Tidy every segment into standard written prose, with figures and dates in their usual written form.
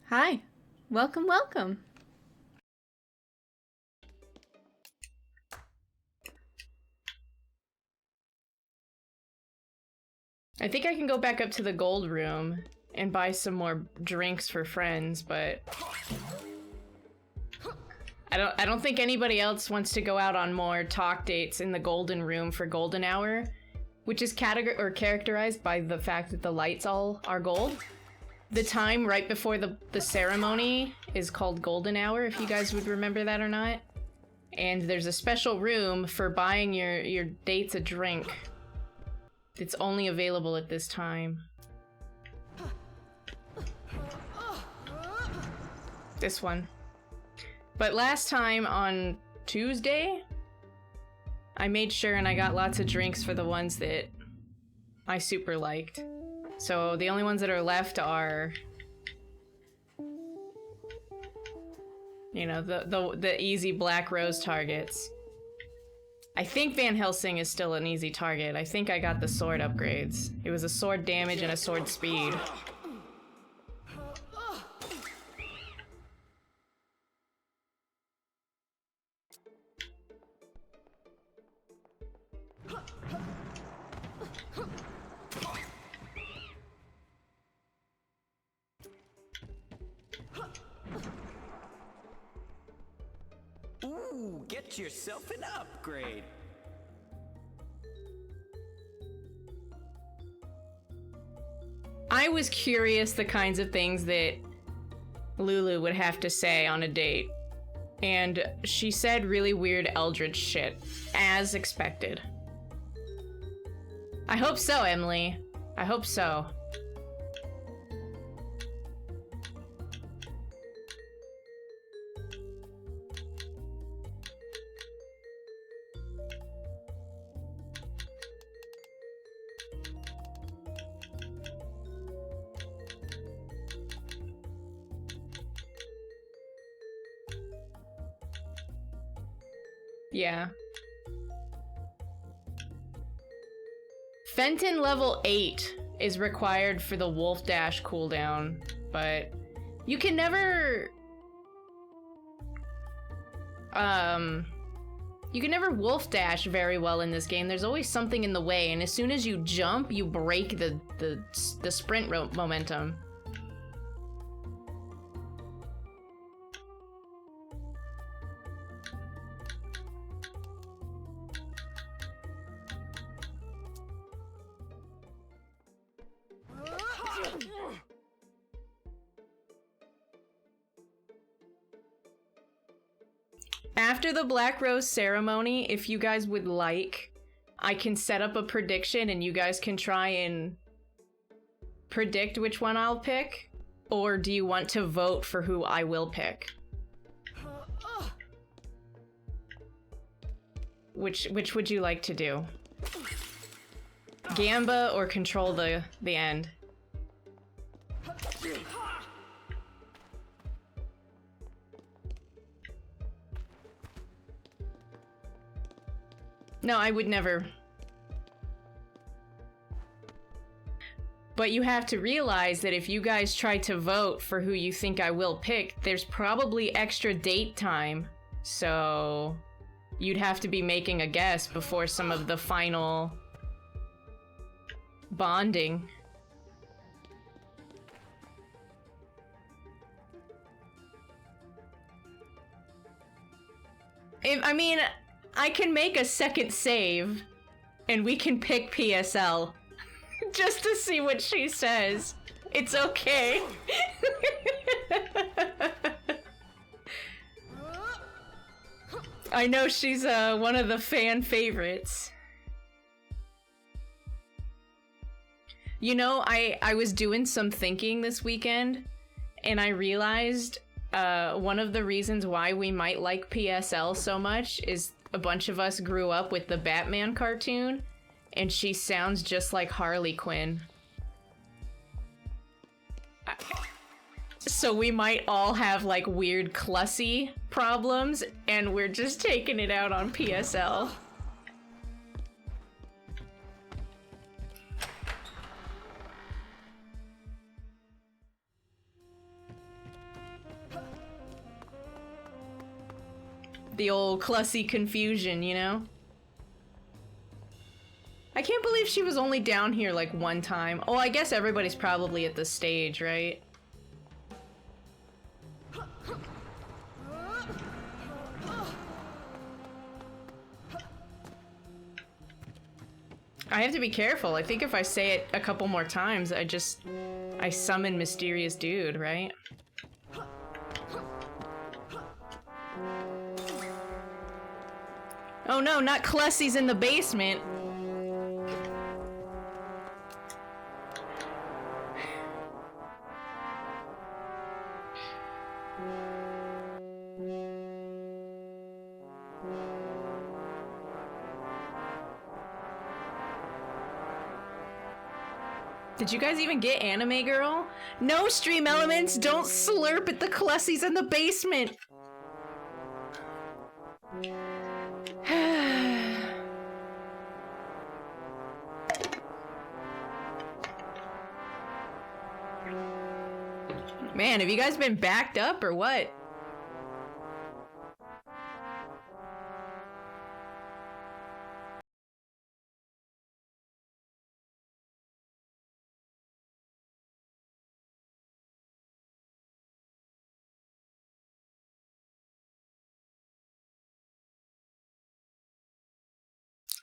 Hi. Welcome, welcome. I think I can go back up to the gold room and buy some more drinks for friends, but I don't think anybody else wants to go out on more talk dates in the golden room for golden hour, which is characterized by the fact that the lights all are gold. The time right before the ceremony is called golden hour, if you guys would remember that or not. And there's a special room for buying your dates a drink. It's only available at this time. This one. But last time on Tuesday, I made sure and I got lots of drinks for the ones that I super liked. So the only ones that are left are, you know, the easy black rose targets. I think Van Helsing is still an easy target. I think I got the sword upgrades. It was a sword damage and a sword speed. Ooh, get yourself an upgrade. I was curious the kinds of things that Lulu would have to say on a date. And she said really weird eldritch shit, as expected. I hope so, Emily. I hope so. Yeah. Fenton level 8 is required for the Wolf Dash cooldown, but you can never... You can never Wolf Dash very well in this game. There's always something in the way, and as soon as you jump, you break the sprint momentum. After the Black Rose ceremony, if you guys would like, I can set up a prediction and you guys can try and predict which one I'll pick. Or do you want to vote for who I will pick? Which would you like to do? Gamba or control the end? No, I would never. But you have to realize that if you guys try to vote for who you think I will pick, there's probably extra date time. So you'd have to be making a guess before some of the final bonding. I mean, I can make a second save, and we can pick PSL, just to see what she says. It's okay. I know she's one of the fan favorites. You know, I was doing some thinking this weekend, and I realized one of the reasons why we might like PSL so much is a bunch of us grew up with the Batman cartoon, and she sounds just like Harley Quinn. So we might all have like weird Clussy problems, and we're just taking it out on PSL. The old Clussy confusion, you know? I can't believe she was only down here like one time. Oh, I guess everybody's probably at the stage, right? I have to be careful. I think if I say it a couple more times, I summon Mysterious Dude, right? Oh no, not Clussy's in the basement. Did you guys even get Anime Girl? No, Stream Elements, don't slurp at the Clussies in the basement! Man, have you guys been backed up or what?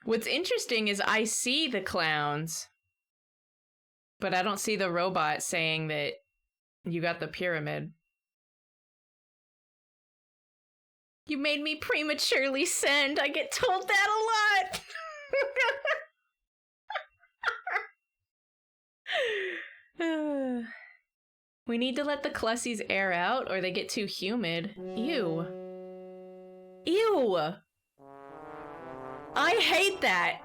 What's interesting is I see the clowns, but I don't see the robot saying that you got the pyramid. You made me prematurely send. I get told that a lot. We need to let the Clussies air out or they get too humid. Ew. Ew! I hate that!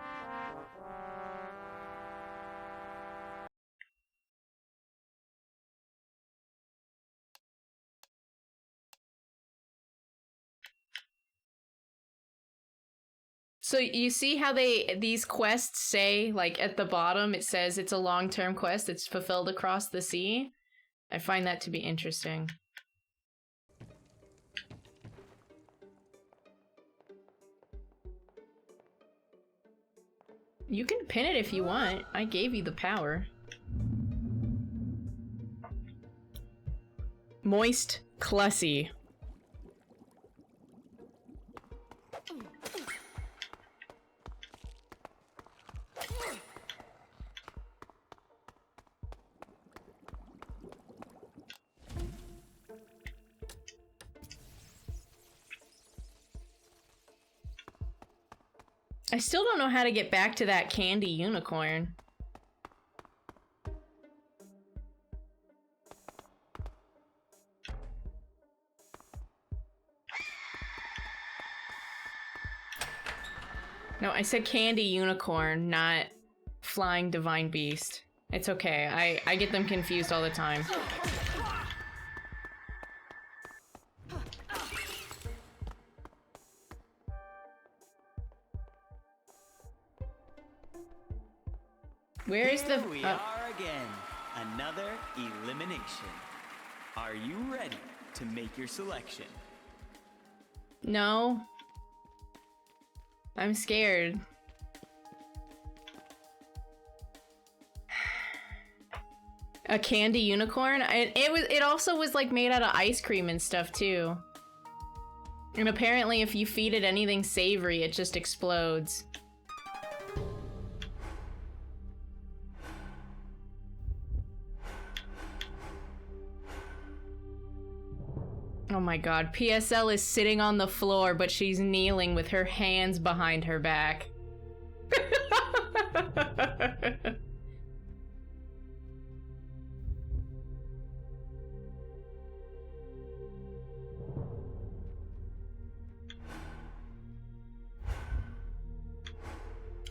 So you see how these quests say, like at the bottom it says it's a long-term quest, it's fulfilled across the sea? I find that to be interesting. You can pin it if you want. I gave you the power. Moist Clussy. I still don't know how to get back to that candy unicorn. No, I said candy unicorn, not flying divine beast. It's okay, I get them confused all the time. Where is the... Here we are again. Another elimination. Are you ready to make your selection? No. I'm scared. A candy unicorn? It also was like made out of ice cream and stuff too. And apparently if you feed it anything savory, it just explodes. Oh my god, PSL is sitting on the floor, but she's kneeling with her hands behind her back.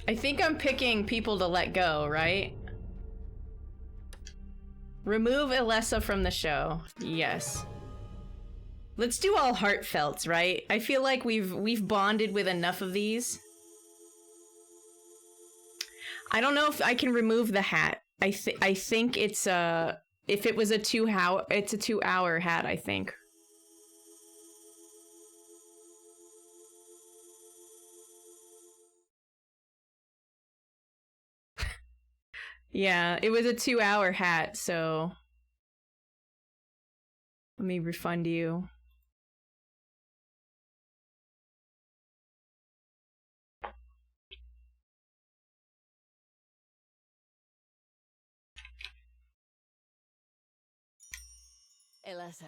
I think I'm picking people to let go, right? Remove Alessa from the show. Yes. Let's do all heartfelts, right? I feel like we've bonded with enough of these. I don't know if I can remove the hat. I think it's if it was a 2 hour hat, I think. Yeah, it was a 2-hour hat, so let me refund you. Elessa,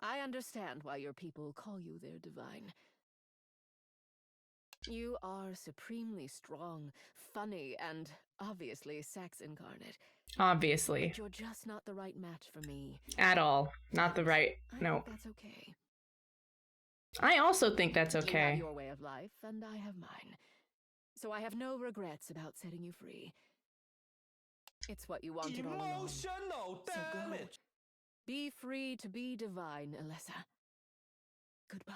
I understand why your people call you their divine. You are supremely strong, funny, and obviously sex incarnate. Obviously. But you're just not the right match for me. At all. Not the And right. I No. think that's okay. I also think that's You have okay. your way of life, and I have mine. So I have no regrets about setting you free. It's what you wanted all along. Emotional So go. damage. Be free to be divine, Elessa. Goodbye.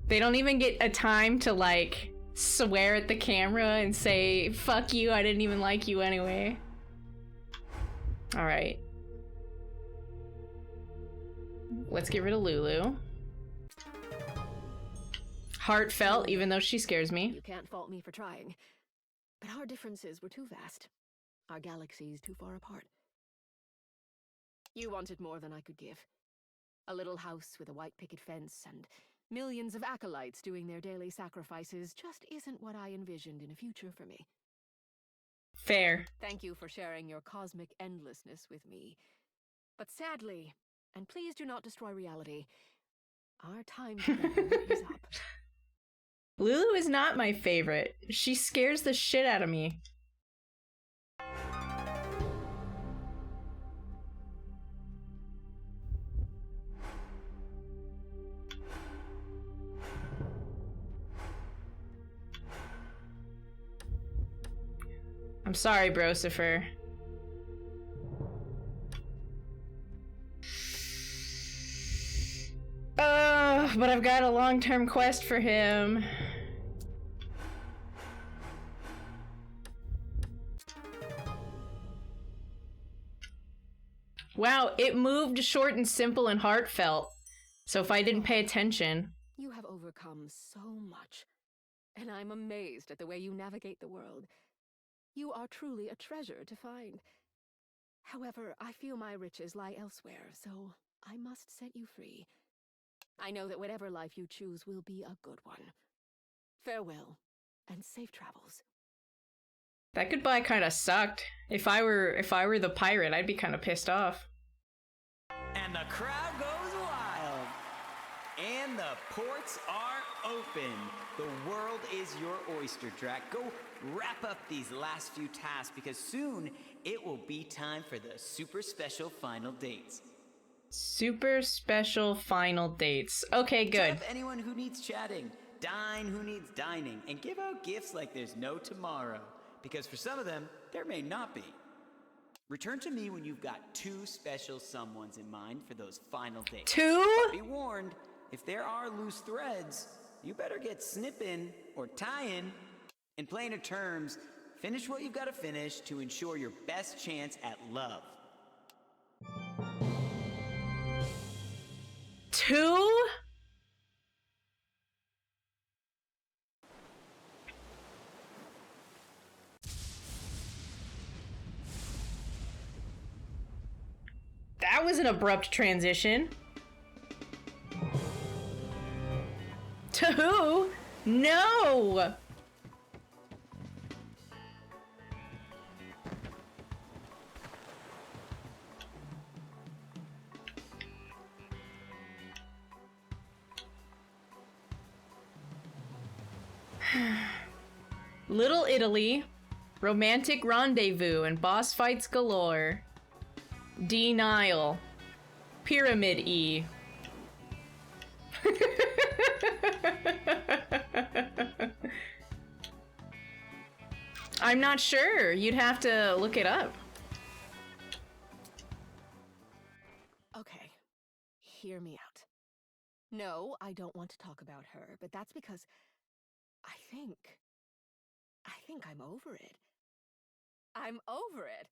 They don't even get a time to, like, swear at the camera and say, fuck you, I didn't even like you anyway. Alright. Let's get rid of Lulu. Heartfelt, even though she scares me. You can't fault me for trying. But our differences were too vast. Our galaxies too far apart. You wanted more than I could give. A little house with a white picket fence and millions of acolytes doing their daily sacrifices just isn't what I envisioned in a future for me. Fair. Thank you for sharing your cosmic endlessness with me. But sadly, and please do not destroy reality, our time together is up. Lulu is not my favorite. She scares the shit out of me. I'm sorry, Brosifer. But I've got a long-term quest for him. Wow, it moved short and simple and heartfelt. So if I didn't pay attention... You have overcome so much, and I'm amazed at the way you navigate the world. You are truly a treasure to find. However, I feel my riches lie elsewhere, so I must set you free. I know that whatever life you choose will be a good one. Farewell, and safe travels. That goodbye kind of sucked. If I were the pirate, I'd be kind of pissed off. And the crowd goes wild. And the ports are open. The world is your oyster, Drac. Go wrap up these last few tasks because soon it will be time for the super special final dates. Super special final dates. Okay, good. Chat anyone who needs chatting, dine who needs dining, and give out gifts like there's no tomorrow. Because for some of them, there may not be. Return to me when you've got 2 special someones in mind for those final dates. 2? But be warned, if there are loose threads, you better get snipping or tying. In plainer terms, finish what you've got to finish to ensure your best chance at love. 2? That was an abrupt transition. To who? No! Little Italy, romantic rendezvous and boss fights galore. Denial. Pyramid E. I'm not sure. You'd have to look it up. Okay, hear me out. No, I don't want to talk about her, but that's because I think I'm over it. I'm over it.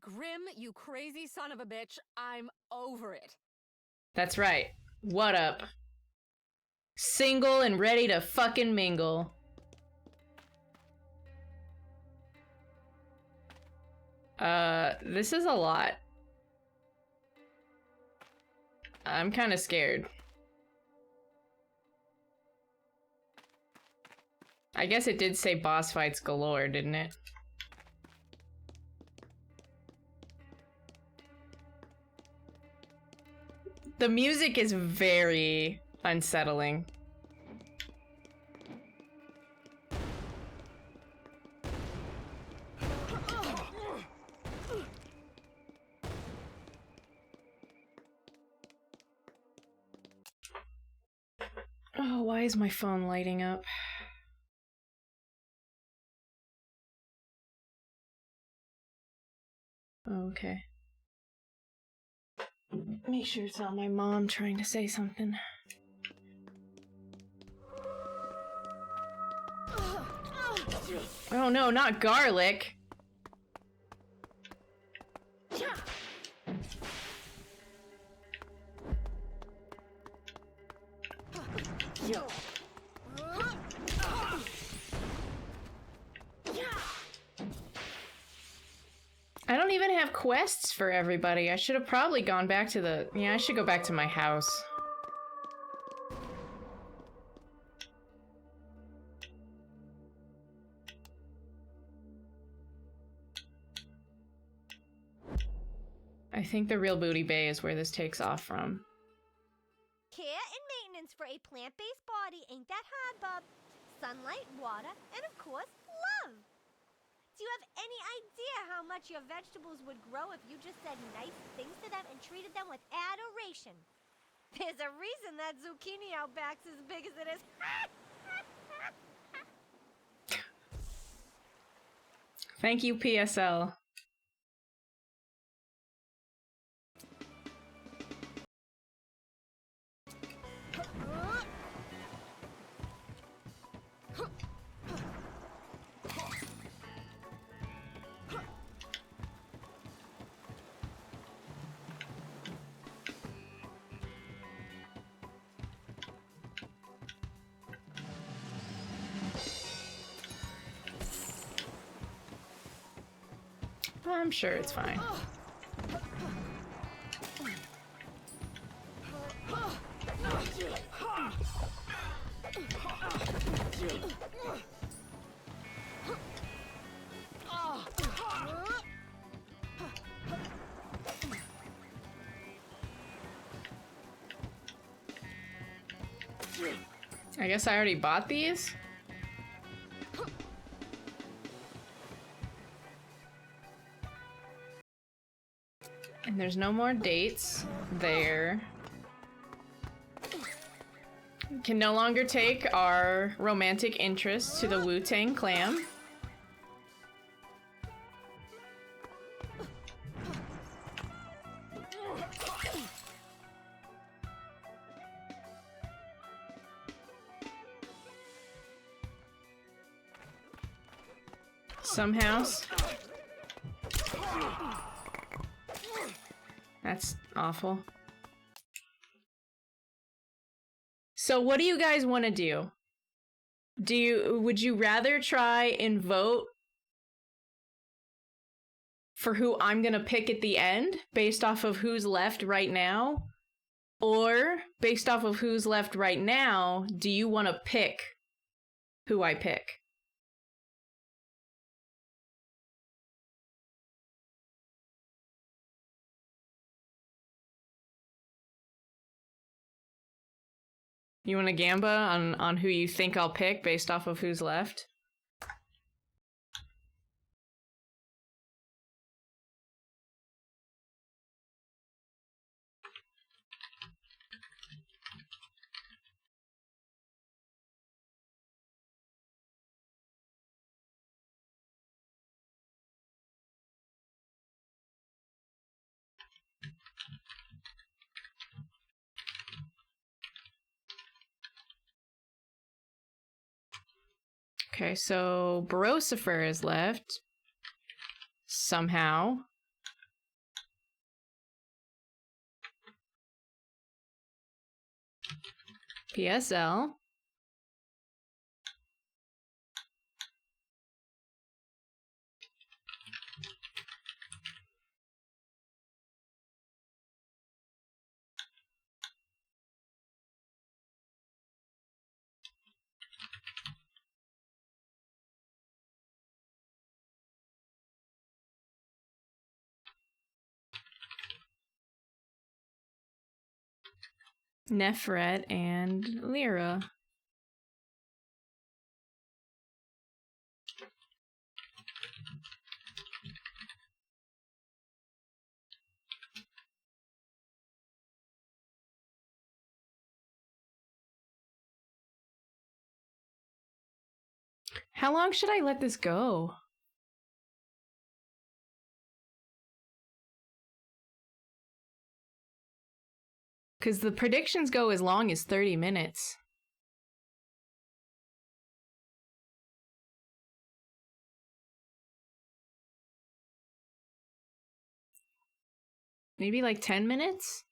Grim, you crazy son of a bitch, I'm over it. That's right. What up? Single and ready to fucking mingle. This is a lot. I'm kind of scared. I guess it did say boss fights galore, didn't it? The music is very unsettling. Oh, why is my phone lighting up? Okay. Make sure it's not my mom trying to say something. Oh no, not garlic! I don't even have quests for everybody. I should have probably gone back to the... Yeah, I should go back to my house. I think the real Booty Bay is where this takes off from. Care and maintenance for a plant-based body ain't that hard, bub. Sunlight, water, and of course, love. Do you have any idea how much your vegetables would grow if you just said nice things to them and treated them with adoration? There's a reason that zucchini out back's as big as it is. Thank you, PSL. I'm sure it's fine. I guess I already bought these? And there's no more dates there. Can no longer take our romantic interest to the Wu-Tang Clan. Some house. That's awful. So what do you guys want to do? Would you rather try and vote for who I'm gonna pick at the end based off of who's left right now? Or based off of who's left right now, do you want to pick who I pick? You want to gamba on who you think I'll pick based off of who's left? Okay, so Barosifer is left. Somehow. PSL. Nefret and Lyra. How long should I let this go? Because the predictions go as long as 30 minutes. Maybe like 10 minutes?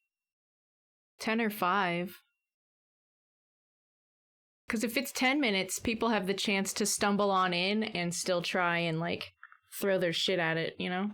10 or 5. Because if it's 10 minutes, people have the chance to stumble on in and still try and, like, throw their shit at it, you know?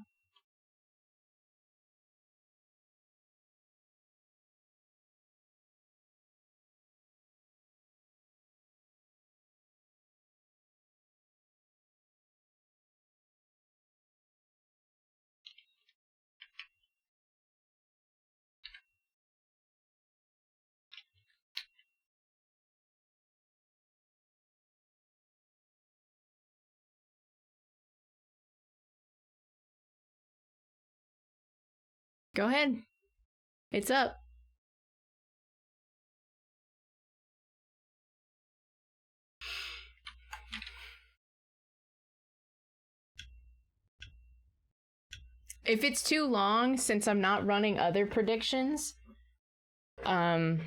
Go ahead. It's up. If it's too long, since I'm not running other predictions, I'm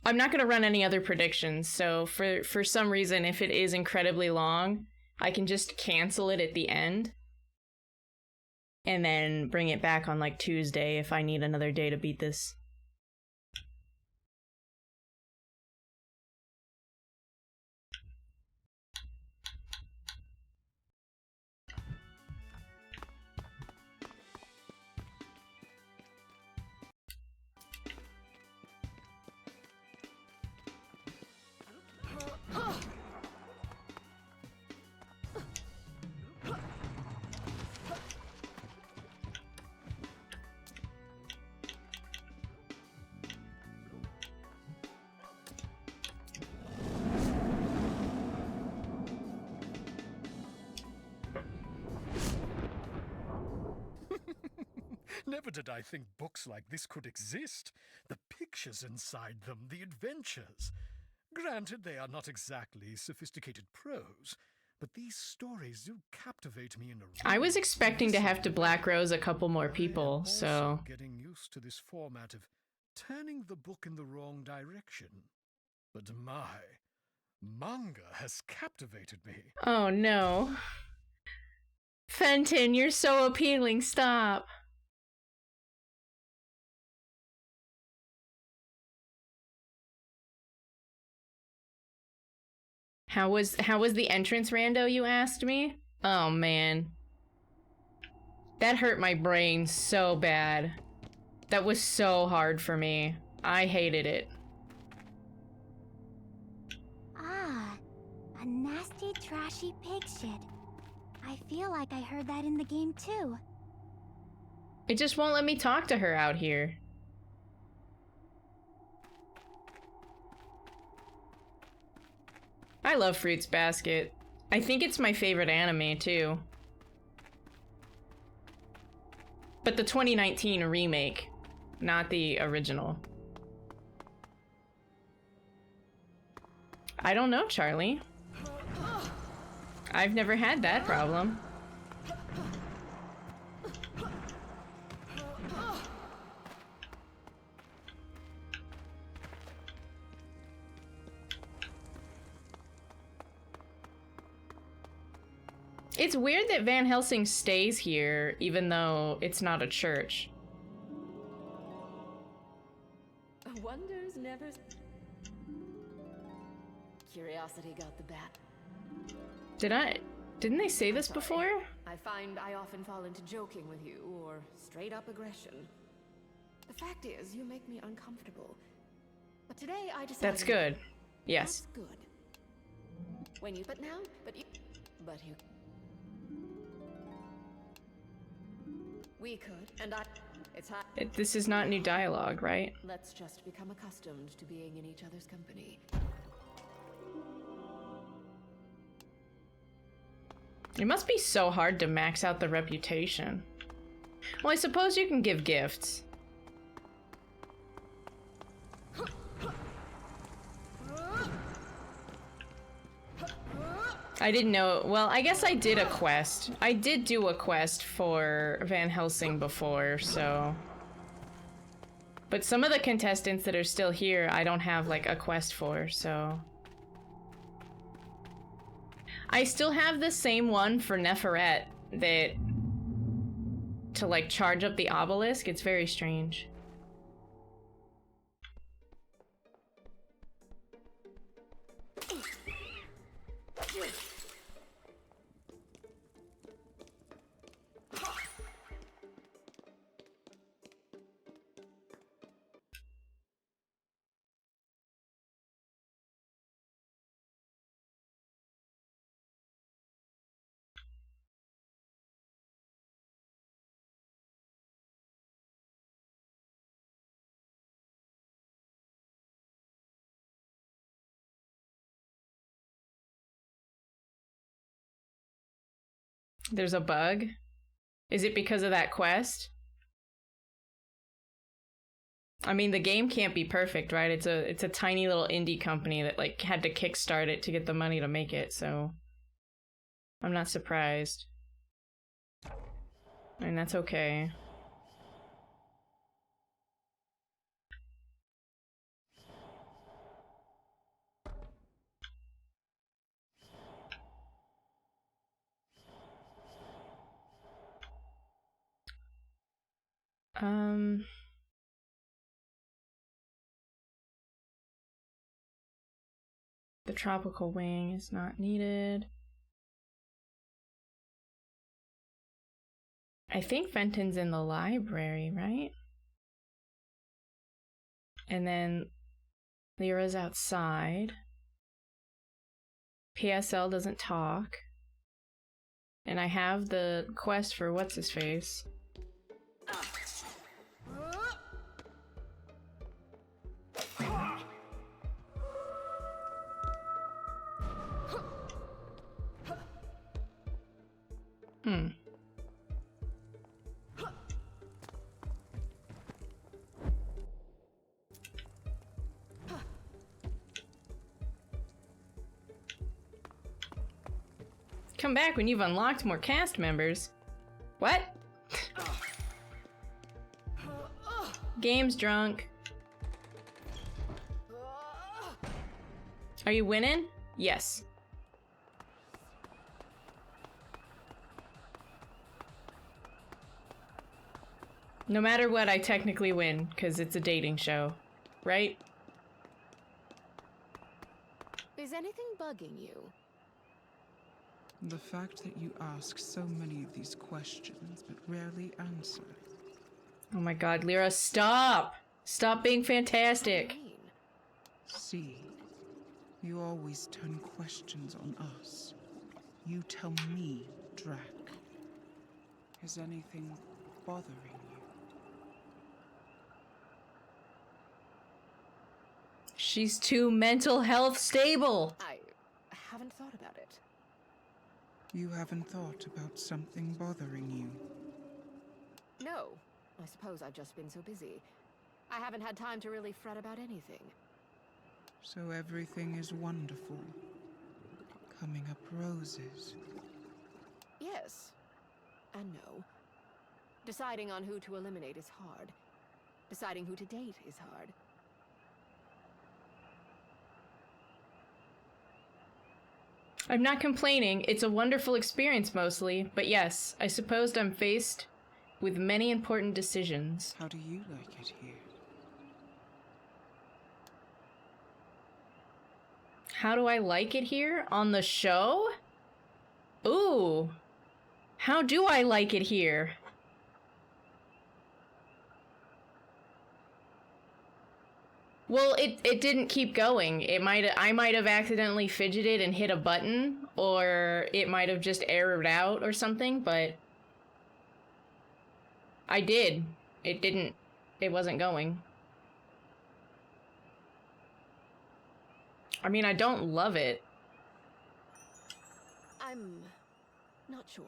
not going to run any other predictions. So for some reason, if it is incredibly long, I can just cancel it at the end. And then bring it back on, like, Tuesday if I need another day to beat this. Never did I think books like this could exist. The pictures inside them, the adventures. Granted, they are not exactly sophisticated prose, but these stories do captivate me in a I was expecting to have to Black Rose a couple more people, so... getting used to this format of turning the book in the wrong direction. But manga has captivated me. Oh no. Fenton, you're so appealing, stop. How was the entrance rando, you asked me? Oh man. That hurt my brain so bad. That was so hard for me. I hated it. Ah, a nasty, trashy pig shit. I feel like I heard that in the game too. It just won't let me talk to her out here. I love Fruits Basket. I think it's my favorite anime, too. But the 2019 remake, not the original. I don't know, Charlie. I've never had that problem. It's weird that Van Helsing stays here, even though it's not a church. Wonders never... Curiosity got the bat. Didn't they say this before? I find I often fall into joking with you, or straight up aggression. The fact is, you make me uncomfortable. But today I decided... That's good. Yes. That's good. When you... But you... We could, and I... It's hot. This is not new dialogue, right? Let's just become accustomed to being in each other's company. It must be so hard to max out the reputation. Well, I suppose you can give gifts. I didn't know. Well, I guess I did a quest. I did do a quest for Van Helsing before, so... But some of the contestants that are still here, I don't have, like, a quest for, so... I still have the same one for Neferet that... to, like, charge up the obelisk. It's very strange. There's a bug? Is it because of that quest? I mean, the game can't be perfect, right? It's a tiny little indie company that, like, had to kickstart it to get the money to make it, so... I'm not surprised. I mean, that's okay. The tropical wing is not needed. I think Fenton's in the library, right? And then Lyra's outside. PSL doesn't talk. And I have the quest for what's-his-face. Come back when you've unlocked more cast members. What? Game's drunk. Are you winning? Yes. No matter what, I technically win, because it's a dating show. Right? Is anything bugging you? The fact that you ask so many of these questions but rarely answer. Oh my god, Lyra, stop! Stop being fantastic! See, you always turn questions on us. You tell me, Drac. Is anything bothering you? She's too mental health stable! I haven't thought about it. You haven't thought about something bothering you? No. I suppose I've just been so busy. I haven't had time to really fret about anything. So everything is wonderful. Coming up roses. Yes. And no. Deciding on who to eliminate is hard. Deciding who to date is hard. I'm not complaining, it's a wonderful experience mostly, but yes, I suppose I'm faced with many important decisions. How do you like it here? How do I like it here? On the show? Ooh. How do I like it here? Well, it didn't keep going. I might have accidentally fidgeted and hit a button, or it might have just errored out or something, but I did. It wasn't going. I mean, I don't love it. I'm not sure.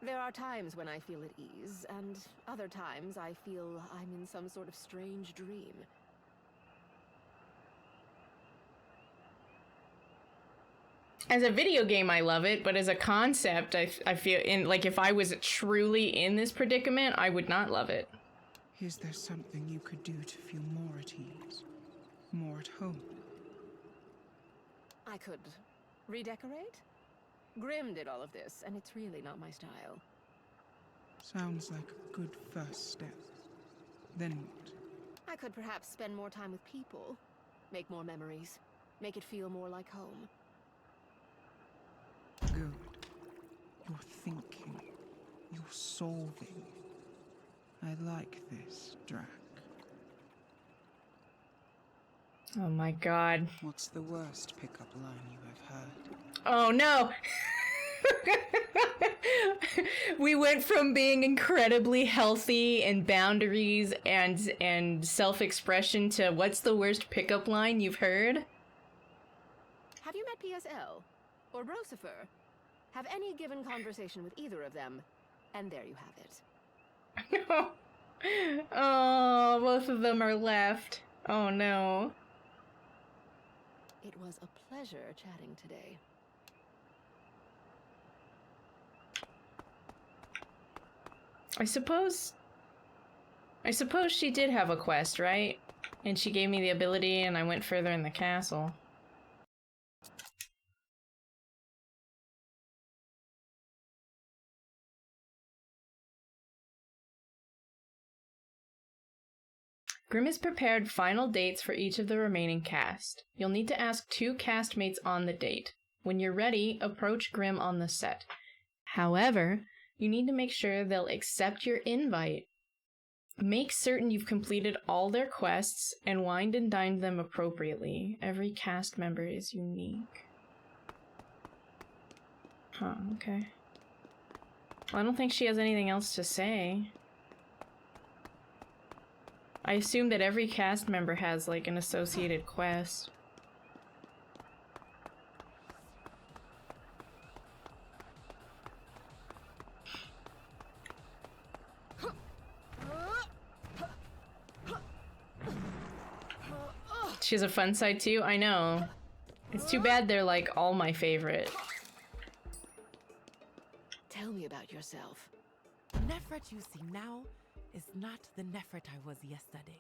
There are times when I feel at ease, and other times I feel I'm in some sort of strange dream. As a video game, I love it, but as a concept, I feel like if I was truly in this predicament, I would not love it. Is there something you could do to feel more at ease? More at home? I could redecorate? Grimm did all of this, and it's really not my style. Sounds like a good first step. Then what? I could perhaps spend more time with people, make more memories, make it feel more like home. Good. You're thinking. You're solving. I like this, Drac. Oh my god. What's the worst pickup line you have heard? Oh no! We went from being incredibly healthy and boundaries and self-expression to what's the worst pickup line you've heard? Have you met PSL? Or Brosifer? Have any given conversation with either of them? And there you have it. Oh, both of them are left. Oh no. It was a pleasure chatting today. I suppose she did have a quest, right? And she gave me the ability and I went further in the castle. Grimm has prepared final dates for each of the remaining cast. You'll need to ask 2 castmates on the date. When you're ready, approach Grimm on the set. However, you need to make sure they'll accept your invite. Make certain you've completed all their quests and wined and dined them appropriately. Every cast member is unique. Huh, okay. Well, I don't think she has anything else to say. I assume that every cast member has, like, an associated quest. She has a fun side too? I know. It's too bad they're, like, all my favorite. Tell me about yourself. The Nefret you see now is not the Nefret I was yesterday.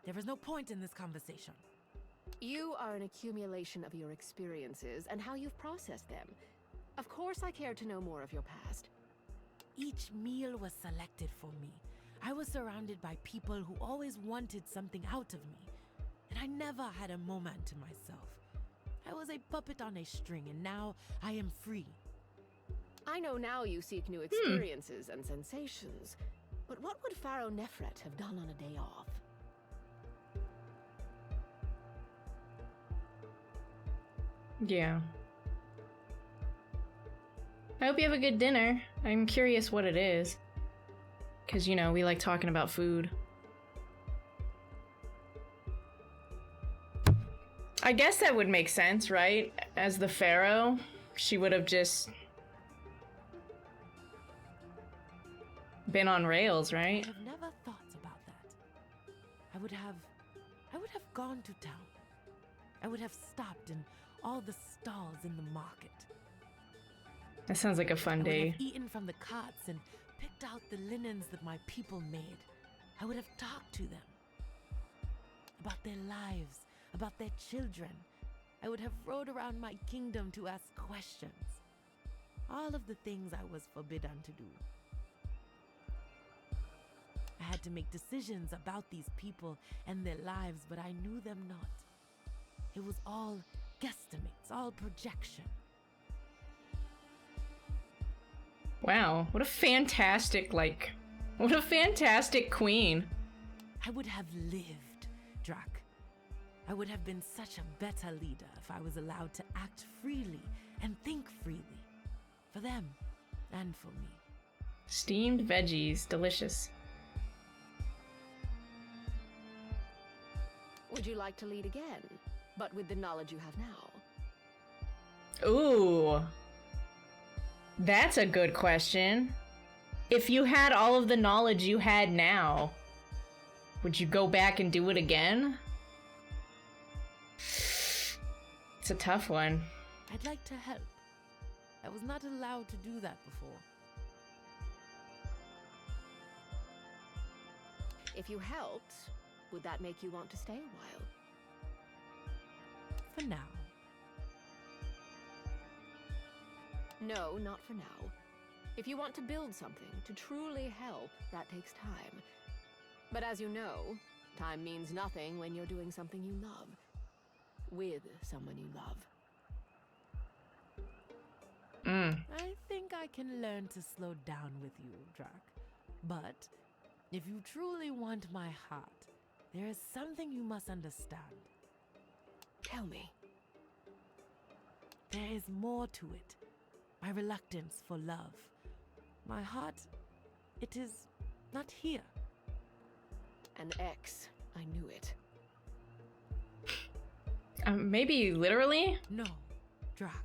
There is no point in this conversation. You are an accumulation of your experiences and how you've processed them. Of course I care to know more of your past. Each meal was selected for me. I was surrounded by people who always wanted something out of me. And I never had a moment to myself. I was a puppet on a string, and now I am free. I know now you seek new experiences and sensations. But what would Pharaoh Nefret have done on a day off? Yeah. I hope you have a good dinner. I'm curious what it is. 'Cause, you know, we like talking about food. I guess that would make sense, right? As the pharaoh, she would have just been on rails, right? I have never thought about that. I would have gone to town. I would have stopped in all the stalls in the market. That sounds like a fun I would day. have eaten from the carts and picked out the linens that my people made. I would have talked to them about their lives, about their children. I would have rode around my kingdom to ask questions. All of the things I was forbidden to do. I had to make decisions about these people and their lives, but I knew them not. It was all guesstimates, all projection. Wow, what a fantastic, what a fantastic queen. I would have lived, Drac. I would have been such a better leader if I was allowed to act freely and think freely. For them and for me. Steamed veggies, delicious. Would you like to lead again, but with the knowledge you have now? Ooh. That's a good question. If you had all of the knowledge you had now, would you go back and do it again? It's a tough one. I'd like to help. I was not allowed to do that before. If you helped, would that make you want to stay a while? For now. No, not for now. If you want to build something, to truly help, that takes time. But as you know, time means nothing when you're doing something you love. With someone you love. I think I can learn to slow down with you, Drac. But if you truly want my heart, there is something you must understand. Tell me. There is more to it. My reluctance for love. My heart, it is not here. An ex. I knew it. Maybe literally? No, Drac.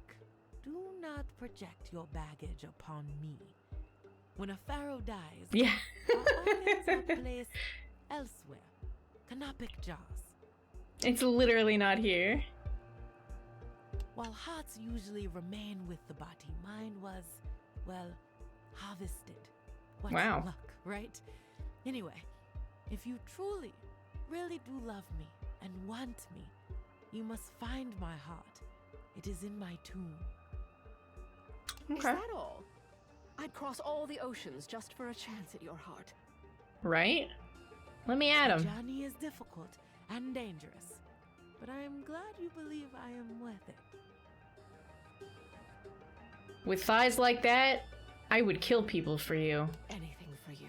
Do not project your baggage upon me. When a pharaoh dies, Yeah. our organs are placed elsewhere. Canopic jars. It's literally not here. While hearts usually remain with the body, mine was, well, harvested. What Wow. luck, right? Anyway, if you truly, really do love me and want me, you must find my heart. It is in my tomb. Is that all? I'd cross all the oceans just for a chance at your heart. Right? Let me at The him. journey is difficult and dangerous, but I am glad you believe I am worth it. With thighs like that, I would kill people for you. Anything for you.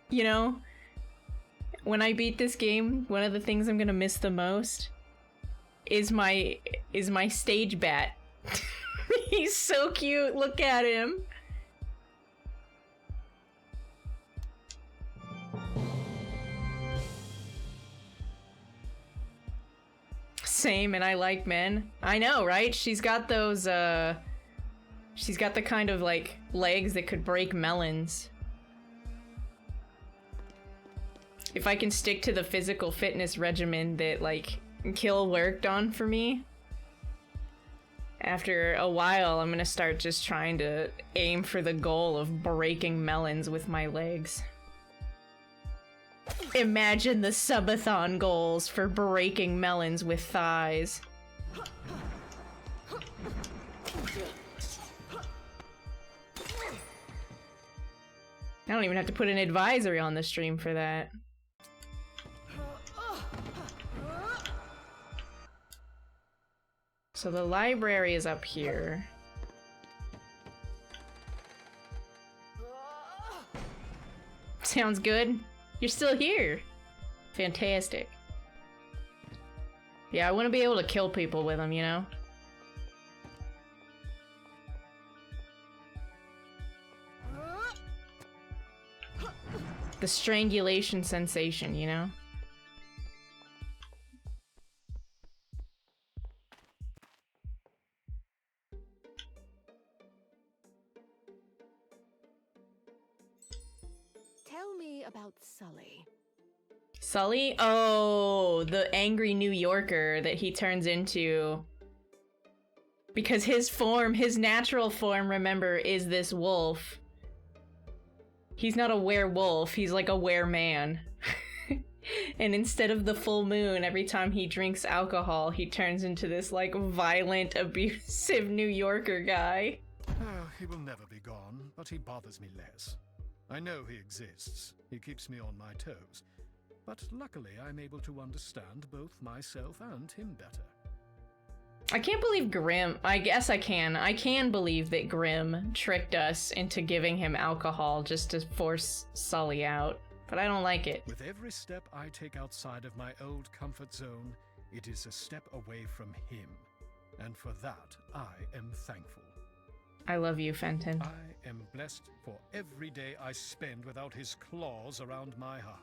You know, when I beat this game, one of the things I'm gonna miss the most is my stage bat. He's so cute. Look at him. Same, and I like men. I know, right? She's got those, she's got the kind of, like, legs that could break melons. If I can stick to the physical fitness regimen that, like, Kill worked on for me, after a while, I'm gonna start just trying to aim for the goal of breaking melons with my legs. Imagine the subathon goals for breaking melons with thighs. I don't even have to put an advisory on the stream for that. So the library is up here. Sounds good. You're still here. Fantastic. Yeah, I want to be able to kill people with them, you know? The strangulation sensation, you know? Tell me about Sully. Sully? Oh, the angry New Yorker that he turns into. Because his form, his natural form, remember, is this wolf. He's not a werewolf, he's like a wereman. And instead of the full moon, every time he drinks alcohol, he turns into this, like, violent, abusive New Yorker guy. Oh, he will never be gone, but he bothers me less. I know he exists. He keeps me on my toes. But luckily, I'm able to understand both myself and him better. I can't believe Grimm... I guess I can. I can believe that Grimm tricked us into giving him alcohol just to force Sully out. But I don't like it. With every step I take outside of my old comfort zone, it is a step away from him. And for that, I am thankful. I love you, Fenton. I am blessed for every day I spend without his claws around my heart.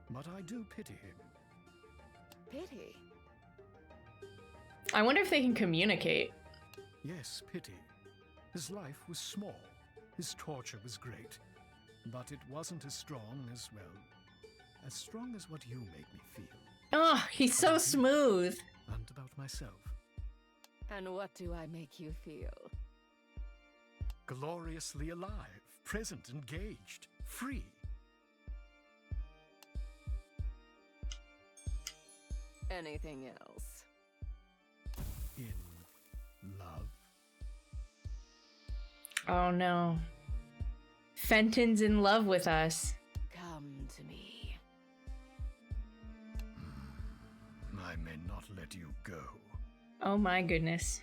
But I do pity him. Pity? I wonder if they can communicate. Yes, pity. His life was small. His torture was great. But it wasn't as strong as, well, as strong as what you make me feel. Oh, he's so smooth. And about myself. And what do I make you feel? Gloriously alive, present, engaged, free. Anything else? In love. Oh no. Fenton's in love with us. Come to me. I may not let you go. Oh my goodness.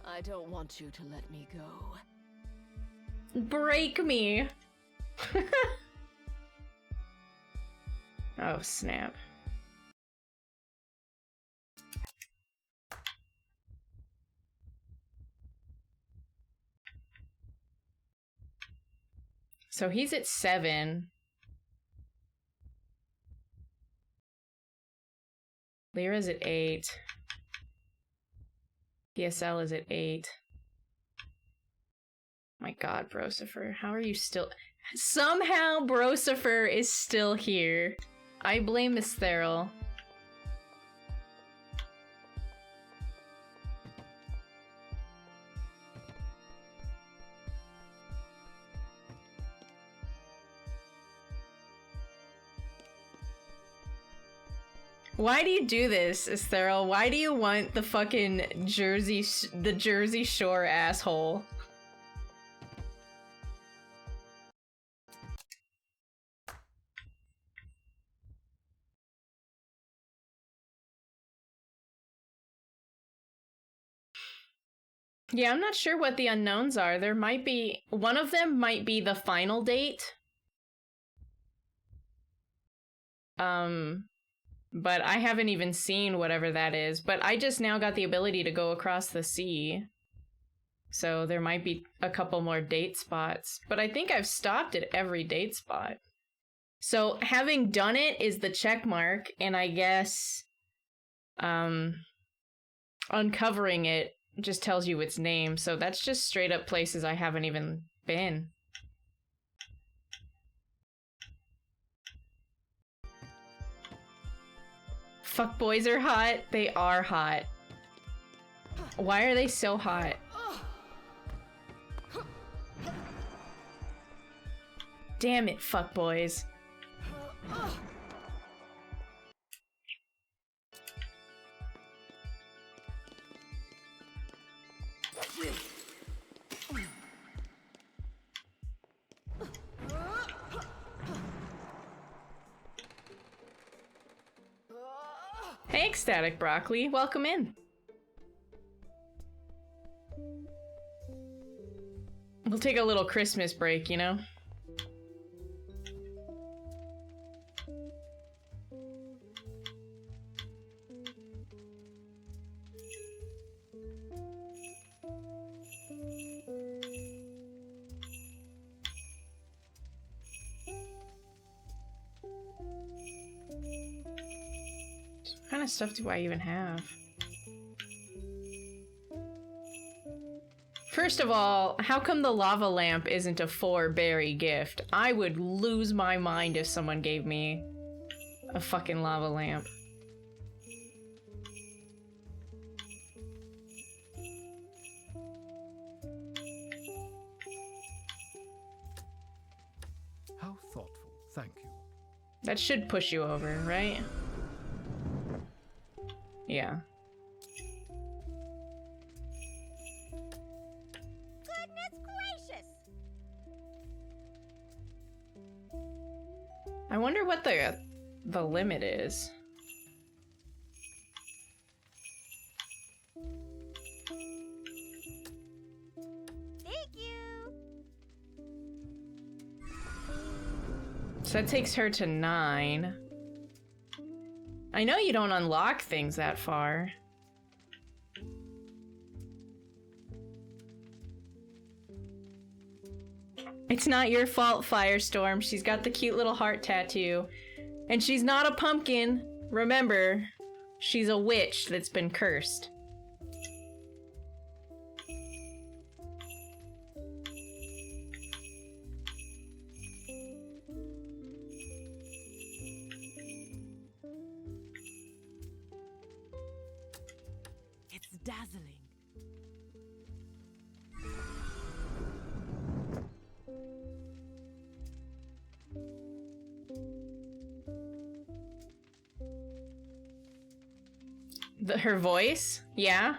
I don't want you to let me go. Break me. Oh snap. So he's at 7. Lyra's at 8. PSL is at 8. My god, Brosifer, how are you still... Somehow Brosifer is still here. I blame Miss Theral. Why do you do this, Ethereal? Why do you want the fucking Jersey Shore asshole? Yeah, I'm not sure what the unknowns are. There might be... One of them might be the final date. But I haven't even seen whatever that is. But I just now got the ability to go across the sea. So there might be a couple more date spots. But I think I've stopped at every date spot. So having done it is the check mark. And I guess... uncovering it just tells you its name. So that's just straight up places I haven't even been. Fuckboys are hot. They are hot. Why are they so hot? Damn it, fuckboys. Hey, Ecstatic Broccoli, welcome in. We'll take a little Christmas break, you know? What kind of stuff do I even have? First of all, how come the lava lamp isn't a 4-berry gift? I would lose my mind if someone gave me a fucking lava lamp. How thoughtful. Thank you. That should push you over, right? Yeah. Goodness gracious! I wonder what the limit is. Thank you. So that takes her to 9. I know you don't unlock things that far. It's not your fault, Firestorm. She's got the cute little heart tattoo. And she's not a pumpkin. Remember, she's a witch that's been cursed. It's dazzling. Her voice? Yeah?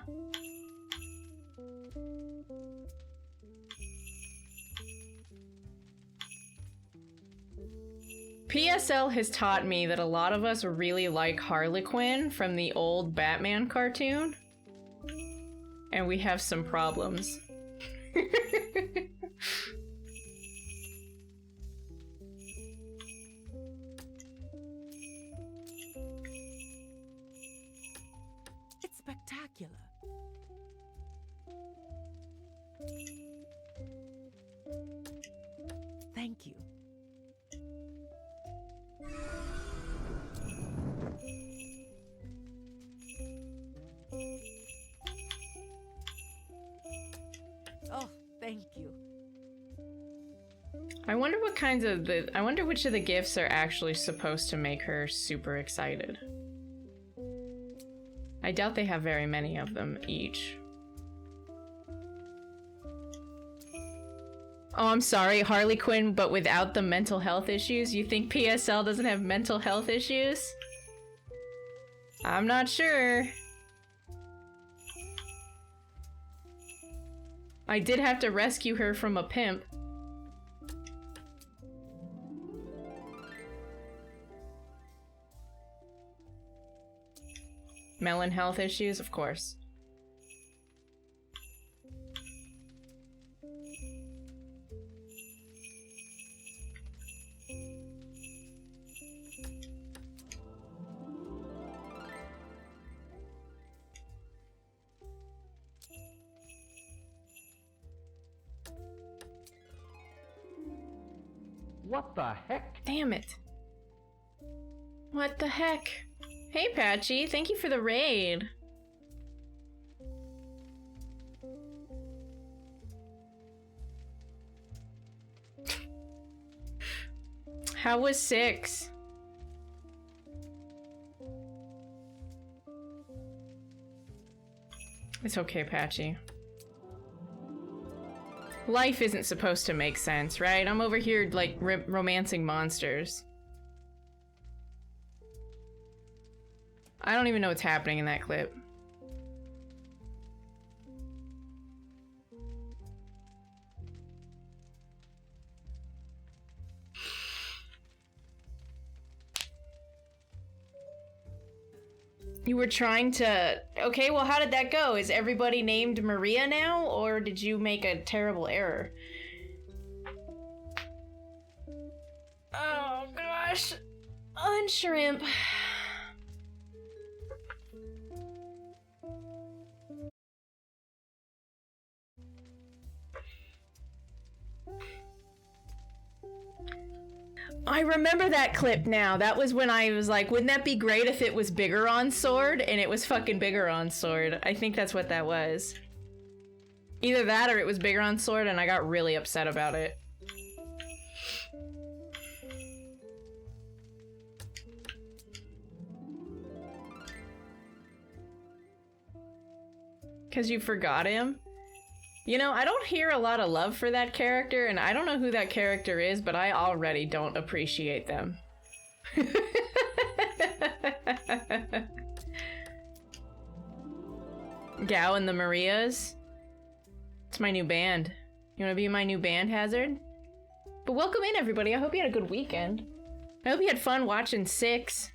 PSL has taught me that a lot of us really like Harley Quinn from the old Batman cartoon. And we have some problems. It's spectacular. Thank you. Oh, thank you. I wonder what kinds of I wonder which of the gifts are actually supposed to make her super excited. I doubt they have very many of them each. Oh, I'm sorry, Harley Quinn, but without the mental health issues? You think PSL doesn't have mental health issues? I'm not sure. I did have to rescue her from a pimp. Melon health issues, of course. What the heck? Damn it. What the heck? Hey Patchy, thank you for the raid. How was 6? It's okay, Patchy. Life isn't supposed to make sense, right? I'm over here, like, romancing monsters. I don't even know what's happening in that clip. You were trying to... Okay, well, how did that go? Is everybody named Maria now, or did you make a terrible error? Oh, gosh. Unshrimp. I remember that clip now. That was when I was like, wouldn't that be great if it was Bigger on Sword? And it was fucking Bigger on Sword. I think that's what that was. Either that or it was Bigger on Sword and I got really upset about it. Because you forgot him? You know, I don't hear a lot of love for that character, and I don't know who that character is, but I already don't appreciate them. Gao and the Marias. It's my new band. You wanna be my new band, Hazard? But welcome in, everybody. I hope you had a good weekend. I hope you had fun watching 6.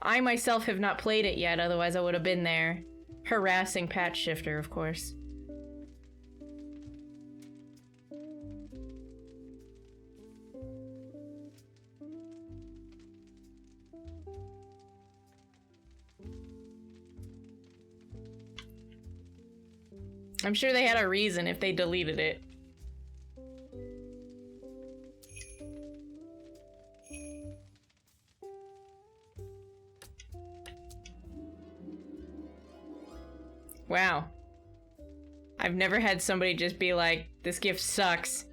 I myself have not played it yet, otherwise I would have been there. Harassing Patch Shifter, of course. I'm sure they had a reason if they deleted it. Wow. I've never had somebody just be like, this gift sucks.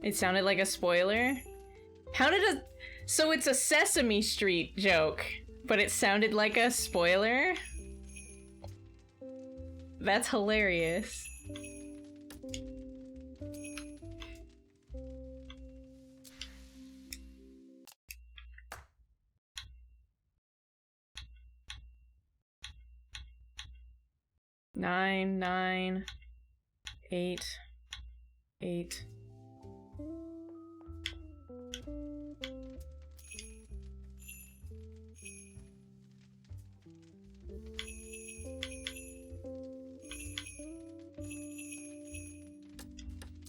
It sounded like a spoiler? How did a... So it's a Sesame Street joke, but it sounded like a spoiler? That's hilarious. Nine, 9, 8, 8.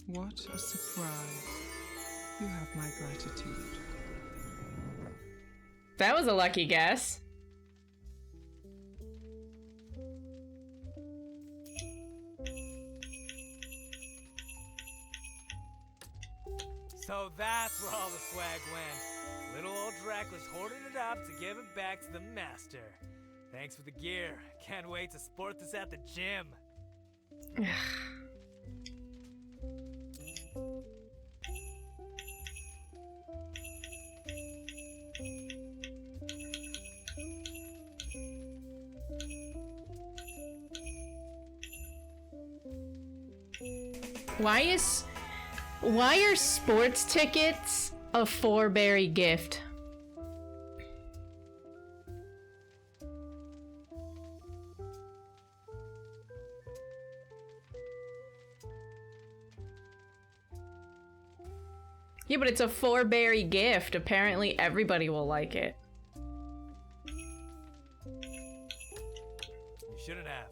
What a surprise. You have my gratitude. That was a lucky guess. So that's where all the swag went. Little old Drek was hoarding it up to give it back to the master. Thanks for the gear. Can't wait to sport this at the gym. Why are sports tickets a 4-berry gift? Yeah, but it's a 4-berry gift. Apparently everybody will like it. You shouldn't have.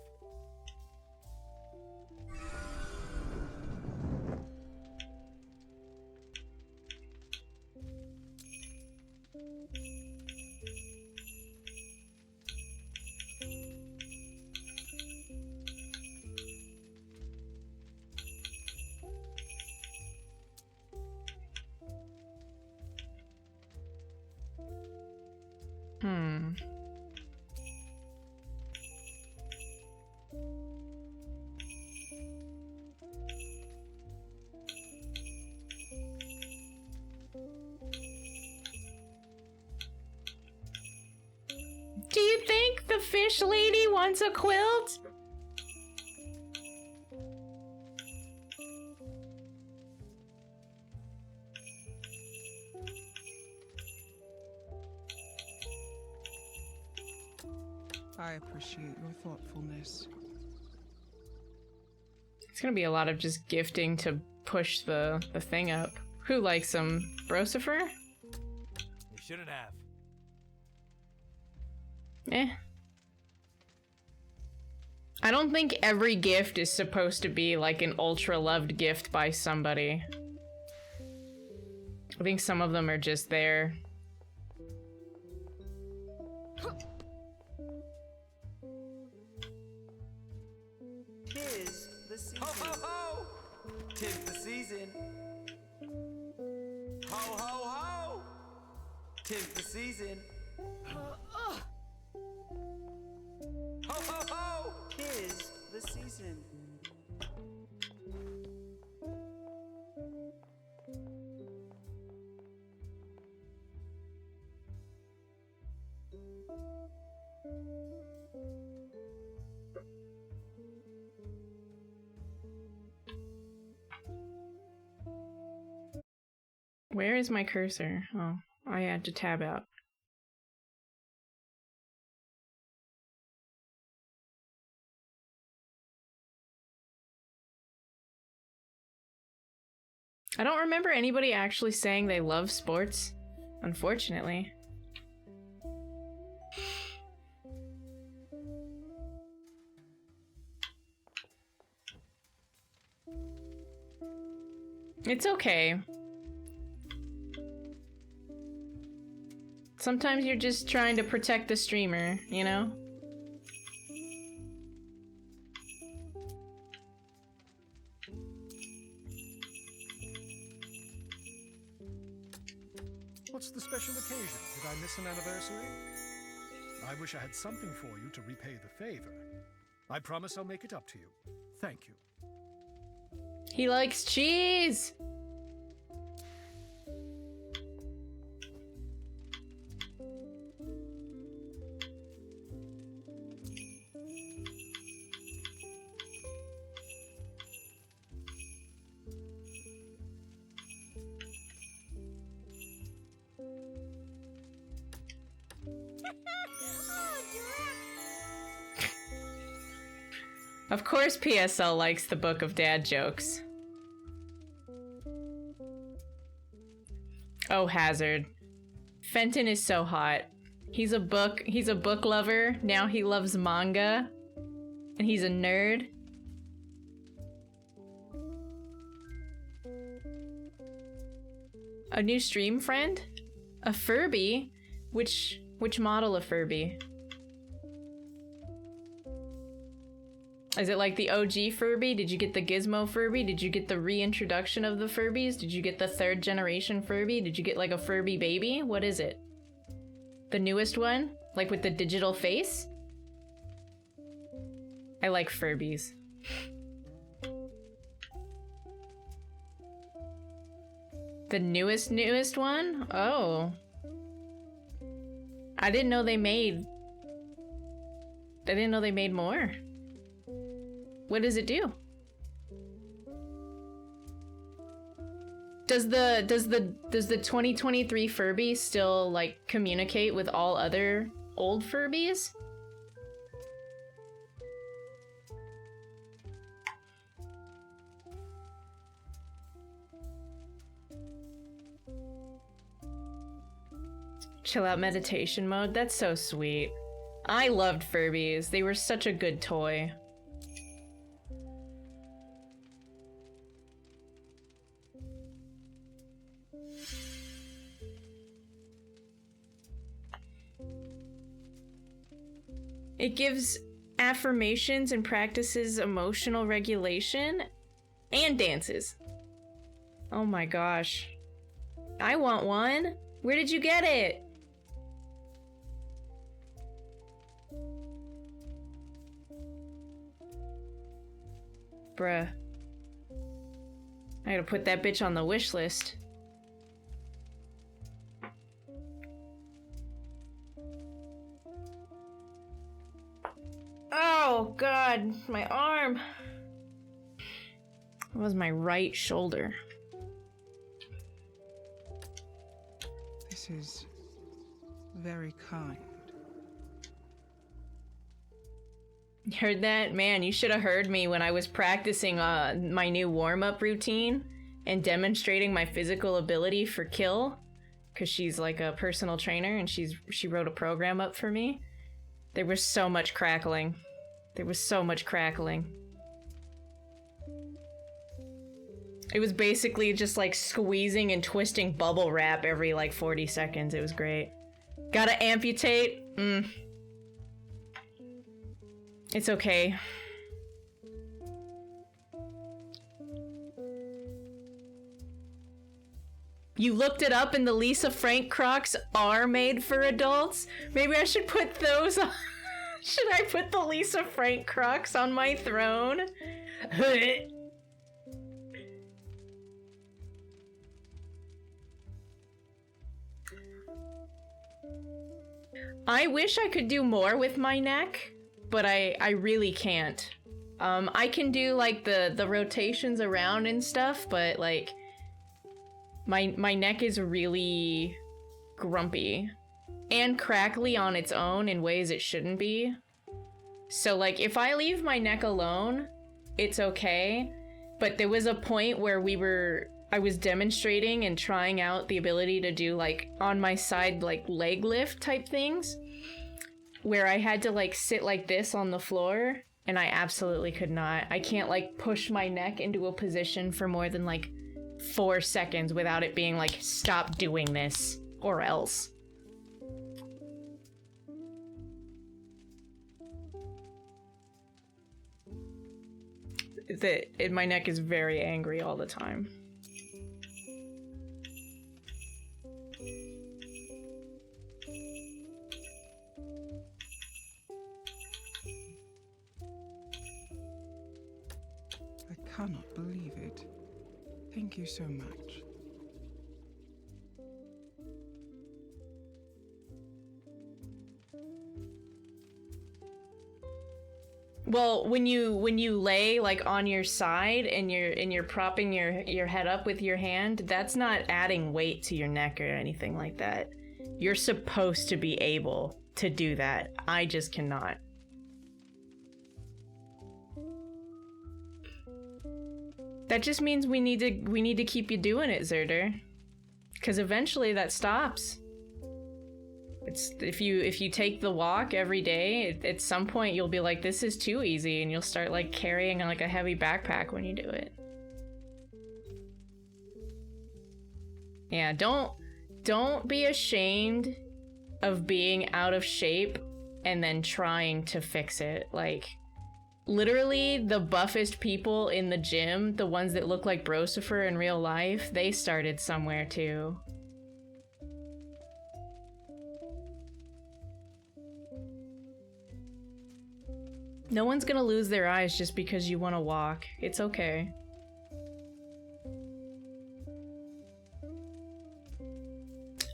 Do you think the fish lady wants a quilt? I appreciate your thoughtfulness. It's gonna be a lot of just gifting to push the thing up. Who likes some Brosifer? You shouldn't have. Eh. I don't think every gift is supposed to be like an ultra loved gift by somebody. I think some of them are just there. Tis the season. Ho ho ho! Tis the season. Ho ho ho! Tis the season. Ho ho ho! Tis the season. Where is my cursor? Oh, I had to tab out. I don't remember anybody actually saying they love sports, unfortunately. It's okay. Sometimes you're just trying to protect the streamer, you know? What's the special occasion? Did I miss an anniversary? I wish I had something for you to repay the favor. I promise I'll make it up to you. Thank you. He likes cheese! Of course PSL likes the Book of Dad Jokes. Oh, Hazard. Fenton is so hot. He's a book lover. Now he loves manga. And he's a nerd. A new stream friend? A Furby? Which model of Furby? Is it like the OG Furby? Did you get the Gizmo Furby? Did you get the reintroduction of the Furbies? Did you get the 3rd generation Furby? Did you get like a Furby baby? What is it? The newest one? Like with the digital face? I like Furbies. The newest one? Oh. I didn't know they made more. What does it do? Does the 2023 Furby still like communicate with all other old Furbies? Chill out meditation mode? That's so sweet. I loved Furbies. They were such a good toy. It gives affirmations and practices emotional regulation and dances. Oh my gosh. I want one. Where did you get it? Bruh. I gotta put that bitch on the wish list. Oh god, my arm. It was my right shoulder. This is very kind. You heard that? Man, you should have heard me when I was practicing my new warm-up routine and demonstrating my physical ability for Kill, because she's like a personal trainer and she wrote a program up for me. There was so much crackling. There was so much crackling. It was basically just like squeezing and twisting bubble wrap every like 40 seconds. It was great. Gotta amputate? It's okay. You looked it up and the Lisa Frank Crocs are made for adults? Maybe I should put those on. Should I put the Lisa Frank Crocs on my throne? I wish I could do more with my neck, but I really can't. I can do like the rotations around and stuff, but like my neck is really grumpy and crackly on its own in ways it shouldn't be. So like if I leave my neck alone, it's okay. But there was a point where I was demonstrating and trying out the ability to do like on my side like leg lift type things where I had to like sit like this on the floor, and I absolutely could not. I can't like push my neck into a position for more than like 4 seconds without it being like, stop doing this or else. My neck is very angry all the time. I cannot believe it. Thank you so much. Well, when you lay like on your side and you're propping your head up with your hand, that's not adding weight to your neck or anything like that. You're supposed to be able to do that. I just cannot. That just means we need to keep you doing it, Zerder. 'Cause eventually that stops. It's if you take the walk every day, at some point you'll be like, this is too easy, and you'll start like carrying like a heavy backpack when you do it. Yeah, don't be ashamed of being out of shape and then trying to fix it. Like, literally the buffest people in the gym, the ones that look like Brosifer in real life, they started somewhere too. No one's gonna lose their eyes just because you want to walk. It's okay.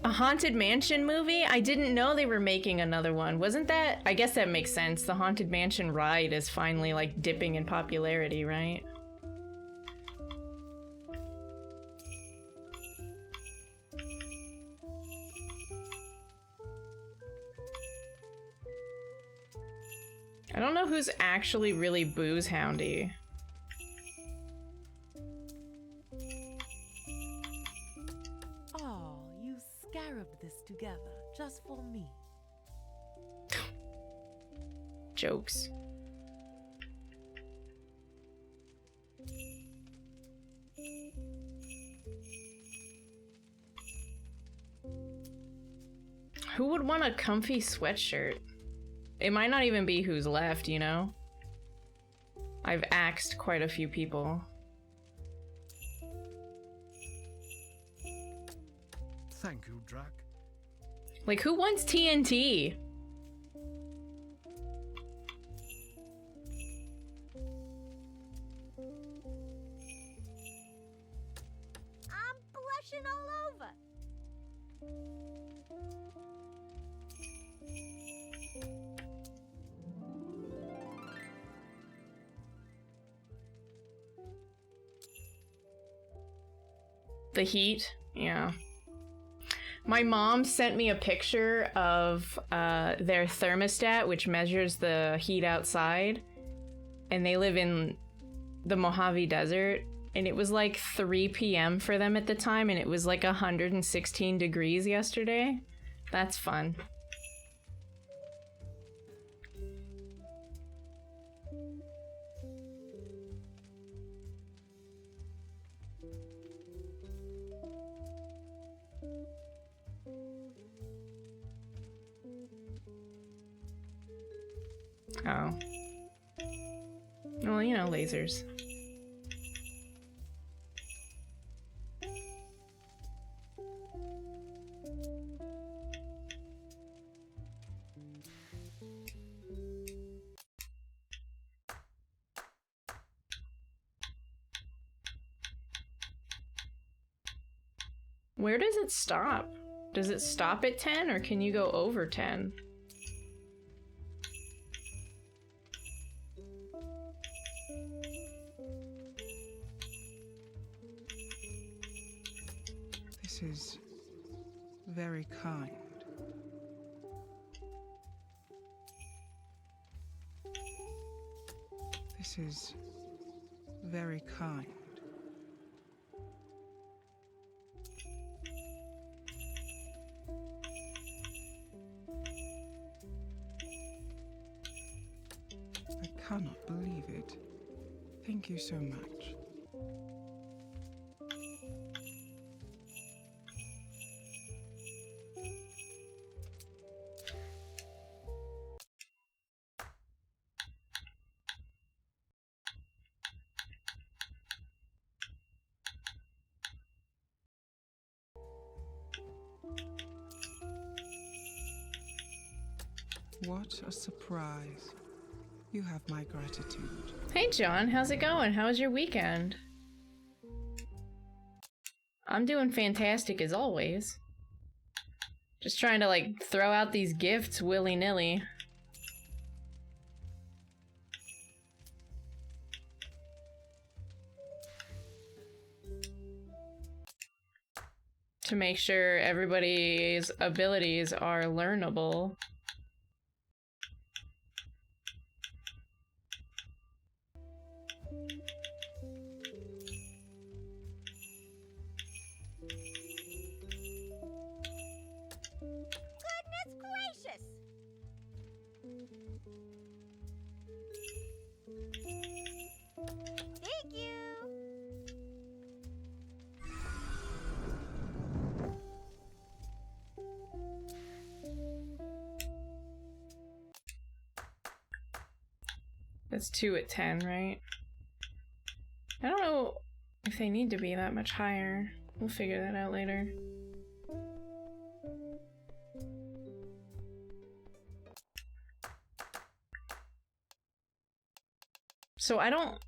A Haunted Mansion movie? I didn't know they were making another one. Wasn't that? I guess that makes sense. The Haunted Mansion ride is finally like dipping in popularity, right? I don't know who's actually really booze houndy. Oh, you scarabed this together just for me. Jokes. Who would want a comfy sweatshirt? It might not even be who's left, you know? I've axed quite a few people. Thank you, Drac. Like, who wants TNT? I'm blushing all over. The heat? Yeah. My mom sent me a picture of their thermostat, which measures the heat outside. And they live in the Mojave Desert. And it was like 3 p.m. for them at the time, and it was like 116 degrees yesterday. That's fun. Oh. Well, you know, lasers. Where does it stop? Does it stop at 10, or can you go over 10? This is very kind. This is very kind. cannot believe it. Thank you so much. What a surprise. You have my gratitude. Hey John, how's it going? How was your weekend? I'm doing fantastic as always. Just trying to like throw out these gifts willy-nilly. To make sure everybody's abilities are learnable. Goodness gracious! Thank you! That's 2 at 10, right? I don't know if they need to be that much higher. We'll figure that out later. So I don't...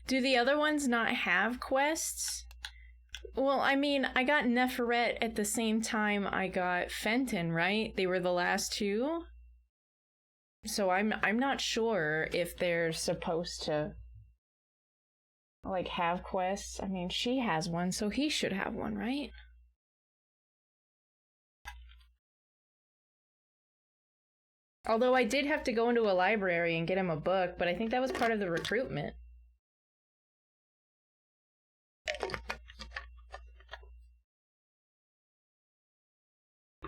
Do the other ones not have quests? Well, I mean, I got Neferet at the same time I got Fenton, right? They were the last 2. So I'm not sure if they're supposed to like have quests. I mean, she has one, so he should have one, right? Although I did have to go into a library and get him a book, but I think that was part of the recruitment.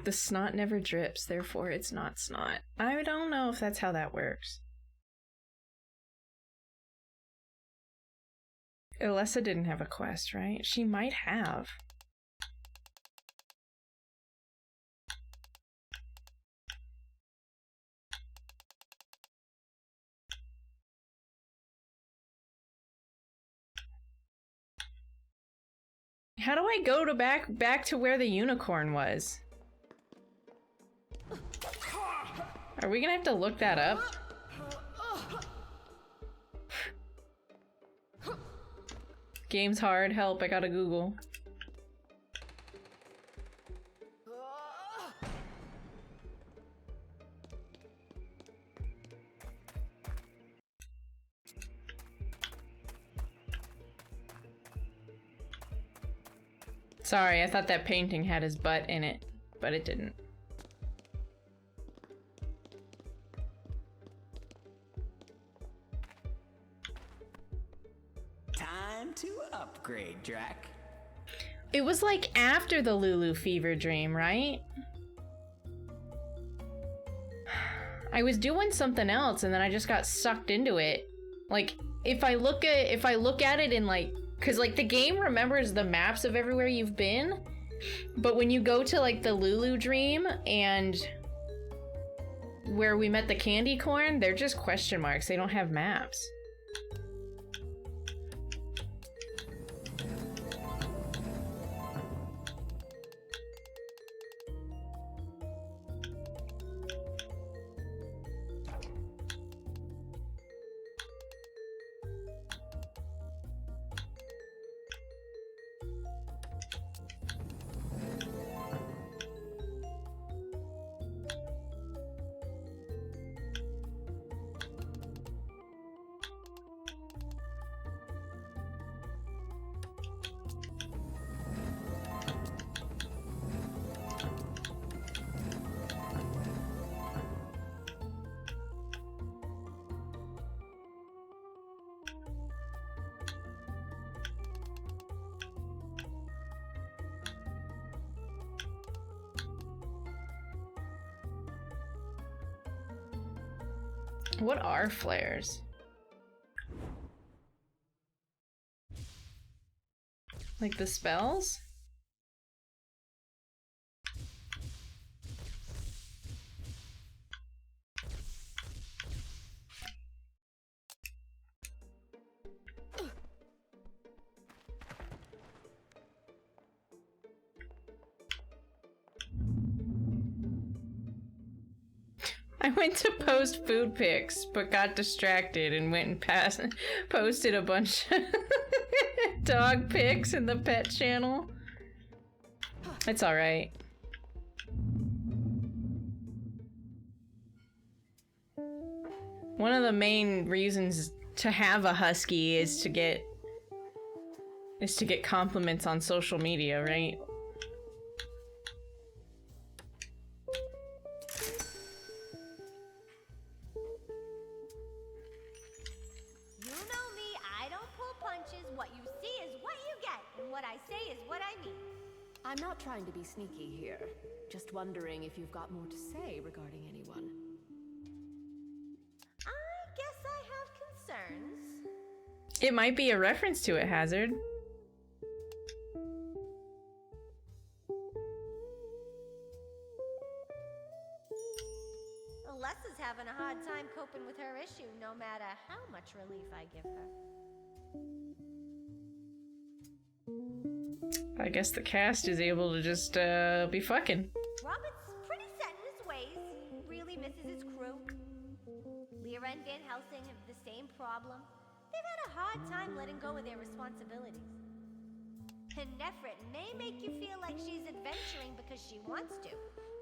The snot never drips, therefore it's not snot. I don't know if that's how that works. Alessa didn't have a quest, right? She might have. How do I go to back to where the unicorn was? Are we gonna have to look that up? Game's hard. Help, I gotta Google. Sorry, I thought that painting had his butt in it, but it didn't. Time to upgrade, Drac. It was like after the Lulu fever dream, right? I was doing something else and then I just got sucked into it. Like, if I look at it in like, cause like the game remembers the maps of everywhere you've been, but when you go to like the Lulu dream and where we met the candy corn, they're just question marks. They don't have maps. What are flares? Like the spells? I went to post food pics, but got distracted and went and posted a bunch of dog pics in the pet channel. It's alright. One of the main reasons to have a husky is to get compliments on social media, right? You know me, I don't pull punches. What you see is what you get, and what I say is what I mean. I'm not trying to be sneaky here. Just wondering if you've got more to say regarding anyone. I guess I have concerns. It might be a reference to it, Hazard. Alessa's having a hard time coping with her issue, no matter how much relief I give her. I guess the cast is able to just be fucking. Robert's pretty set in his ways. Really misses his crew. Lyra and Van Helsing have the same problem. They've had a hard time letting go of their responsibilities. And Nefrit may make you feel like she's adventuring because she wants to,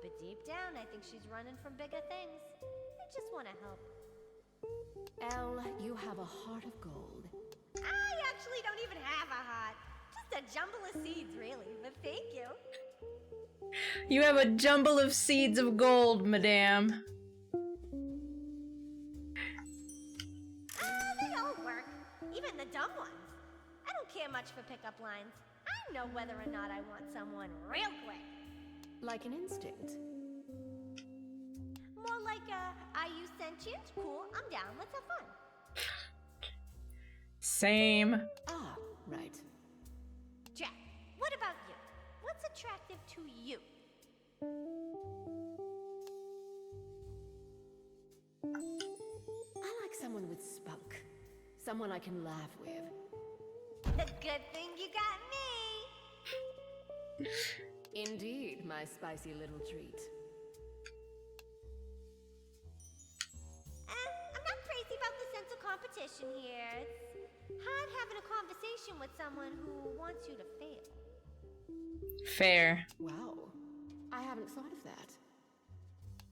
but deep down I think she's running from bigger things. I just want to help. Elle, you have a heart of gold. I actually don't even have a heart. Just a jumble of seeds, really, but thank you. You have a jumble of seeds of gold, madame. They all work, even the dumb ones. I don't care much for pickup lines. I know whether or not I want someone real quick. Like an instinct. More like are you sentient? Cool, I'm down, let's have fun. Same. Ah, right. Jack, what about you? What's attractive to you? I like someone with spunk. Someone I can laugh with. Good thing you got me. Indeed, my spicy little treat. I'm not crazy about the sense of competition here. It's hard having a conversation with someone who wants you to fail. Fair. Wow. I haven't thought of that.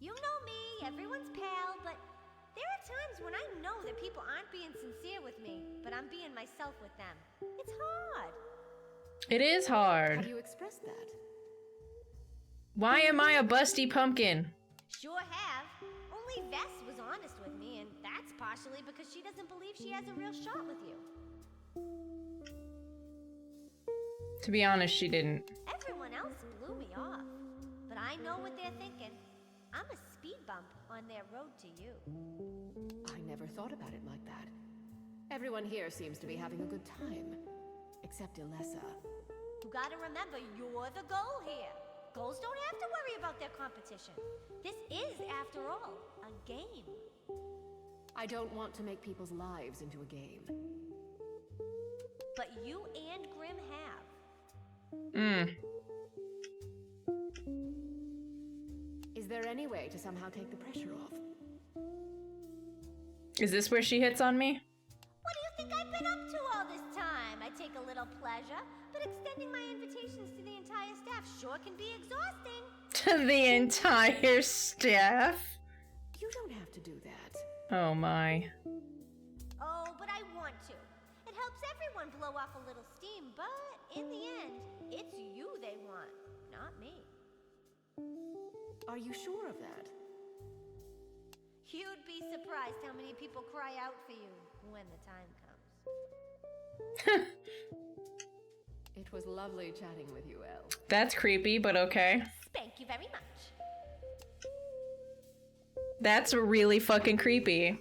You know me, everyone's pal, but there are times when I know that people aren't being sincere with me, but I'm being myself with them. It's hard. It is Have hard. you expressed that? Why am I a busty pumpkin? Sure have. Only Vess was honest with me, and that's partially because she doesn't believe she has a real shot with you. To be honest, she didn't. Everyone else blew me off, but I know what they're thinking. I'm a speed bump on their road to you. I never thought about it like that. Everyone here seems to be having a good time. Except Alessa. You gotta remember, you're the goal here. Goals don't have to worry about their competition. This is, after all, a game. I don't want to make people's lives into a game. But you and Grim have. Is there any way to somehow take the pressure off? Is this where she hits on me? What do you think I've been up to all this time? I take a little pleasure, but extending my invitations to the entire staff sure can be exhausting. To the entire staff? You don't have to do that. Oh my. Oh, but I want to. It helps everyone blow off a little steam, but in the end, it's you they want, not me. Are you sure of that? You'd be surprised how many people cry out for you when the time comes. It was lovely chatting with you, Elle. That's creepy, but okay. Thank you very much. That's really fucking creepy.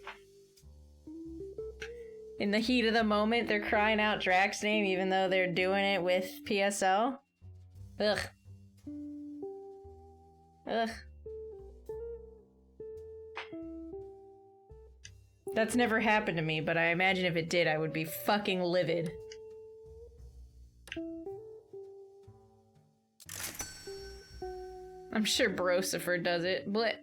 In the heat of the moment, they're crying out Drax's name even though they're doing it with PSO. Ugh. Ugh. That's never happened to me, but I imagine if it did, I would be fucking livid. I'm sure Brosifer does it, but...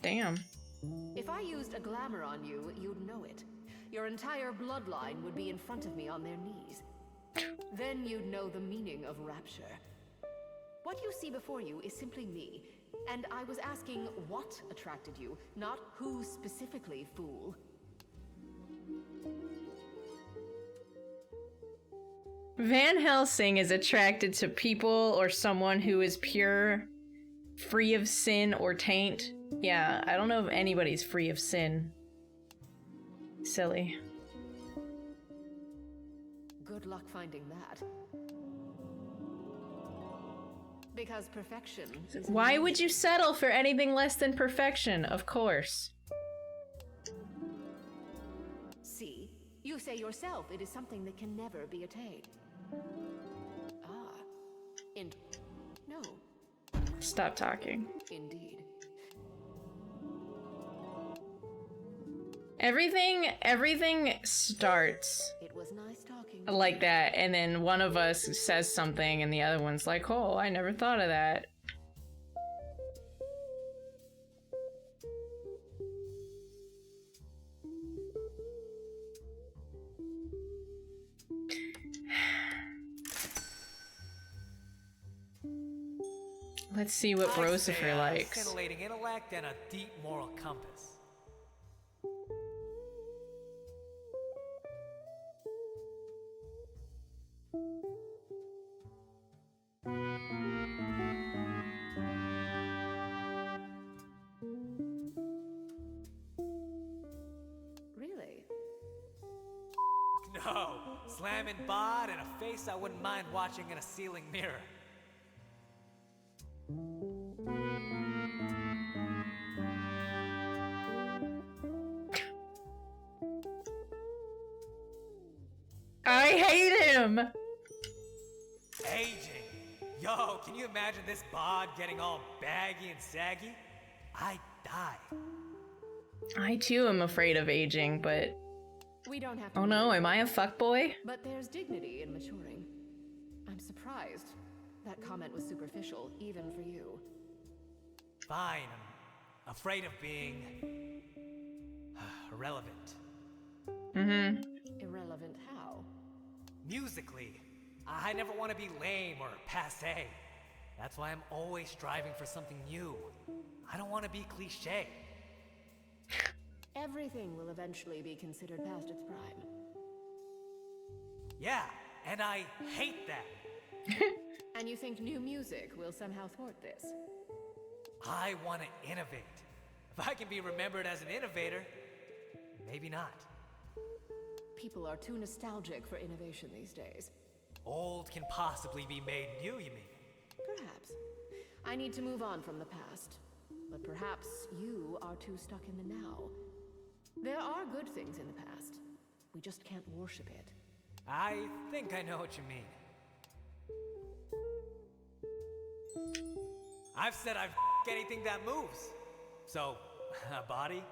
Damn. If I used a glamour on you, you'd know it. Your entire bloodline would be in front of me on their knees. Then you'd know the meaning of rapture. What you see before you is simply me, and I was asking what attracted you, not who specifically, fool. Van Helsing is attracted to people or someone who is pure, free of sin or taint. Yeah, I don't know if anybody's free of sin. Silly. Good luck finding that. Because perfection is... Why would you settle for anything less than perfection? Of course. See, you say yourself it is something that can never be attained. Ah. No. Stop talking. Indeed. Everything starts It was nice talking. like that, and then one of us says something and the other one's like, oh, I never thought of that. Let's see what Brosifer likes. Scintillating intellect and a deep moral compass. Really? No, slamming bod and a face I wouldn't mind watching in a ceiling mirror. I hate him! Aging. Yo, can you imagine this bod getting all baggy and saggy? I'd die. I too am afraid of aging, but... We don't have to. Oh no, am I a fuckboy? But there's dignity in maturing. I'm surprised. That comment was superficial, even for you. Fine, I'm afraid of being... irrelevant. Mm-hmm. Irrelevant how? Musically, I never want to be lame or passé. That's why I'm always striving for something new. I don't want to be cliché. Everything will eventually be considered past its prime. Yeah, and I hate that. And you think new music will somehow thwart this? I want to innovate. If I can be remembered as an innovator, maybe not. People are too nostalgic for innovation these days. Old can possibly be made new, you mean? Perhaps. I need to move on from the past. But perhaps you are too stuck in the now. There are good things in the past. We just can't worship it. I think I know what you mean. I've said I've anything that moves. So, a body?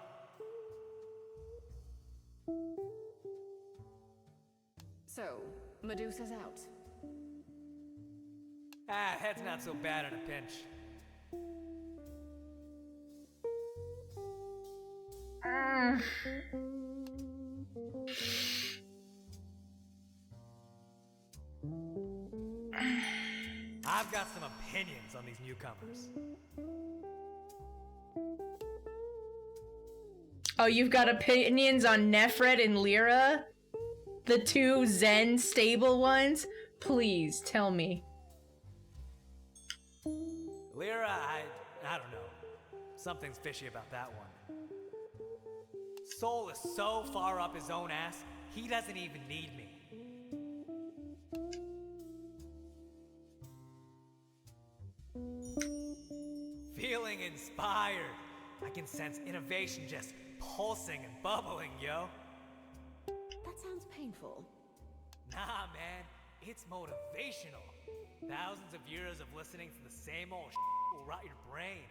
So, Medusa's out. Head's not so bad in a pinch. I've got some opinions on these newcomers. Oh, you've got opinions on Nefret and Lyra? The two Zen stable ones? Please, tell me. Lyra, I don't know. Something's fishy about that one. Soul is so far up his own ass, he doesn't even need me. Feeling inspired. I can sense innovation just pulsing and bubbling, yo. That sounds painful. Nah, man, it's motivational. Thousands of years of listening to the same old shit will rot your brain.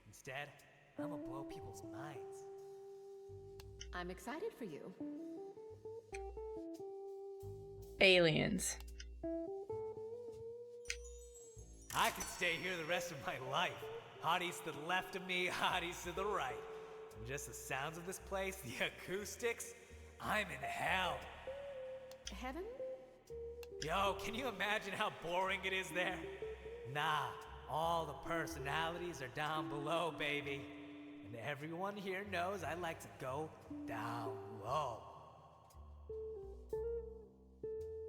Instead, I'ma blow people's minds. I'm excited for you. Aliens. I could stay here the rest of my life. Hotties to the left of me, hotties to the right. And just the sounds of this place, the acoustics, I'm in hell. Heaven? Yo, can you imagine how boring it is there? Nah, all the personalities are down below, baby. And everyone here knows I like to go down low.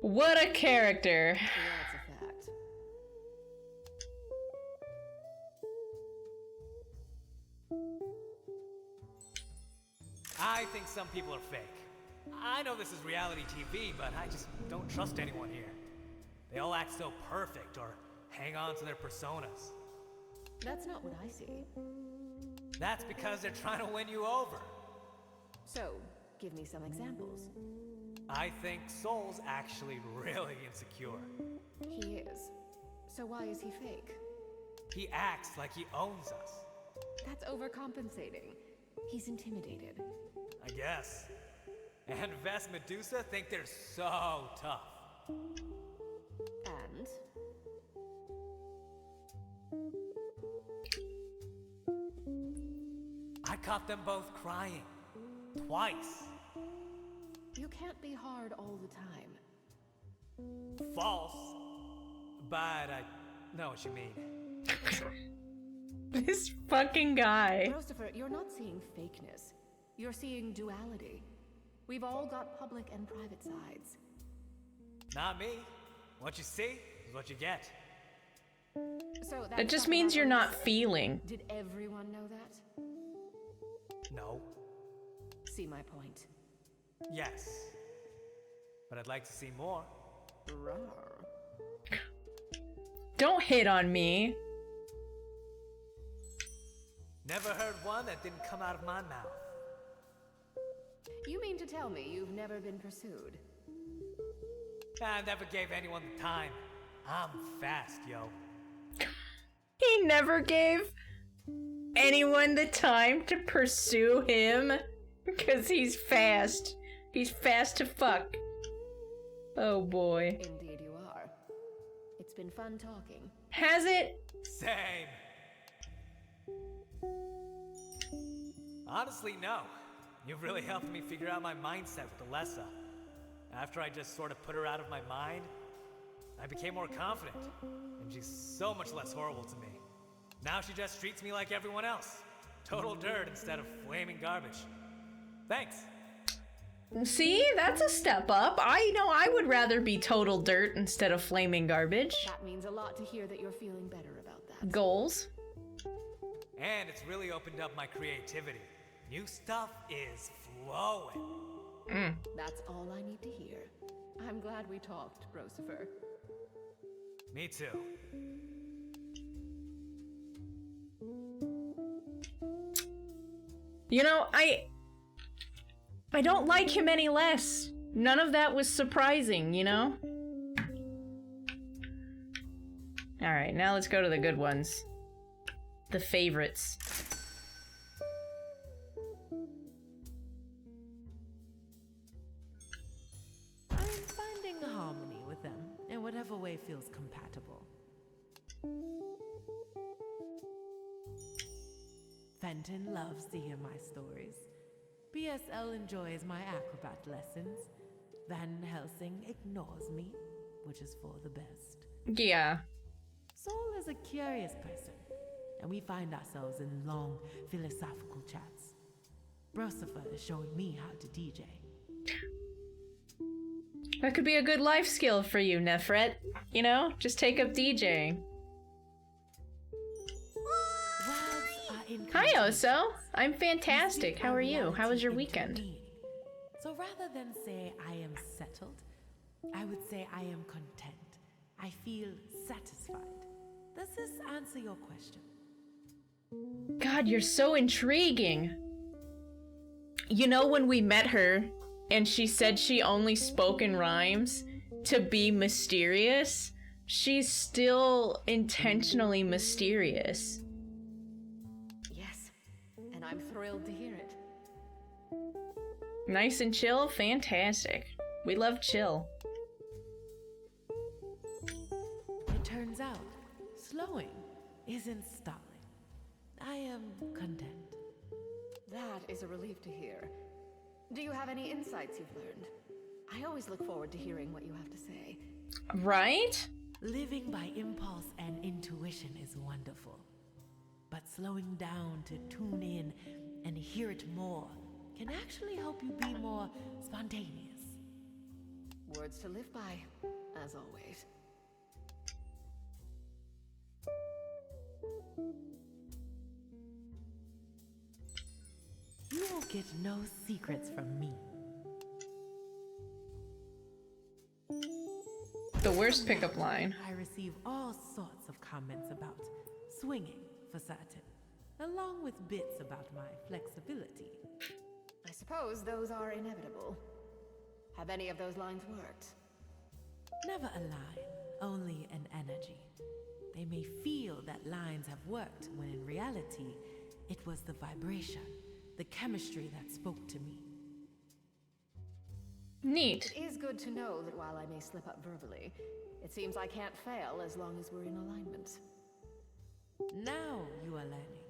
What a character. That's a fact. I think some people are fake. I know this is reality TV, but I just don't trust anyone here. They all act so perfect or hang on to their personas. That's not what I see. That's because they're trying to win you over. So, give me some examples. I think Soul's actually really insecure. He is. So why is he fake? He acts like he owns us. That's overcompensating. He's intimidated. I guess. And Vess Medusa think they're so tough. And? I caught them both crying. Twice. You can't be hard all the time. False. But I know what you mean. This fucking guy. Christopher, you're not seeing fakeness. You're seeing duality. We've all got public and private sides. Not me. What you see is what you get. So That just means you're not feeling. Did everyone know that? No. See my point. Yes. But I'd like to see more. Rawr. Don't hit on me. Never heard one that didn't come out of my mouth. You mean to tell me you've never been pursued? I never gave anyone the time. I'm fast, yo. He never gave anyone the time to pursue him because he's fast. He's fast to fuck. Oh boy. Indeed you are. It's been fun talking. Has it? Same. Honestly, no. You've really helped me figure out my mindset with Alessa. After I just sort of put her out of my mind, I became more confident, and she's so much less horrible to me. Now she just treats me like everyone else. Total dirt instead of flaming garbage. Thanks. See, that's a step up. I know I would rather be total dirt instead of flaming garbage. That means a lot to hear that you're feeling better about that. Goals. And it's really opened up my creativity. New stuff is flowing. That's all I need to hear. I'm glad we talked, Rosifer. Me too. You know, I don't like him any less. None of that was surprising, you know? Alright, now let's go to the good ones. The favorites. I'm finding harmony with them in whatever way feels compatible. Fenton loves to hear my stories. BSL enjoys my acrobat lessons. Van Helsing ignores me, which is for the best. Yeah. Soul is a curious person, and we find ourselves in long philosophical chats. Brosifer is showing me how to DJ. That could be a good life skill for you, Nefret. You know, just take up DJing. Words are Hi, incantations. Oso. I'm You fantastic. speak How my are you? How reality was your into weekend? being. So rather than say I am settled, I would say I am content. I feel satisfied. Does this answer your question? God, you're so intriguing. You know, when we met her and she said she only spoke in rhymes to be mysterious, she's still intentionally mysterious. Yes, and I'm thrilled to hear it. Nice and chill? Fantastic. We love chill. It turns out, slowing isn't stalling. I am content. That is a relief to hear. Do you have any insights you've learned? I always look forward to hearing what you have to say. Right? Living by impulse and intuition is wonderful. But slowing down to tune in and hear it more can actually help you be more spontaneous. Words to live by, as always. You will get no secrets from me. The worst pickup line. I receive all sorts of comments about swinging, for certain, along with bits about my flexibility. I suppose those are inevitable. Have any of those lines worked? Never a line, only an energy. They may feel that lines have worked, when in reality, it was the vibration, the chemistry that spoke to me. Neat. It is good to know that while I may slip up verbally, it seems I can't fail as long as we're in alignment. Now you are learning.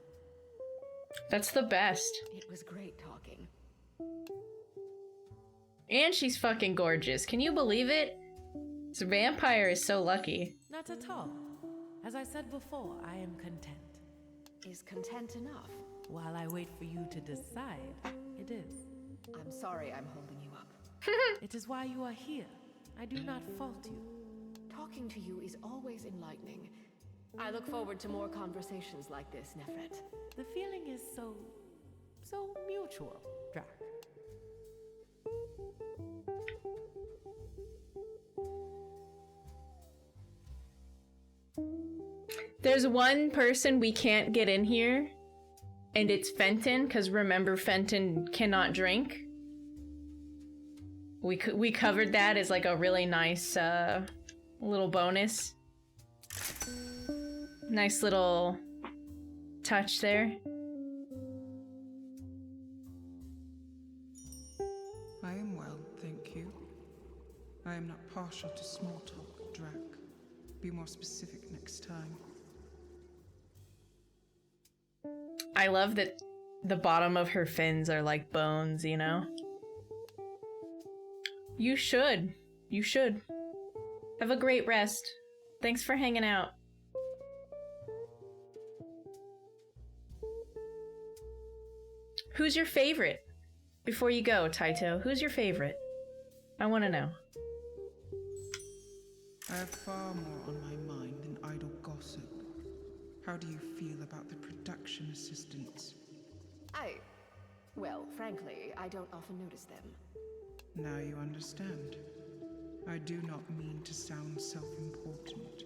That's the best. It was great talking. And she's fucking gorgeous. Can you believe it? This vampire is so lucky. Not at all. As I said before, I am content. Is content enough? While I wait for you to decide, it is. I'm sorry I'm holding you up. It is why you are here. I do not fault you. Talking to you is always enlightening. I look forward to more conversations like this, Nefret. The feeling is so mutual, Drac. There's one person we can't get in here, and it's Fenton, because remember, Fenton cannot drink. We covered that as like a really nice little bonus. Nice little touch there. I am well, thank you. I am not partial to small talk, Drac. Be more specific next time. I love that the bottom of her fins are like bones, you know? You should. You should. Have a great rest. Thanks for hanging out. Who's your favorite? Before you go, Taito, who's your favorite? I want to know. I have far more on my mind than idle gossip. How do you feel about the production assistants? Well, frankly, I don't often notice them. Now you understand. I do not mean to sound self-important,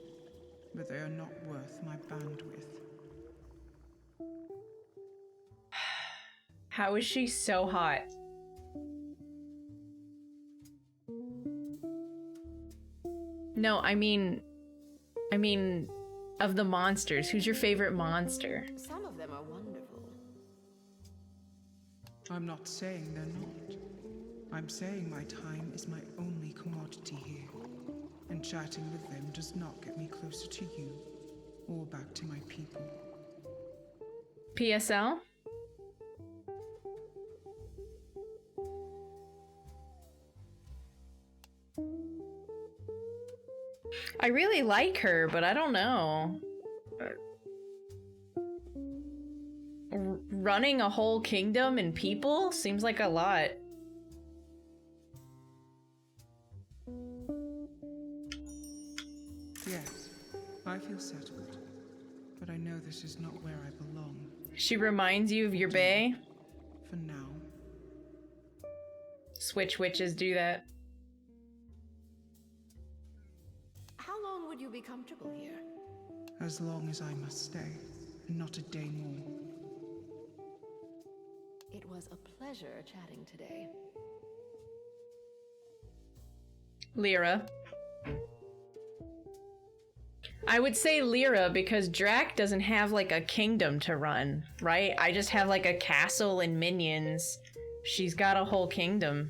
but they are not worth my bandwidth. How is she so hot? No, I mean, of the monsters, who's your favorite monster? Some of them are wonderful. I'm not saying they're not. I'm saying my time is my only commodity here, and chatting with them does not get me closer to you, or back to my people. PSL? I really like her, but I don't know. Running a whole kingdom and people seems like a lot. Yes, I feel settled, but I know this is not where I belong. She reminds you of your bae? For now. Switch witches do that. How long would you be comfortable here? As long as I must stay, and not a day more. It was a pleasure chatting today. Lyra. I would say Lyra because Drac doesn't have like a kingdom to run, right? I just have like a castle and minions. She's got a whole kingdom.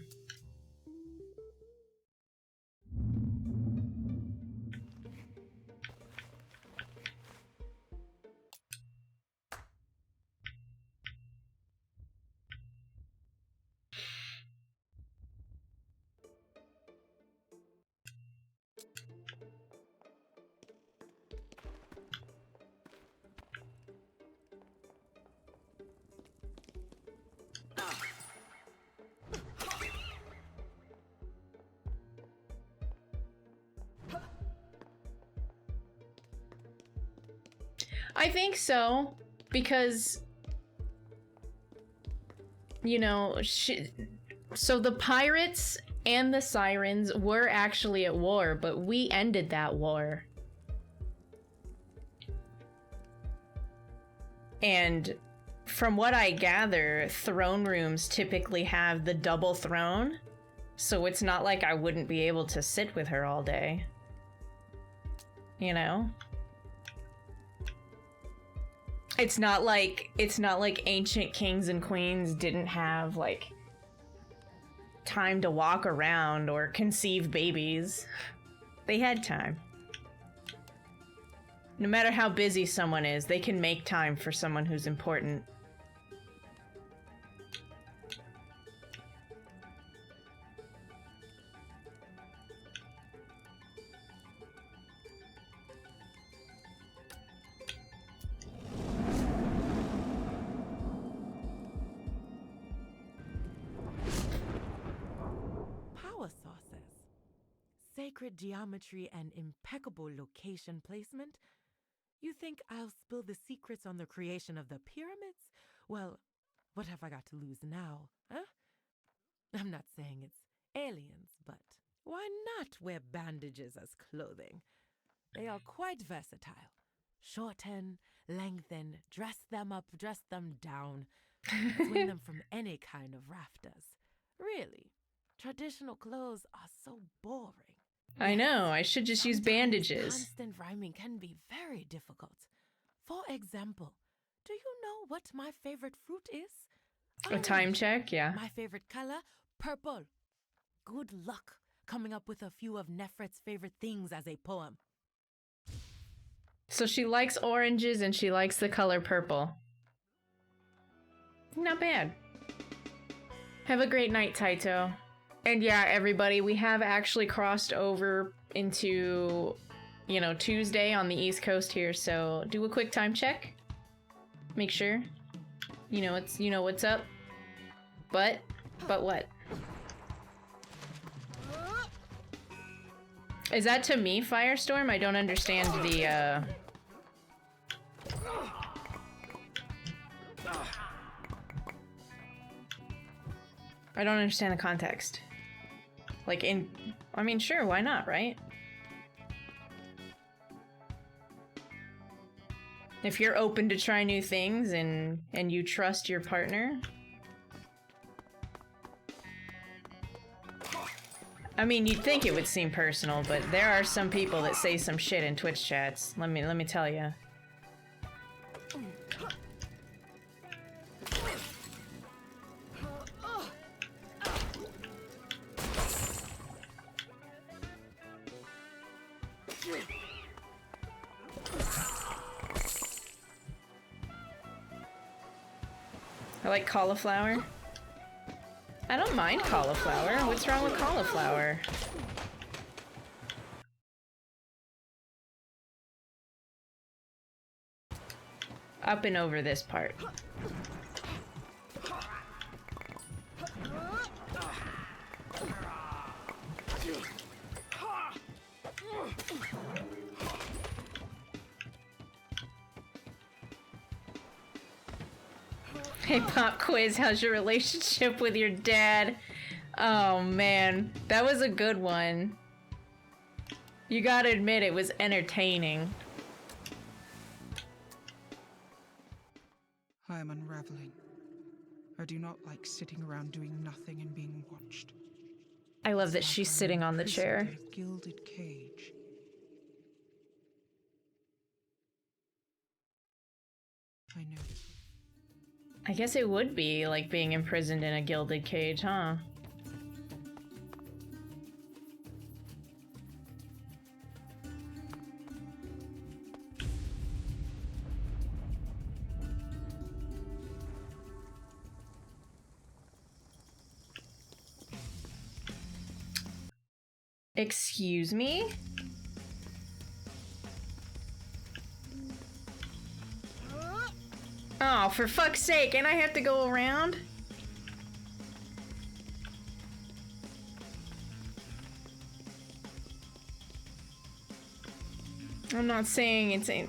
I think so, because, you know, so the pirates and the sirens were actually at war, but we ended that war. And from what I gather, throne rooms typically have the double throne, so it's not like I wouldn't be able to sit with her all day. You know? It's not like ancient kings and queens didn't have like time to walk around or conceive babies. They had time. No matter how busy someone is, they can make time for someone who's important. Sacred geometry and impeccable location placement? You think I'll spill the secrets on the creation of the pyramids? Well, what have I got to lose now, huh? I'm not saying it's aliens, but why not wear bandages as clothing? They are quite versatile. Shorten, lengthen, dress them up, dress them down, swing them from any kind of rafters. Really, traditional clothes are so boring. I know, I should just use bandages. Constant rhyming can be very difficult. For example, do you know what my favorite fruit is? A time check, yeah. My favorite color? Purple. Good luck coming up with a few of Nefret's favorite things as a poem. So she likes oranges and she likes the color purple. Not bad. Have a great night, Taito. And yeah, everybody, we have actually crossed over into, you know, Tuesday on the East Coast here, so do a quick time check. Make sure. You know what's up. But what? Is that to me, Firestorm? I don't understand the, I don't understand the context. Like I mean, sure, why not, right? If you're open to try new things and you trust your partner. I mean, you'd think it would seem personal, but there are some people that say some shit in Twitch chats. Let me tell you. I like cauliflower. I don't mind cauliflower. What's wrong with cauliflower? Up and over this part. Hey, pop quiz, how's your relationship with your dad? Oh man, that was a good one. You gotta admit it was entertaining. I am unraveling. I do not like sitting around doing nothing and being watched. I love that It's like she's I am sitting on the imprisoned chair. in a gilded cage. I know. I guess it would be like being imprisoned in a gilded cage, huh? Excuse me? Oh, for fuck's sake, and I have to go around? I'm not saying it's a...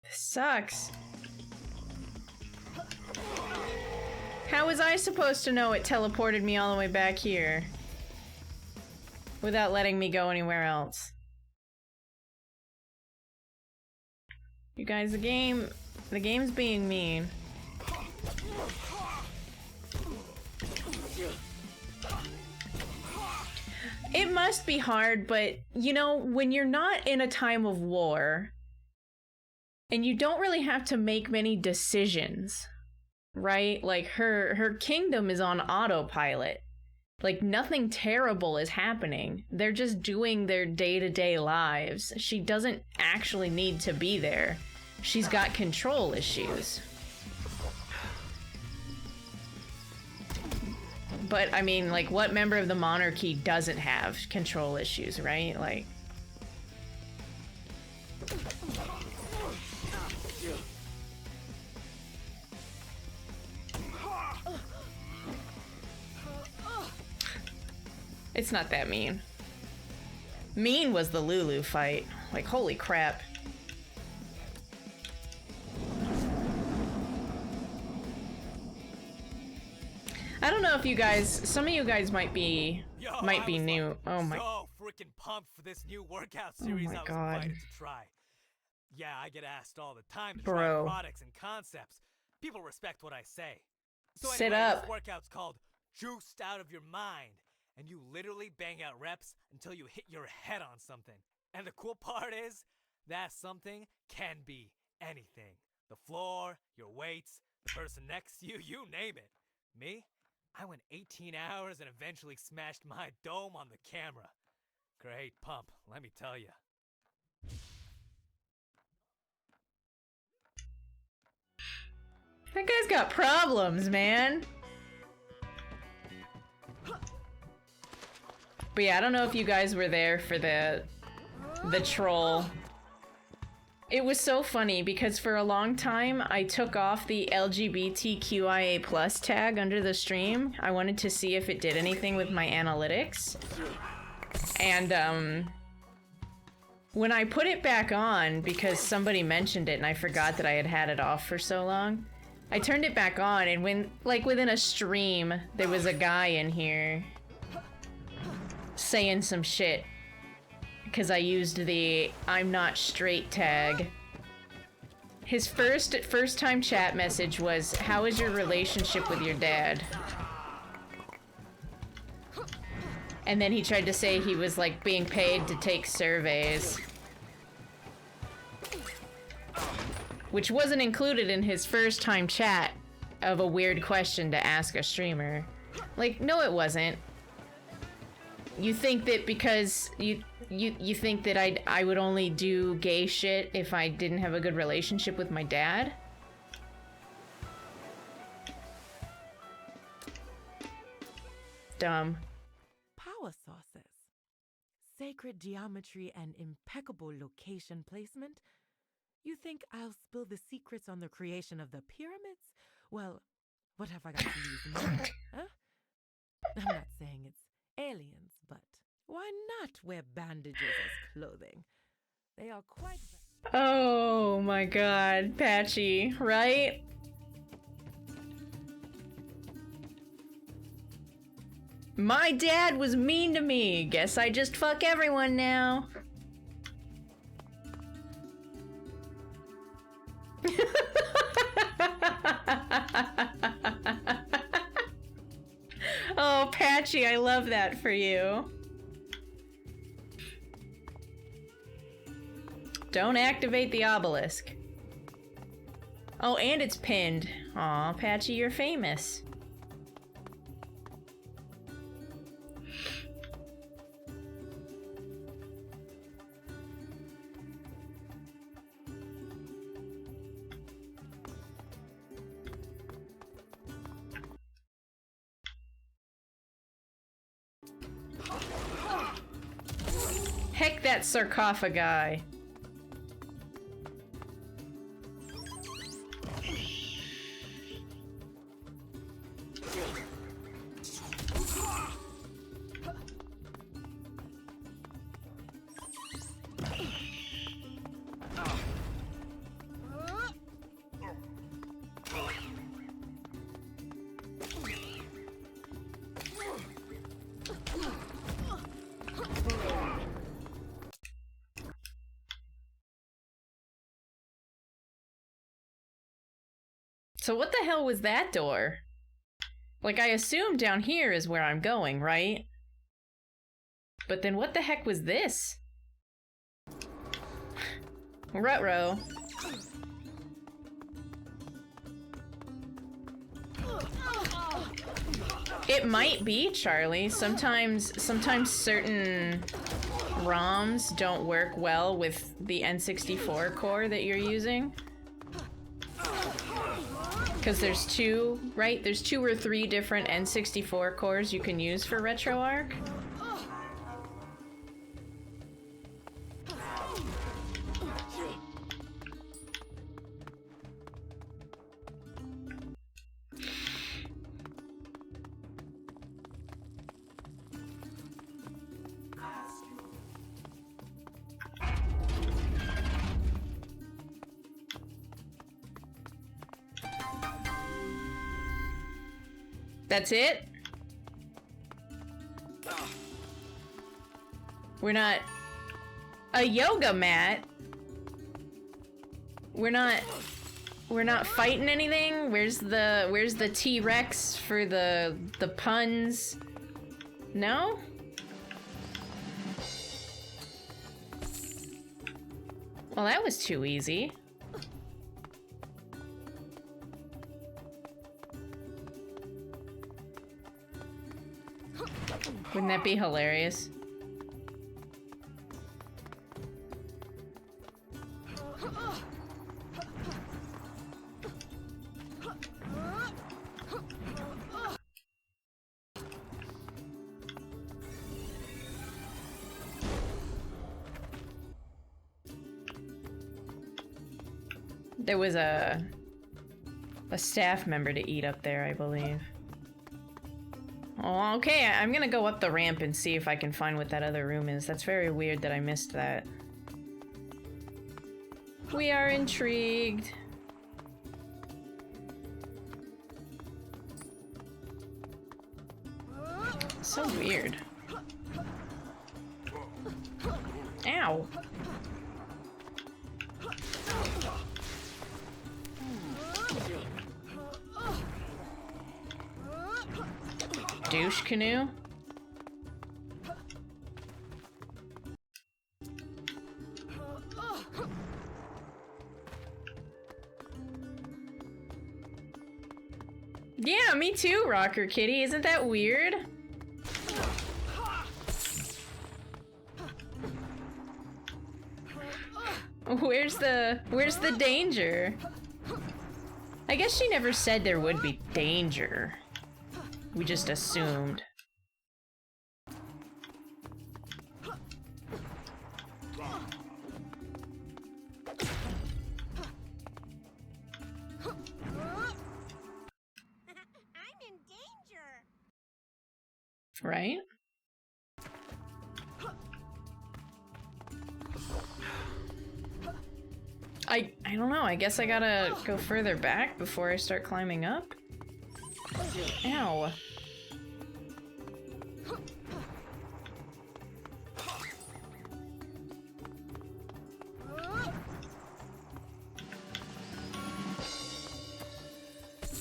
This sucks. How was I supposed to know it teleported me all the way back here? Without letting me go anywhere else? You guys, the game's being mean. It must be hard, but you know, when you're not in a time of war, and you don't really have to make many decisions, right? Like her kingdom is on autopilot. Like nothing terrible is happening. They're just doing their day-to-day lives. She doesn't actually need to be there. She's got control issues. But I mean, like, what member of the monarchy doesn't have control issues, right? Like... It's not that mean. Mean was the Lulu fight. Like, holy crap. I don't know if you guys, some of you guys might be new. Oh my. So freaking pumped for this new workout series I was invited to try. Yeah, I get asked all the time to try products and concepts. People respect what I say. So Sit anyway, up. This workout's called Juiced Out of Your Mind. And you literally bang out reps until you hit your head on something. And the cool part is, that something can be anything. The floor, your weights, the person next to you, you name it. Me? I went 18 hours and eventually smashed my dome on the camera. Great pump, let me tell you. That guy's got problems, man. But yeah, I don't know if you guys were there for the troll. It was so funny because for a long time I took off the LGBTQIA+ tag under the stream. I wanted to see if it did anything with my analytics. And when I put it back on, because somebody mentioned it and I forgot that I had had it off for so long, I turned it back on, and when, like, within a stream, there was a guy in here saying some shit because I used the I'm not straight tag. His first time chat message was, how is your relationship with your dad? And then he tried to say he was like being paid to take surveys, which wasn't included in his first time chat of a weird question to ask a streamer. Like, no it wasn't. You think that because you think that I would only do gay shit if I didn't have a good relationship with my dad? Dumb. Power sources. Sacred geometry and impeccable location placement. You think I'll spill the secrets on the creation of the pyramids? Well, what have I got to lose now? Huh? I'm not saying it's aliens, but why not wear bandages as clothing? They are quite... Oh my god, Patchy, right? My dad was mean to me. Guess I just fuck everyone now. Oh, Patchy, I love that for you. Don't activate the obelisk. Oh, and it's pinned. Aw, Patchy, you're famous. Heck that sarcophagi. So what the hell was that door? Like, I assume down here is where I'm going, right? But then what the heck was this? Ruh-roh. It might be, Charlie. Sometimes certain ROMs don't work well with the N64 core that you're using. Because there's two, right? There's 2 or 3 different N64 cores you can use for RetroArch. That's it? We're not... A yoga mat? We're not fighting anything? Where's the T-Rex for the puns? No? Well, that was too easy. Wouldn't that be hilarious? There was a staff member to eat up there, I believe. Oh, okay, I'm gonna go up the ramp and see if I can find what that other room is. That's very weird that I missed that. We are intrigued. So weird. Ow. Douche canoe? Yeah, me too, Rocker Kitty. Isn't that weird? Where's the danger? I guess she never said there would be danger. We just assumed. I'm in danger. Right? I don't know, I guess I gotta go further back before I start climbing up? Ow.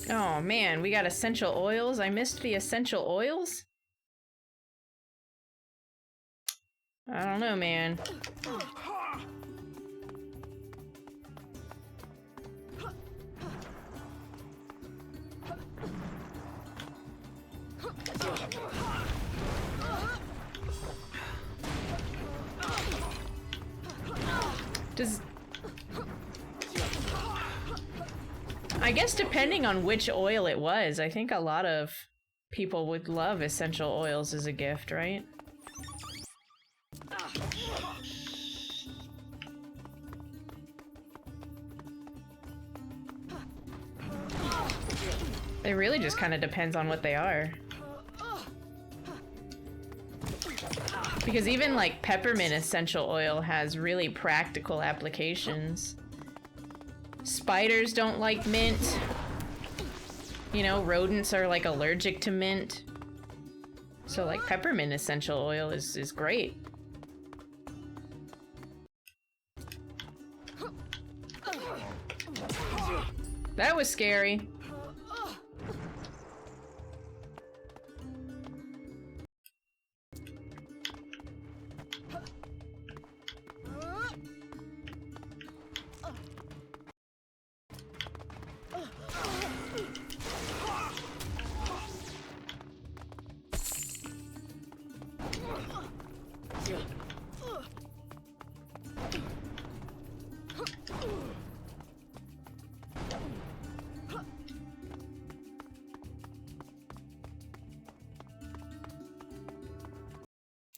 Oh man, we got essential oils. I missed the essential oils? I don't know, man. I guess depending on which oil it was, I think a lot of people would love essential oils as a gift, right? It really just kind of depends on what they are. Because even like peppermint essential oil has really practical applications. Spiders don't like mint. You know, rodents are like allergic to mint. So like peppermint essential oil is great. That was scary.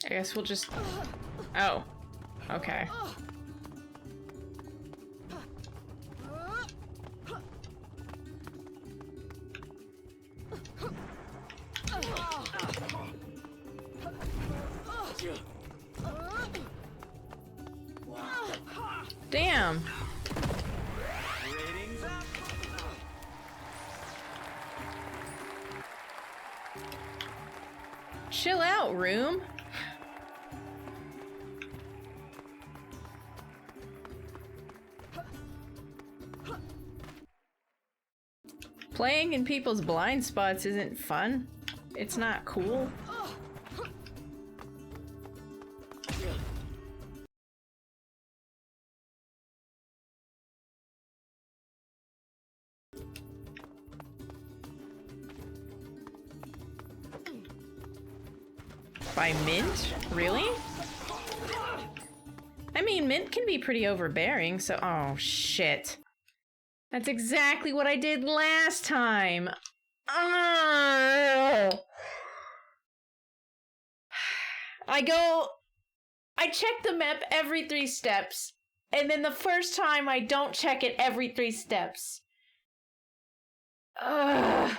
I guess we'll just... Oh. Okay. Damn. Chill out, room. Playing in people's blind spots isn't fun. It's not cool. By mint? Really? I mean, mint can be pretty overbearing, so... Oh, shit. That's exactly what I did last time. I check the map every 3 steps, and then the first time I don't check it every 3 steps. Ugh.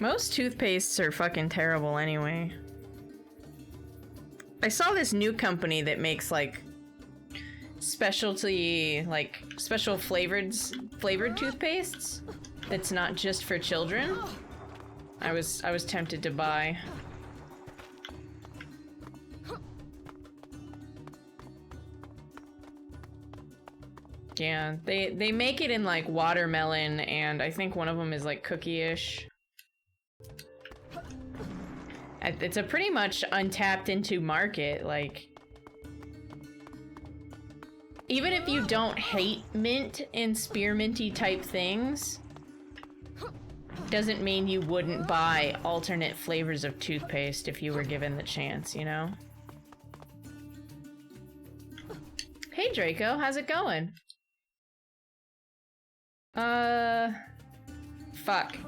Most toothpastes are fucking terrible anyway. I saw this new company that makes like specialty, like special flavored toothpastes that's not just for children. I was tempted to buy. Yeah, they make it in like watermelon, and I think one of them is like cookie-ish. It's a pretty much untapped into market, like... Even if you don't hate mint and spearminty type things, doesn't mean you wouldn't buy alternate flavors of toothpaste if you were given the chance, you know? Hey Draco, how's it going? Fuck.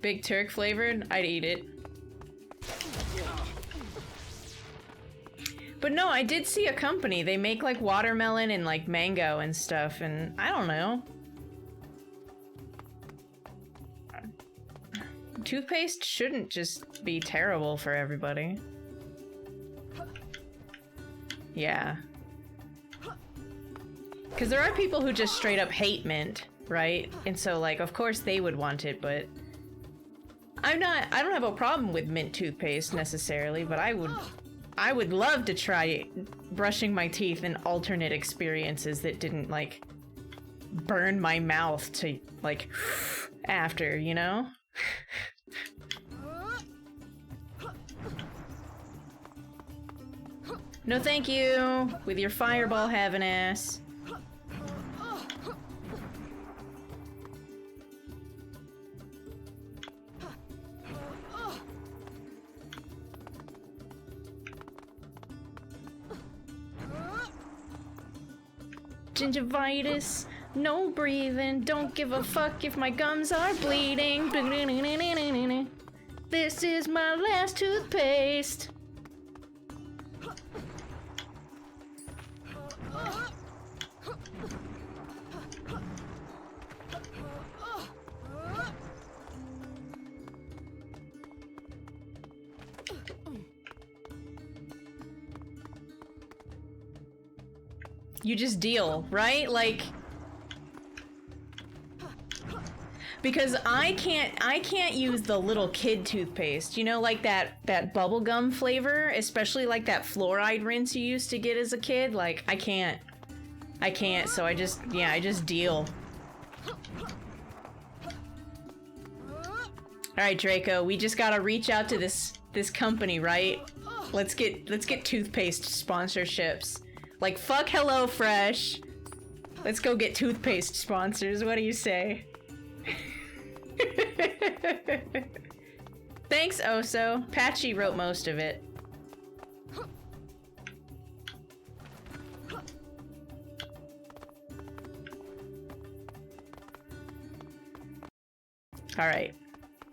Big Turk flavored, I'd eat it. But no, I did see a company. They make like watermelon and like mango and stuff, and I don't know. Toothpaste shouldn't just be terrible for everybody. Yeah. Because there are people who just straight up hate mint, right? And so like, of course they would want it, but I don't have a problem with mint toothpaste necessarily, but I would love to try brushing my teeth in alternate experiences that didn't like burn my mouth to like after, you know? No thank you, with your fireball having ass. Gingivitis, no breathing, don't give a fuck if my gums are bleeding. This is my last toothpaste. You just deal, right? Like, because I can't use the little kid toothpaste, you know, like that bubblegum flavor, especially like that fluoride rinse you used to get as a kid. Like, I can't, so I just deal. Alright, Draco, we just gotta reach out to this company, right? Let's get toothpaste sponsorships. Like, fuck HelloFresh. Let's go get toothpaste sponsors. What do you say? Thanks, Oso. Patchy wrote most of it. Alright.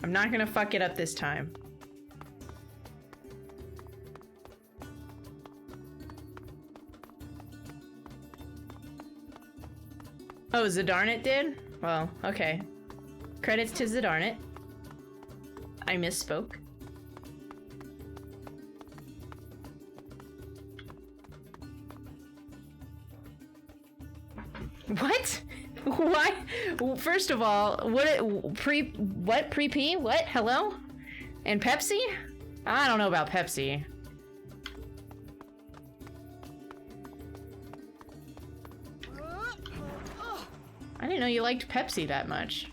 I'm not gonna fuck it up this time. Oh, Zadarnit did? Well, okay. Credits to Zadarnit. I misspoke. What? Why? First of all, pre-P? What? Hello? And Pepsi? I don't know about Pepsi. I didn't know you liked Pepsi that much.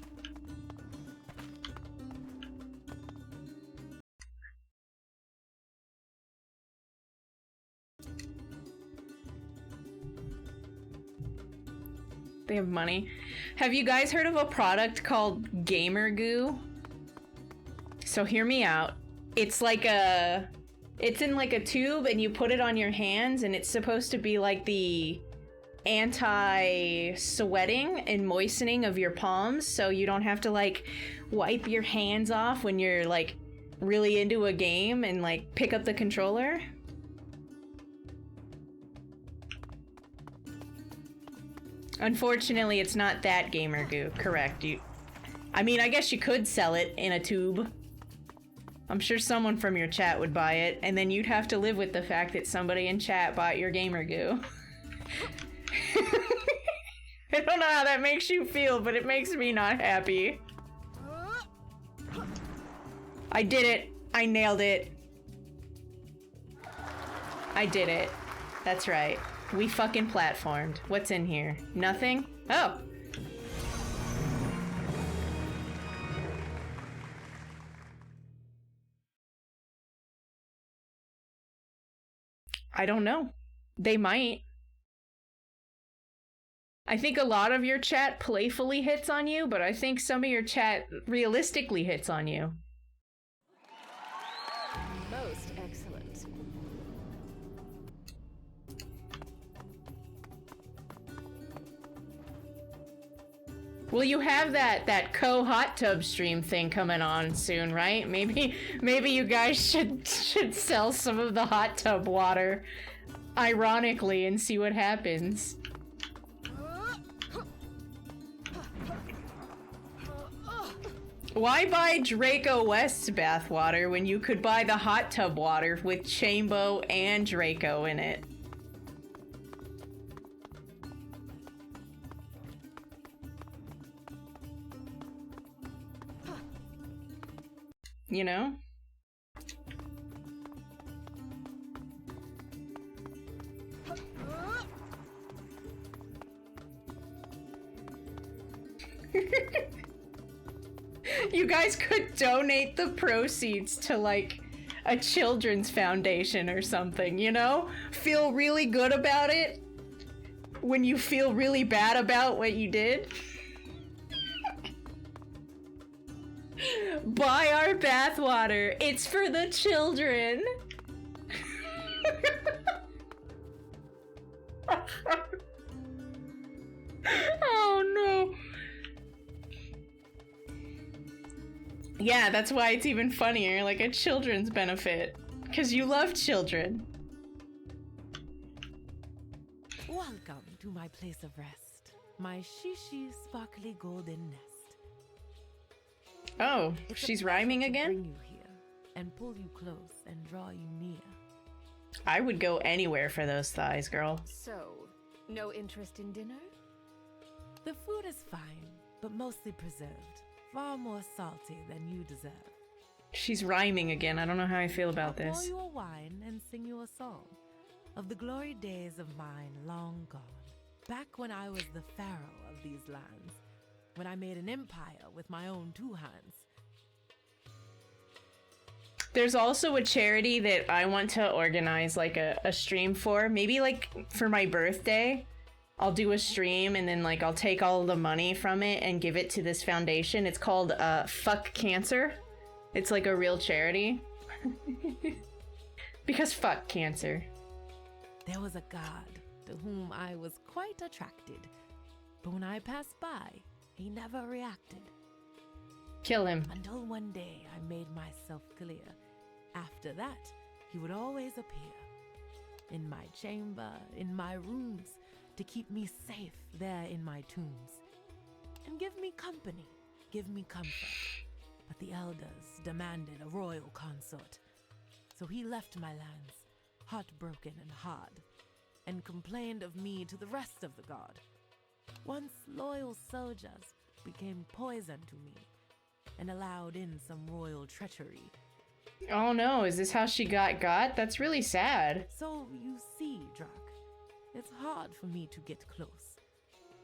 They have money. Have you guys heard of a product called Gamer Goo? So hear me out. It's like it's in like a tube and you put it on your hands and it's supposed to be like the anti-sweating and moistening of your palms, so you don't have to like wipe your hands off when you're like really into a game and like pick up the controller. Unfortunately, it's not that Gamer Goo. Correct. I mean, I guess you could sell it in a tube. I'm sure someone from your chat would buy it, and then you'd have to live with the fact that somebody in chat bought your Gamer Goo. I don't know how that makes you feel, but it makes me not happy. I did it. I nailed it. I did it. That's right. We fucking platformed. What's in here? Nothing? Oh. I don't know. They might. I think a lot of your chat playfully hits on you, but I think some of your chat realistically hits on you. Most excellent. Well, you have that co-hot tub stream thing coming on soon, right? Maybe you guys should sell some of the hot tub water, ironically, and see what happens. Why buy Draco West's bathwater when you could buy the hot tub water with Chambo and Draco in it? You know? You guys could donate the proceeds to, like, a children's foundation or something, you know? Feel really good about it when you feel really bad about what you did. Buy our bathwater. It's for the children. Oh no. Yeah, that's why it's even funnier, like a children's benefit. Because you love children. Welcome to my place of rest. My shishi sparkly golden nest. Oh, It's a she's pleasure rhyming to again? bring you here and pull you close and draw you near. I would go anywhere for those thighs, girl. So, no interest in dinner? The food is fine, but mostly preserved. Far more salty than you deserve. She's rhyming again. I don't know how I feel about I'll pour this. you a wine and sing you a song of the glory days of mine long gone. Back when I was the pharaoh of these lands, when I made an empire with my own two hands. There's also a charity that I want to organize like a stream for. Maybe like for my birthday, I'll do a stream and then like I'll take all the money from it and give it to this foundation. It's called Fuck Cancer. It's like a real charity. Because fuck cancer. There was a god to whom I was quite attracted. But when I passed by, he never reacted. Kill him. Until one day I made myself clear. After that, he would always appear. In my chamber, in my rooms, to keep me safe there in my tombs. And give me company, give me comfort. But the elders demanded a royal consort. So he left my lands, heartbroken and hard, and complained of me to the rest of the guard. Once loyal soldiers became poison to me, and allowed in some royal treachery. Oh no, is this how she got? That's really sad. So you see, Drak, it's hard for me to get close.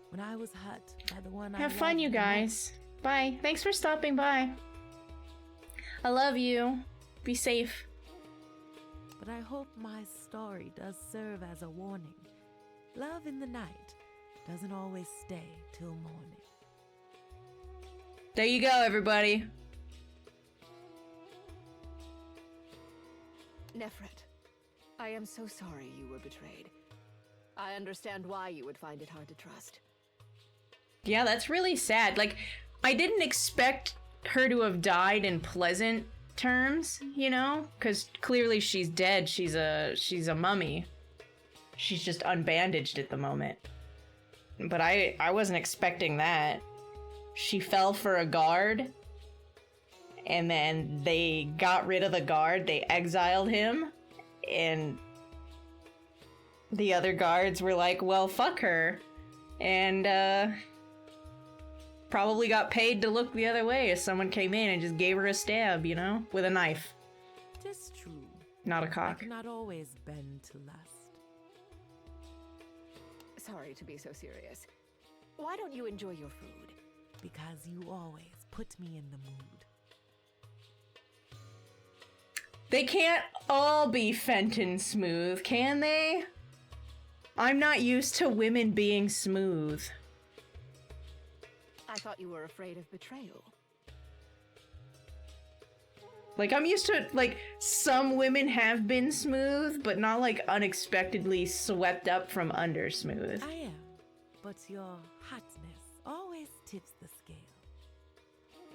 When I was hurt by the one I Have fun, loved you the guys. Bye. Thanks for stopping by. I love you. Be safe. most. But I hope my story does serve as a warning. Love in the night doesn't always stay till morning. There you go, everybody. Nefret, I am so sorry you were betrayed. I understand why you would find it hard to trust. Yeah, that's really sad. Like, I didn't expect her to have died in pleasant terms, you know? Because clearly she's dead. She's a mummy. She's just unbandaged at the moment. But I wasn't expecting that. She fell for a guard. And then they got rid of the guard. They exiled him. And the other guards were like, well, fuck her. And, probably got paid to look the other way if someone came in and just gave her a stab, you know? With a knife. Tis true. Not a I cock. cannot always bend to lust. Sorry to be so serious. Why don't you enjoy your food? Because you always put me in the mood. They can't all be Fenton smooth, can they? I'm not used to women being smooth. I thought you were afraid of betrayal. Like, I'm used to, like, some women have been smooth, but not, like, unexpectedly swept up from under smooth. I am, but your hotness always tips the scale.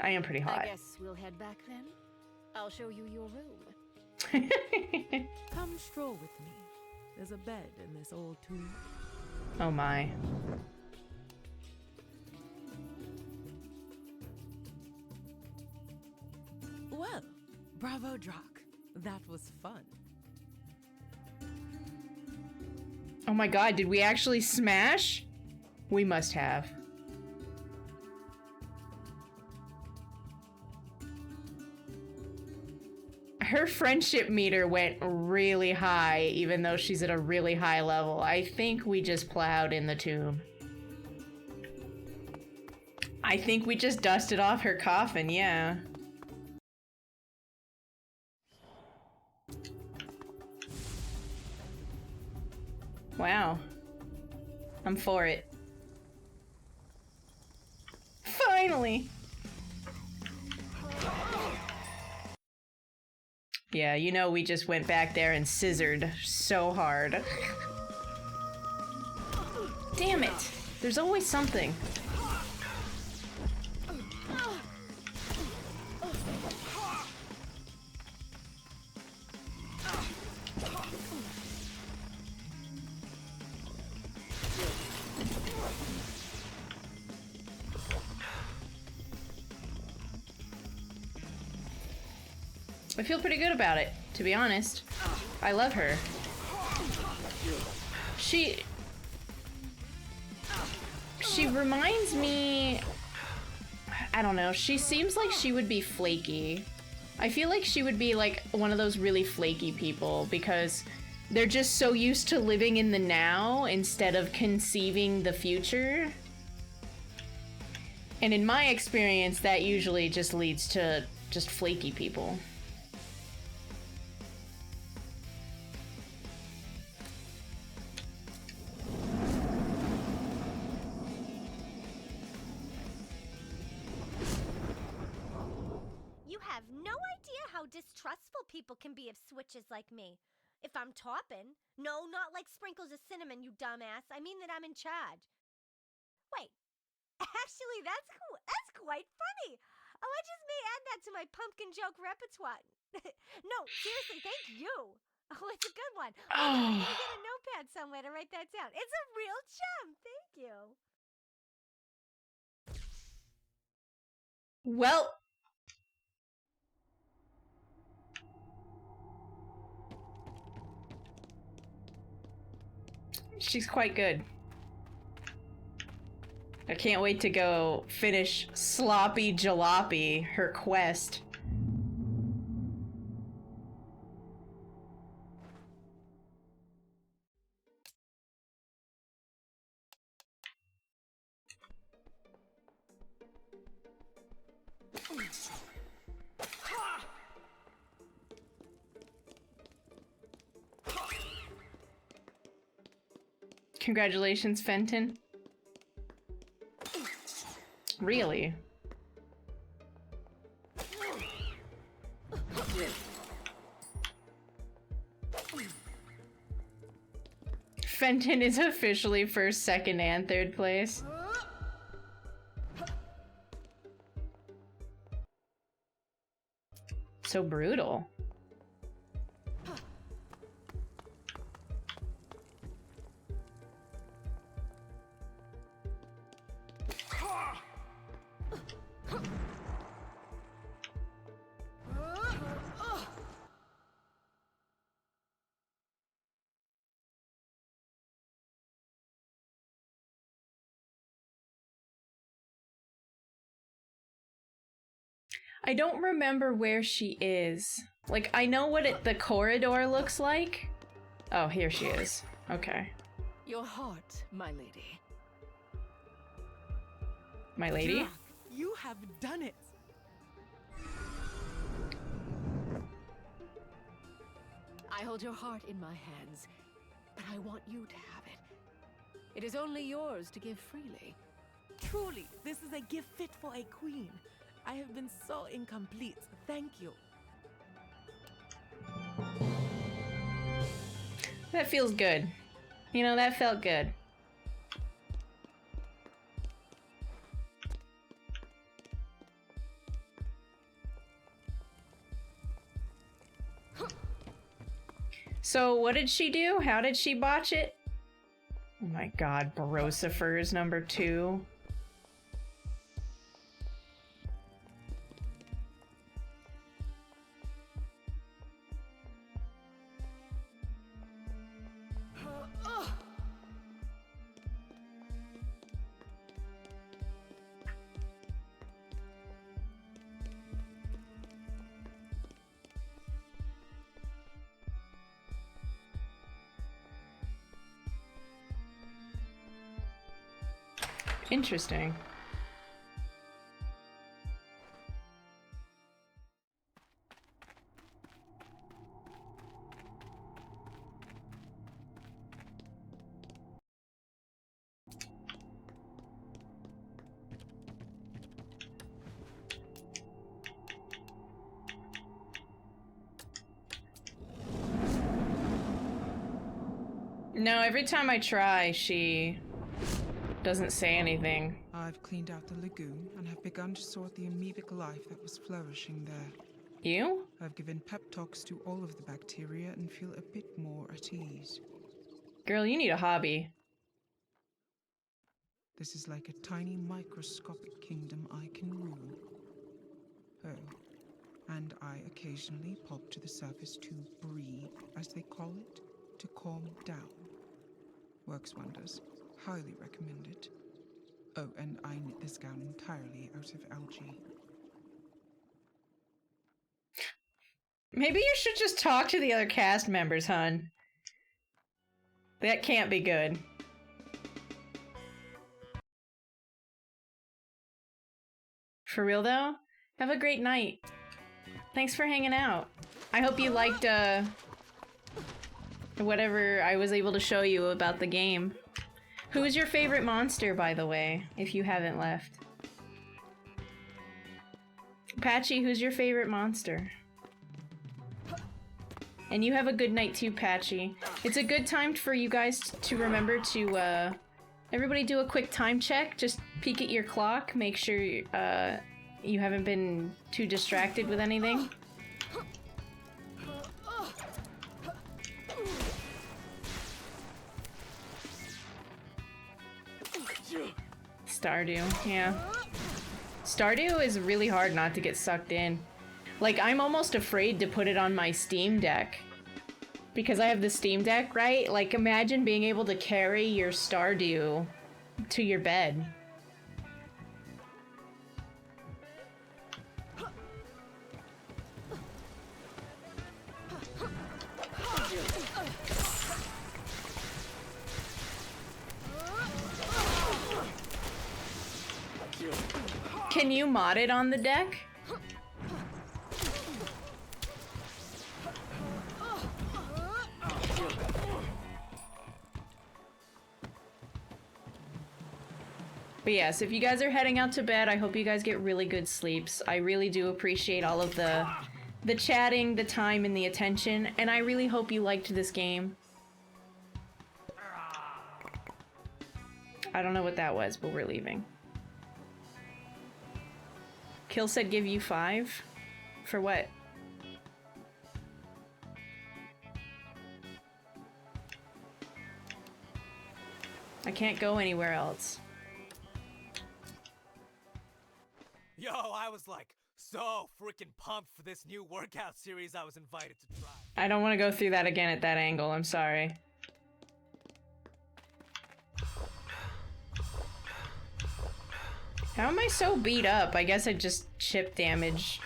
I am pretty I hot. guess we'll head back then. I'll show you your room. Come stroll with me. There's a bed in this old tomb. Oh my. Well, bravo, Drak. That was fun. Oh my god, did we actually smash? We must have. Her friendship meter went really high, even though she's at a really high level. I think we just plowed in the tomb. I think we just dusted off her coffin, yeah. Wow. I'm for it. Finally! Yeah, you know we just went back there and scissored so hard. Damn it! There's always something. I feel pretty good about it, to be honest. I love her. She reminds me... I don't know, she seems like she would be flaky. I feel like she would be like one of those really flaky people because they're just so used to living in the now instead of conceiving the future. And in my experience, that usually just leads to just flaky people. You have no idea how distrustful people can be of switches like me. If I'm topping, no, not like sprinkles of cinnamon, you dumbass. I mean that I'm in charge. Wait, actually, that's cool. That's quite funny. Oh, I just may add that to my pumpkin joke repertoire. No, seriously, thank you. Oh, it's a good one. I'm gonna get a notepad somewhere to write that down. It's a real gem. Thank you. Well... she's quite good. I can't wait to go finish Sloppy Jalopy, her quest. Congratulations, Fenton. Really? Fenton is officially first, second, and third place. So brutal. I don't remember where she is. Like, I know what the corridor looks like. Oh, here she is. Okay. Your heart, my lady. My lady? Drak, you have done it. I hold your heart in my hands, but I want you to have it. It is only yours to give freely. Truly, this is a gift fit for a queen. I have been so incomplete. Thank you. That feels good. You know, that felt good. So what did she do? How did she botch it? Oh my god, Barosifers number 2. Interesting. No, every time I try, she doesn't say anything. I've cleaned out the lagoon and have begun to sort the amoebic life that was flourishing there. You? I've given pep talks to all of the bacteria and feel a bit more at ease. Girl, you need a hobby. This is like a tiny microscopic kingdom I can rule. Oh, and I occasionally pop to the surface to breathe, as they call it, to calm down. Works wonders. Highly recommend it. Oh, and I knit this gown entirely out of algae. Maybe you should just talk to the other cast members, hun. That can't be good. For real though, have a great night. Thanks for hanging out. I hope you liked, whatever I was able to show you about the game. Who's your favorite monster, by the way, if you haven't left? Patchy, who's your favorite monster? And you have a good night too, Patchy. It's a good time for you guys to remember to, everybody do a quick time check. Just peek at your clock, make sure, you haven't been too distracted with anything. Stardew, yeah. Stardew is really hard not to get sucked in. Like, I'm almost afraid to put it on my Steam Deck. Because I have the Steam Deck, right? Like, imagine being able to carry your Stardew to your bed. Can you mod it on the deck? But yes, if you guys are heading out to bed, I hope you guys get really good sleeps. I really do appreciate all of the chatting, the time, and the attention, and I really hope you liked this game. I don't know what that was, but we're leaving. Kill said give you 5? For what? I can't go anywhere else. Yo, I was like so freaking pumped for this new workout series I was invited to try. I don't want to go through that again at that angle, I'm sorry. How am I so beat up? I guess I just chip damage.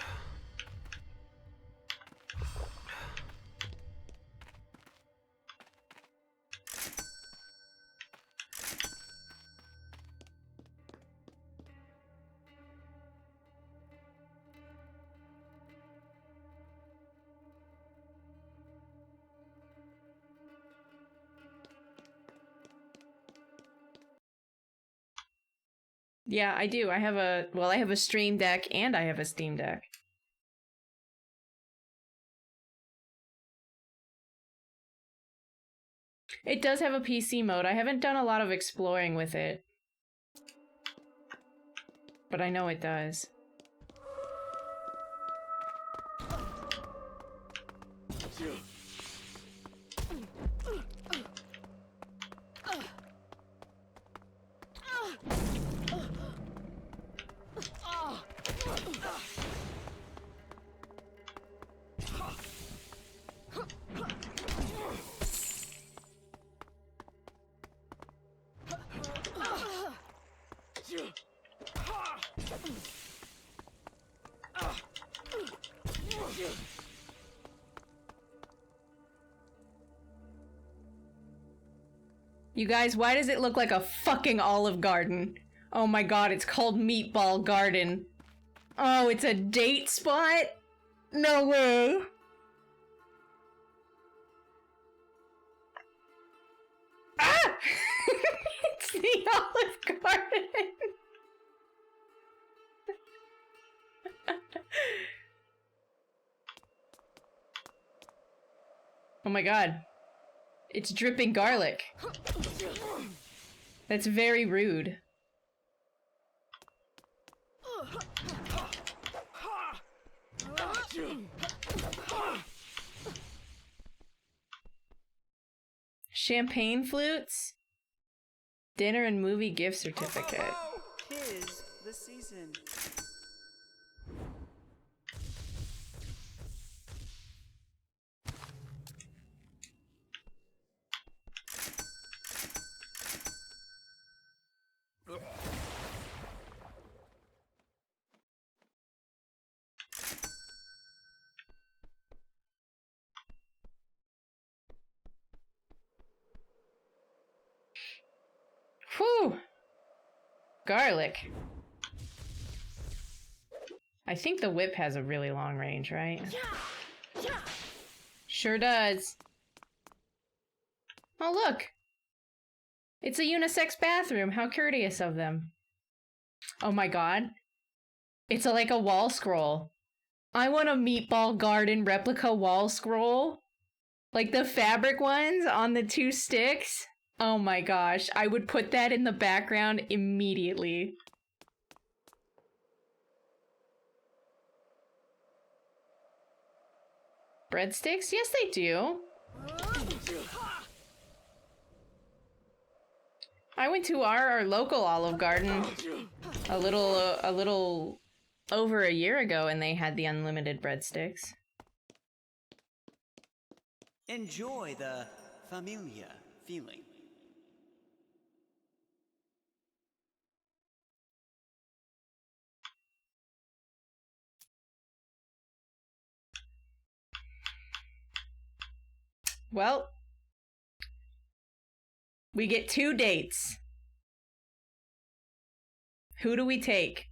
Yeah, I do. I have a Stream Deck and I have a Steam Deck. It does have a PC mode. I haven't done a lot of exploring with it. But I know it does. You guys, why does it look like a fucking Olive Garden? Oh my god, it's called Meatball Garden. Oh, it's a date spot? No way. Ah! It's the Olive Garden. Oh my god. It's dripping garlic. That's very rude. Champagne flutes? Dinner and movie gift certificate. Tis the season. Whew! Garlic. I think the whip has a really long range, right? Sure does. Oh, look! It's a unisex bathroom. How courteous of them. Oh my god. It's like a wall scroll. I want a Meatball Garden replica wall scroll. Like the fabric ones on the 2 sticks. Oh my gosh, I would put that in the background immediately. Breadsticks? Yes, they do. I went to our local Olive Garden a little over a year ago, and they had the unlimited breadsticks. Enjoy the familia feeling. Well, we get 2 dates. Who do we take?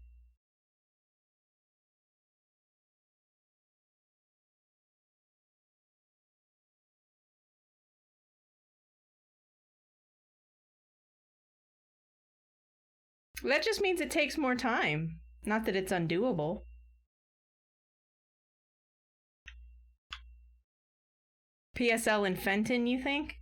That just means it takes more time. Not that it's undoable. PSL and Fenton, you think?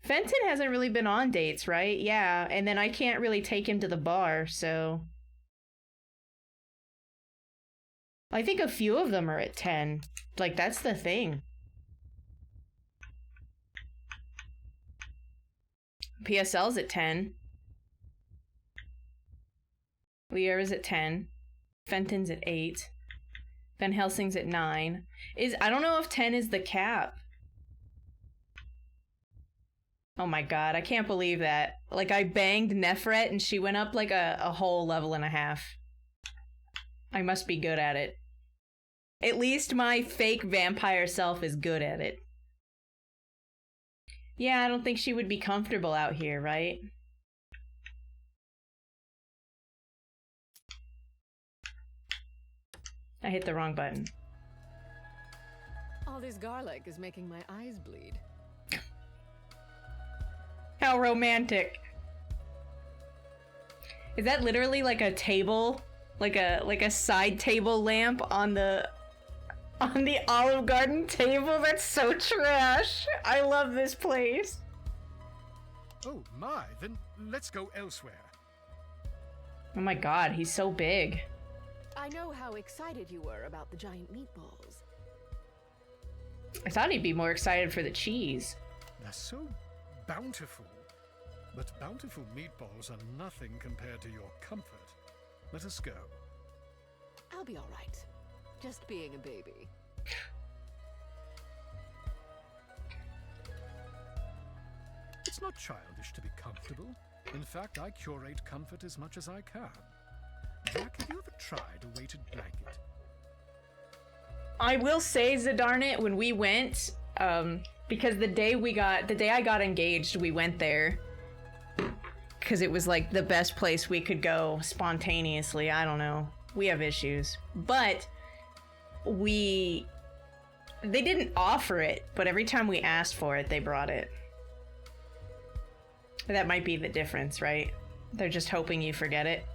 Fenton hasn't really been on dates, right? Yeah, and then I can't really take him to the bar, so... I think a few of them are at 10. Like, that's the thing. PSL's at 10. Liera's at 10. Fenton's at 8. Van Helsing's at 9. I don't know if 10 is the cap. Oh my god, I can't believe that. Like, I banged Nefret and she went up like a whole level and a half. I must be good at it. At least my fake vampire self is good at it. Yeah, I don't think she would be comfortable out here, right? I hit the wrong button. All this garlic is making my eyes bleed. How romantic. Is that literally like a table? Like a side table lamp on the Olive Garden table? That's so trash. I love this place. Oh my, then let's go elsewhere. Oh my god, he's so big. I know how excited you were about the giant meatballs. I thought he'd be more excited for the cheese. They're so bountiful. But bountiful meatballs are nothing compared to your comfort. Let us go. I'll be all right. Just being a baby. It's not childish to be comfortable. In fact, I curate comfort as much as I can. Jack, have you ever tried a weighted blanket? I will say, Zadarnit, when we went, because the day I got engaged, we went there. Because it was like the best place we could go spontaneously. I don't know. We have issues. But they didn't offer it, but every time we asked for it, they brought it. That might be the difference, right? They're just hoping you forget it.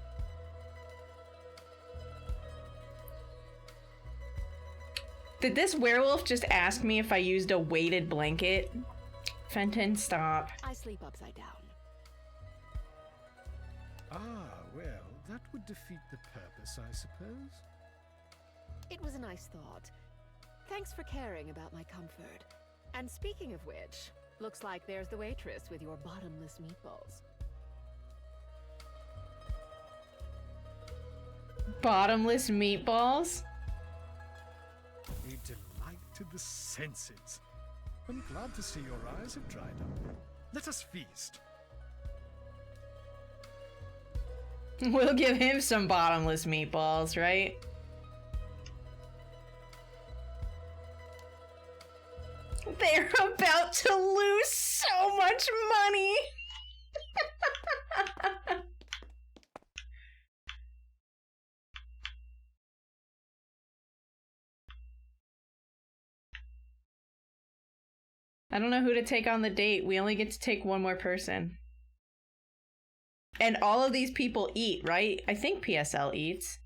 Did this werewolf just ask me if I used a weighted blanket? Fenton, stop. I sleep upside down. Ah, well, that would defeat the purpose, I suppose. It was a nice thought. Thanks for caring about my comfort. And speaking of which, looks like there's the waitress with your bottomless meatballs. Bottomless meatballs? A delight to the senses. I'm glad to see your eyes have dried up. Let us feast. We'll give him some bottomless meatballs, right? They're about to lose so much money! I don't know who to take on the date. We only get to take one more person. And all of these people eat, right? I think PSL eats.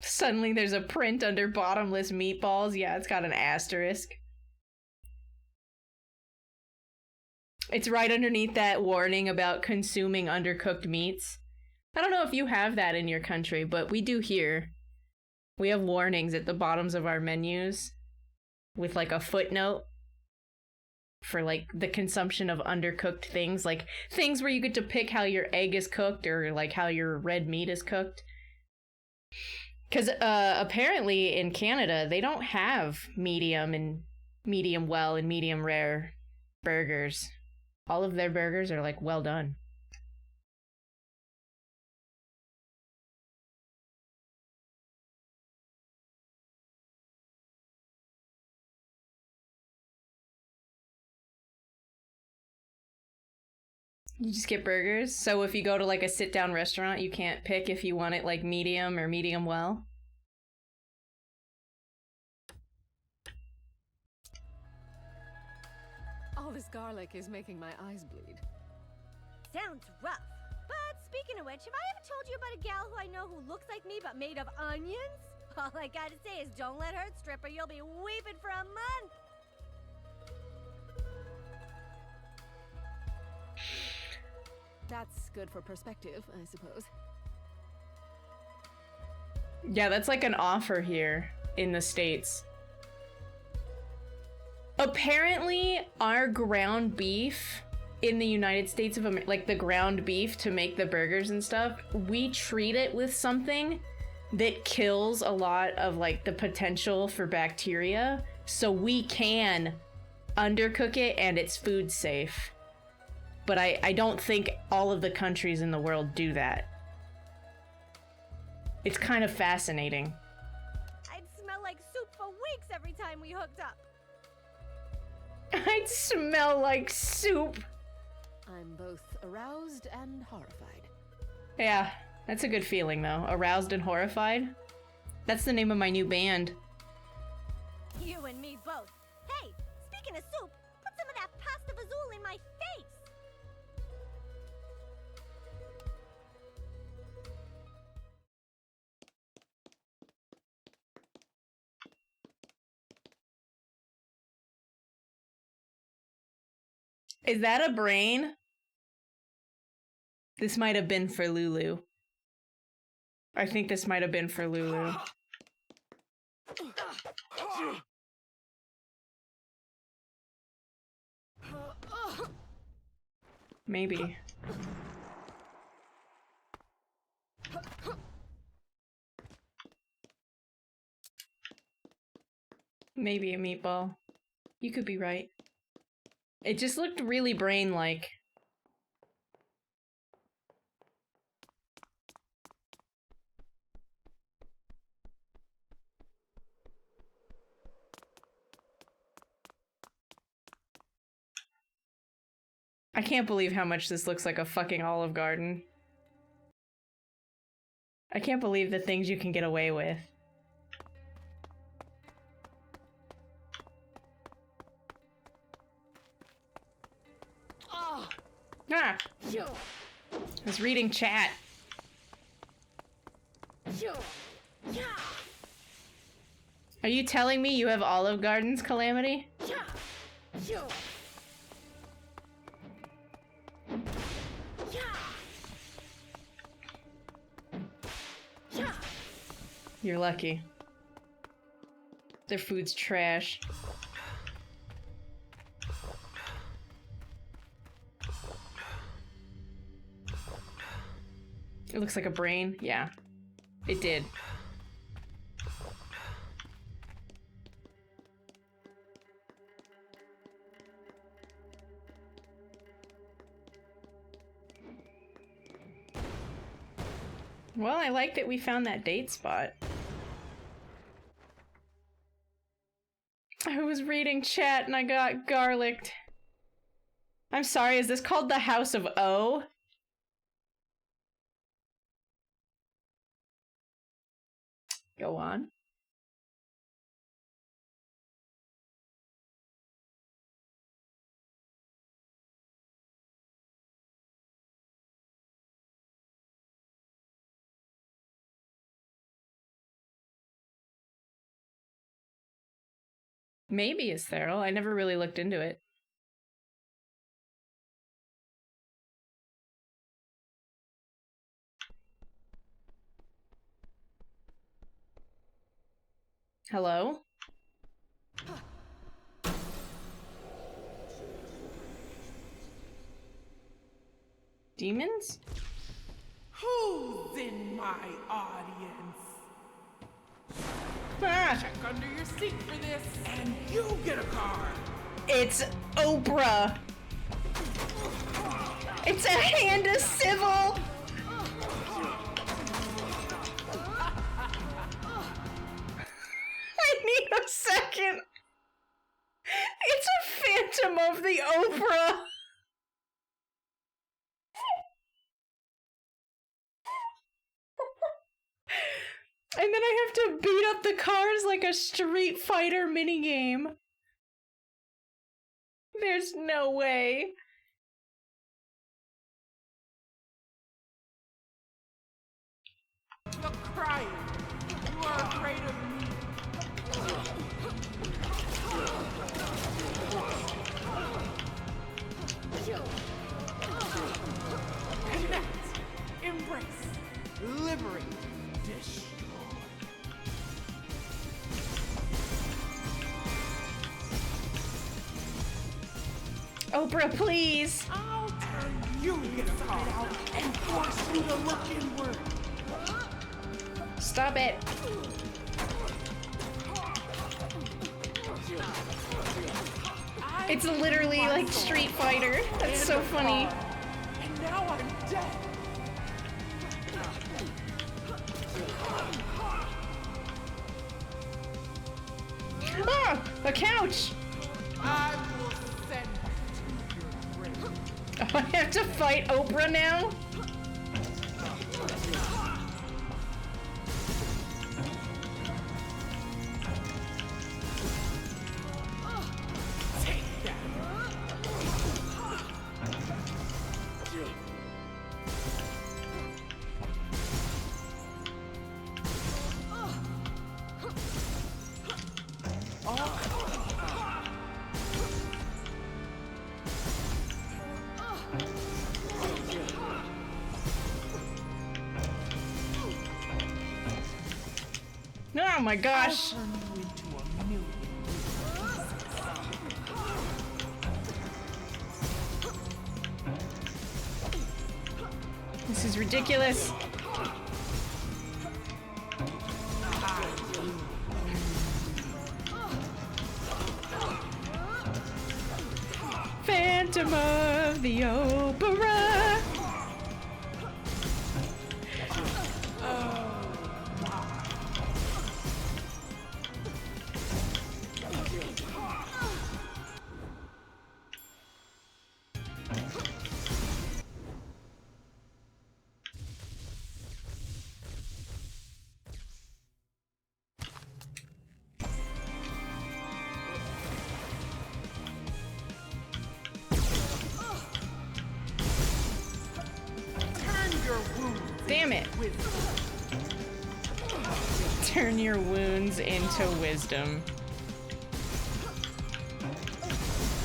Suddenly there's a print under bottomless meatballs. Yeah, it's got an asterisk. It's right underneath that warning about consuming undercooked meats. I don't know if you have that in your country, but we do here. We have warnings at the bottoms of our menus with like a footnote for like the consumption of undercooked things, like things where you get to pick how your egg is cooked or like how your red meat is cooked. Because apparently in Canada, they don't have medium and medium well and medium rare burgers. All of their burgers are like well done. You just get burgers? So if you go to like a sit-down restaurant, you can't pick if you want it like medium or medium well? All this garlic is making my eyes bleed. Sounds rough. But speaking of which, have I ever told you about a gal who I know who looks like me but made of onions? All I gotta say is don't let her strip or you'll be weeping for a month. That's good for perspective, I suppose. Yeah, that's like an offer here in the States. Apparently, our ground beef in the United States of America, like the ground beef to make the burgers and stuff, we treat it with something that kills a lot of like the potential for bacteria, so we can undercook it and it's food safe. But I don't think all of the countries in the world do that. It's kind of fascinating. I'd smell like soup for weeks every time we hooked up. I'd smell like soup. I'm both aroused and horrified. Yeah, that's a good feeling though. Aroused and horrified. That's the name of my new band. You and me both. Hey, speaking of soup, put some of that pasta fazool in my face. Is that a brain? This might have been for Lulu. I think this might have been for Lulu. Maybe. Maybe a meatball. You could be right. It just looked really brain-like. I can't believe how much this looks like a fucking Olive Garden. I can't believe the things you can get away with. Ah! I was reading chat. Are you telling me you have Olive Gardens, Calamity? You're lucky. Their food's trash. It looks like a brain. Yeah, it did. Well, I like that we found that date spot. I was reading chat and I got garlicked. I'm sorry, is this called the House of O? Go on. Maybe it's Theral. I never really looked into it. Hello? Demons? Who's in my audience? Ah! Check under your seat for this, and you get a car. It's Oprah! It's a hand of civil! I need a second! It's a phantom of the Oprah! And then I have to beat up the cars like a Street Fighter minigame. There's no way. You're crying. You are afraid of me. Connect. Embrace. Liberate. Destroy. Oprah, please! I'll turn you inside out and force you to look inward. Stop it. It's literally like Street Fighter. That's so funny. And now I'm dead. Ah! A couch! I will send you to your grave. I have to fight Oprah now? Take that. Oh my gosh. Turn you into a million. This is ridiculous. Phantom of the Opera. Damn it. Turn your wounds into wisdom.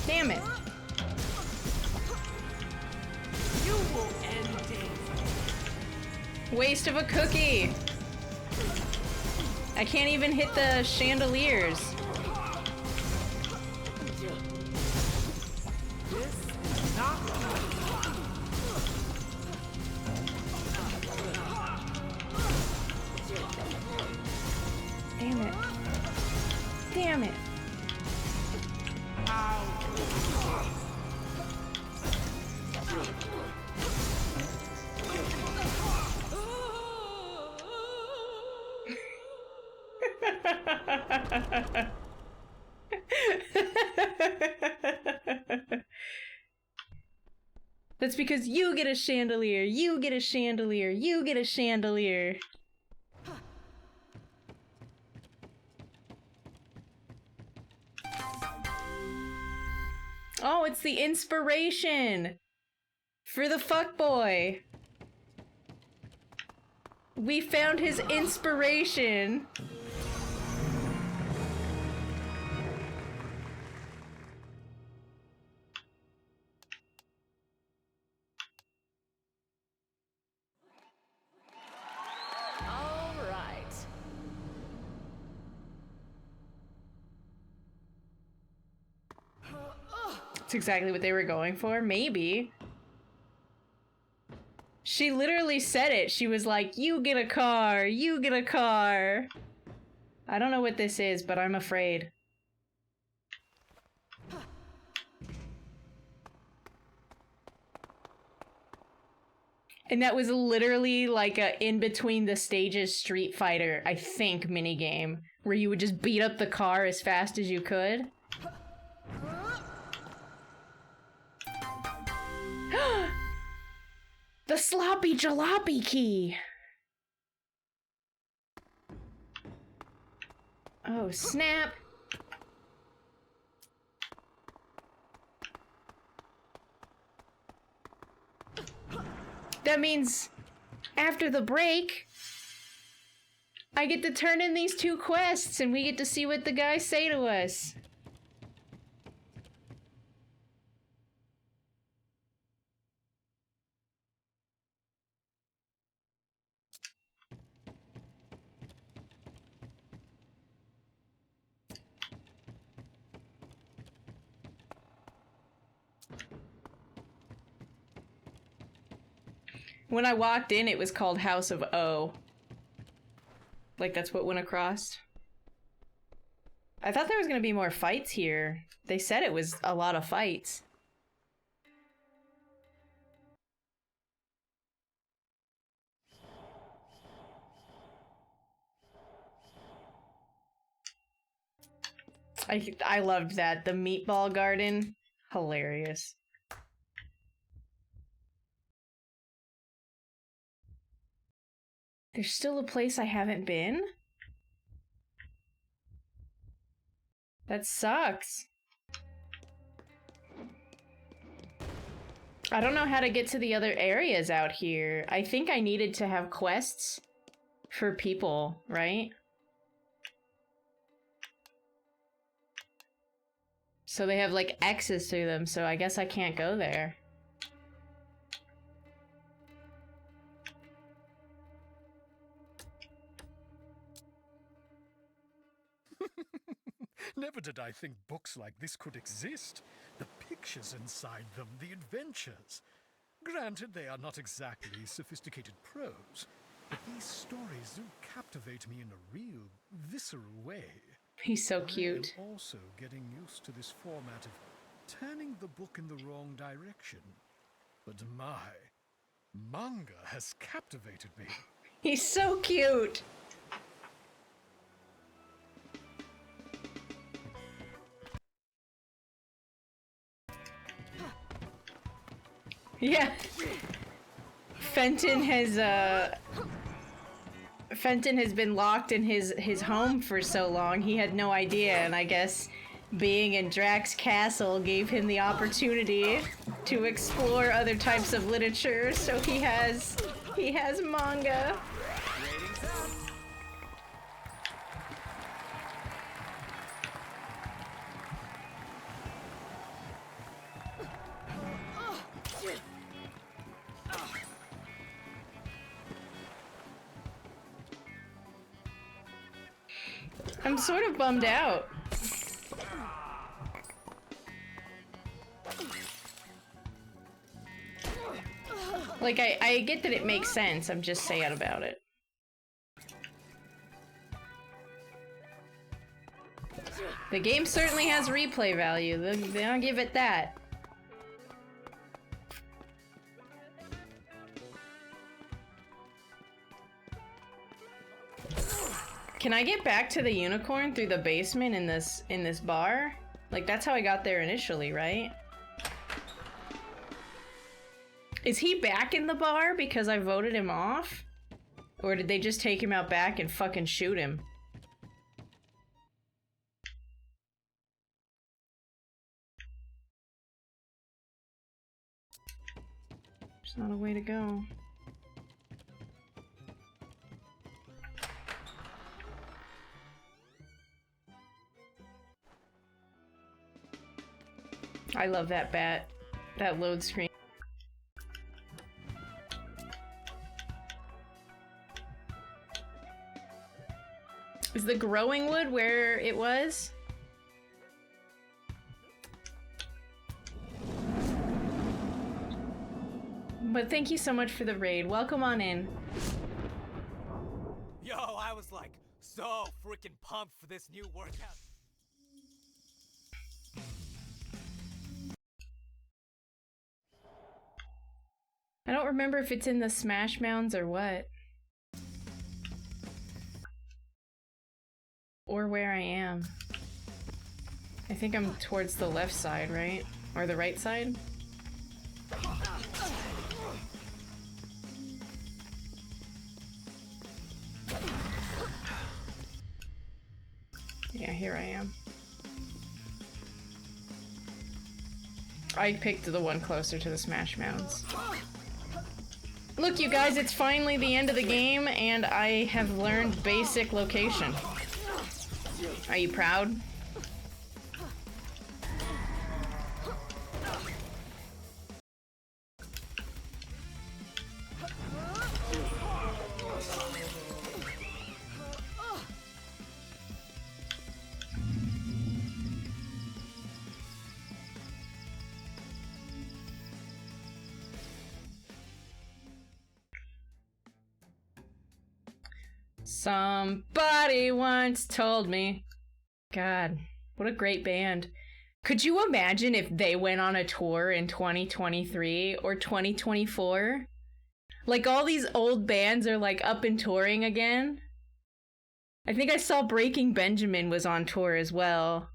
Damn it. You will end it. Waste of a cookie. I can't even hit the chandeliers. This is not Damn it. Damn it. That's because you get a chandelier, you get a chandelier, you get a chandelier. Oh, it's the inspiration for the fuckboy. We found his inspiration. All right. That's exactly what they were going for, maybe. She literally said it. She was like, you get a car, you get a car. I don't know what this is, but I'm afraid. And that was literally like a in between the stages Street Fighter, I think, minigame, where you would just beat up the car as fast as you could. The sloppy jalopy key! Oh, snap! That means after the break, I get to turn in these 2 quests and we get to see what the guys say to us. When I walked in, it was called House of O. Like, that's what went across. I thought there was gonna be more fights here. They said it was a lot of fights. I loved that. The meatball garden. Hilarious. There's still a place I haven't been? That sucks. I don't know how to get to the other areas out here. I think I needed to have quests for people, right? So they have, like, X's through them, so I guess I can't go there. Never did I think books like this could exist. The pictures inside them, the adventures. Granted, they are not exactly sophisticated prose, but these stories do captivate me in a real, visceral way. He's so cute. I am also getting used to this format of turning the book in the wrong direction. But my, manga has captivated me. He's so cute. Yeah. Fenton has been locked in his home for so long, he had no idea, and I guess being in Drax Castle gave him the opportunity to explore other types of literature, so he has manga. I'm sort of bummed out. Like, I get that it makes sense, I'm just sad about it. The game certainly has replay value, I'll give it that. Can I get back to the unicorn through the basement in this bar? Like, that's how I got there initially, right? Is he back in the bar because I voted him off? Or did they just take him out back and fucking shoot him? There's not a way to go. I love that that load screen. Is the growing wood where it was? But thank you so much for the raid. Welcome on in. Yo, I was like so freaking pumped for this new workout. I don't remember if it's in the Smash Mounds or what. Or where I am. I think I'm towards the left side, right? Or the right side? Yeah, here I am. I picked the one closer to the Smash Mounds. Look, you guys, it's finally the end of the game, and I have learned basic location. Are you proud? Somebody once told me. God, what a great band. Could you imagine if they went on a tour in 2023 or 2024? Like, all these old bands are like up and touring again. I think I saw Breaking Benjamin was on tour as well.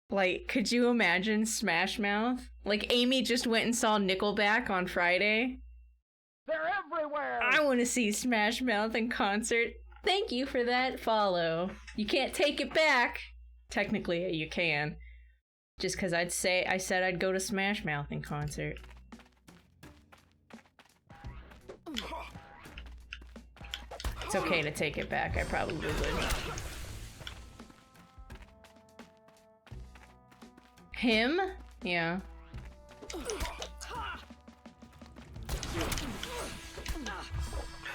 Like, could you imagine Smash Mouth? Like, Amy just went and saw Nickelback on Friday. They're everywhere! I want to see Smash Mouth in concert. Thank you for that follow. You can't take it back. Technically, you can. Just because I said I'd go to Smash Mouth in concert. It's okay to take it back. I probably would. Him? Yeah.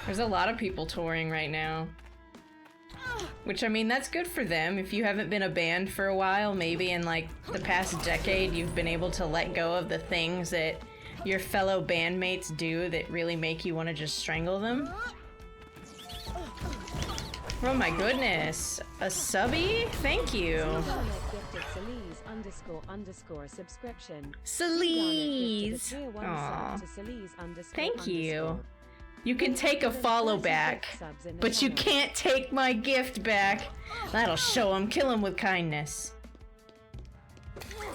There's a lot of people touring right now. Which, I mean, that's good for them. If you haven't been a band for a while, maybe in like the past decade, you've been able to let go of the things that your fellow bandmates do that really make you want to just strangle them. Oh my goodness. A subby? Thank you. Subscription. Celise. Aw. Thank you. You can take a follow back, but you can't take my gift back. That'll show him. Kill him with kindness.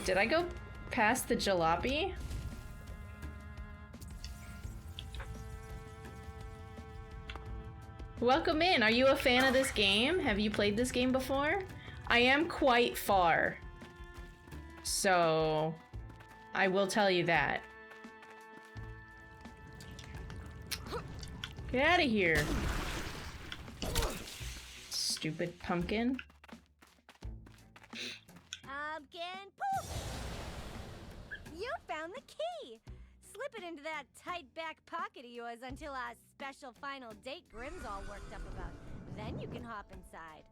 Did I go past the jalopy? Welcome in. Are you a fan of this game? Have you played this game before? I am quite far. So, I will tell you that. Get out of here. Stupid pumpkin. Pumpkin poof! You found the key! Slip it into that tight back pocket of yours until our special final date Grim's all worked up about. Then you can hop inside.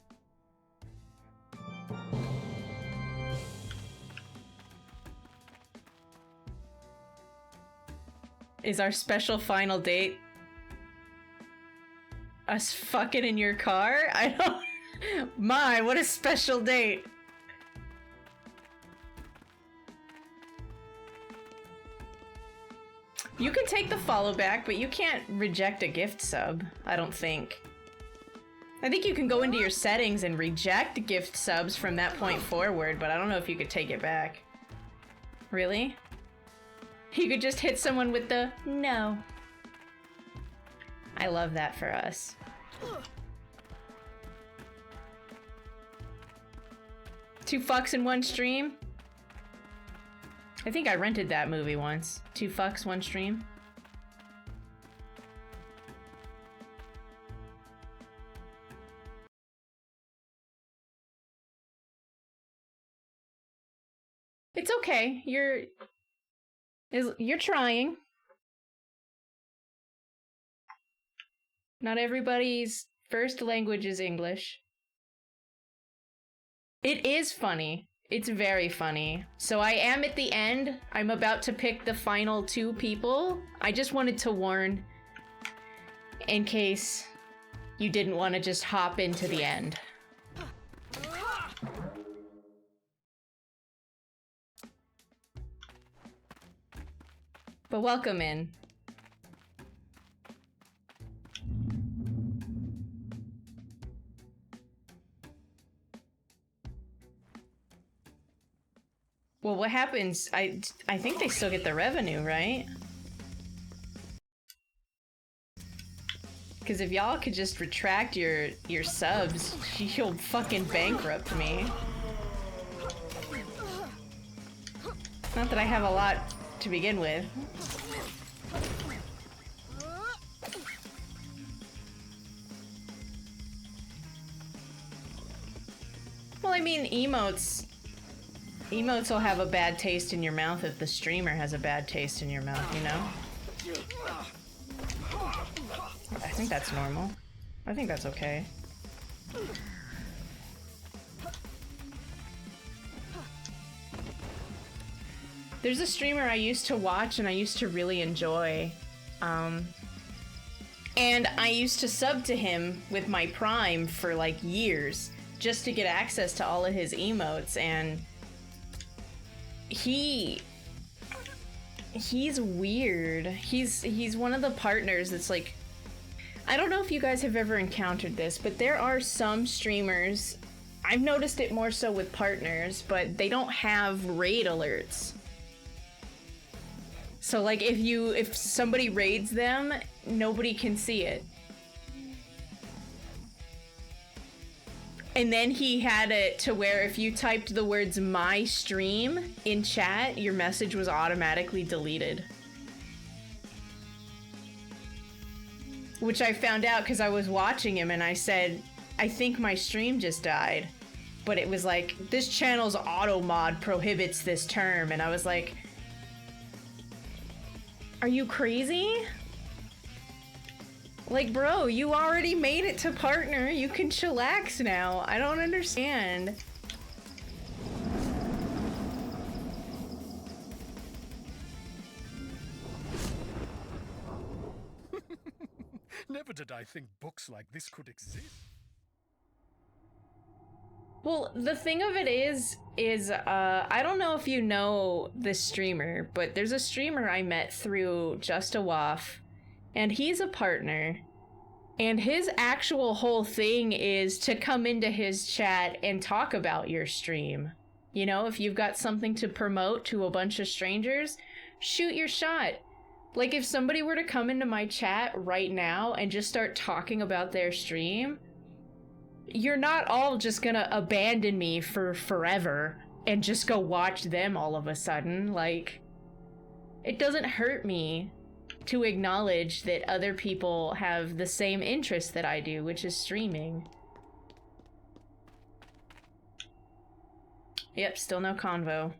Is our special final date us fucking in your car? I don't... My, what a special date. You can take the follow back, but you can't reject a gift sub, I don't think. I think you can go into your settings and reject gift subs from that point forward, but I don't know if you could take it back. Really? You could just hit someone with the no. I love that for us. Two fucks in one stream? I think I rented that movie once. Two fucks, one stream. It's okay. You're trying. Not everybody's first language is English. It is funny. It's very funny. So I am at the end. I'm about to pick the final two people. I just wanted to warn in case you didn't want to just hop into the end. But welcome in. Well, what happens? I think they still get the revenue, right? Because if y'all could just retract your subs, you'll fucking bankrupt me. Not that I have a lot to begin with. Well, I mean, emotes will have a bad taste in your mouth if the streamer has a bad taste in your mouth, you know? I think that's normal. I think that's okay. There's a streamer I used to watch and I used to really enjoy. And I used to sub to him with my Prime for like years just to get access to all of his emotes, and he's weird. He's one of the partners that's like, I don't know if you guys have ever encountered this, but there are some streamers, I've noticed it more so with partners, but they don't have raid alerts. So like if somebody raids them, nobody can see it. And then he had it to where if you typed the words "my stream" in chat, your message was automatically deleted. Which I found out because I was watching him and I said, I think my stream just died. But it was like, this channel's auto mod prohibits this term. And I was like, are you crazy? Like, bro, you already made it to partner. You can chillax now. I don't understand. Never did I think books like this could exist. Well, the thing of it is I don't know if you know this streamer, but there's a streamer I met through Just a Waff, and he's a partner, and his actual whole thing is to come into his chat and talk about your stream. You know, if you've got something to promote to a bunch of strangers, shoot your shot. Like, if somebody were to come into my chat right now and just start talking about their stream, you're not all just gonna abandon me for forever and just go watch them all of a sudden. Like, it doesn't hurt me to acknowledge that other people have the same interest that I do, which is streaming. Yep, still no convo.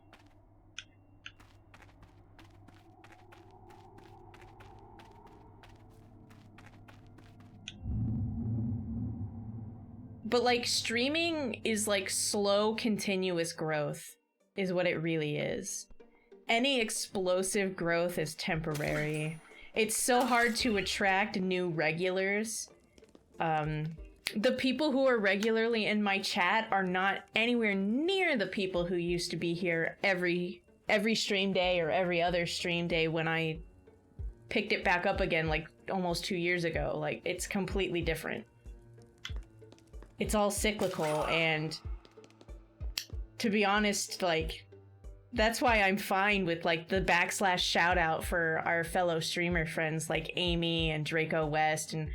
But, like, streaming is, like, slow, continuous growth, is what it really is. Any explosive growth is temporary. It's so hard to attract new regulars. The people who are regularly in my chat are not anywhere near the people who used to be here every stream day or every other stream day when I picked it back up again, like, almost 2 years ago. Like, it's completely different. It's all cyclical, and to be honest, like, that's why I'm fine with, like, the / shout out for our fellow streamer friends like Amy and Draco West and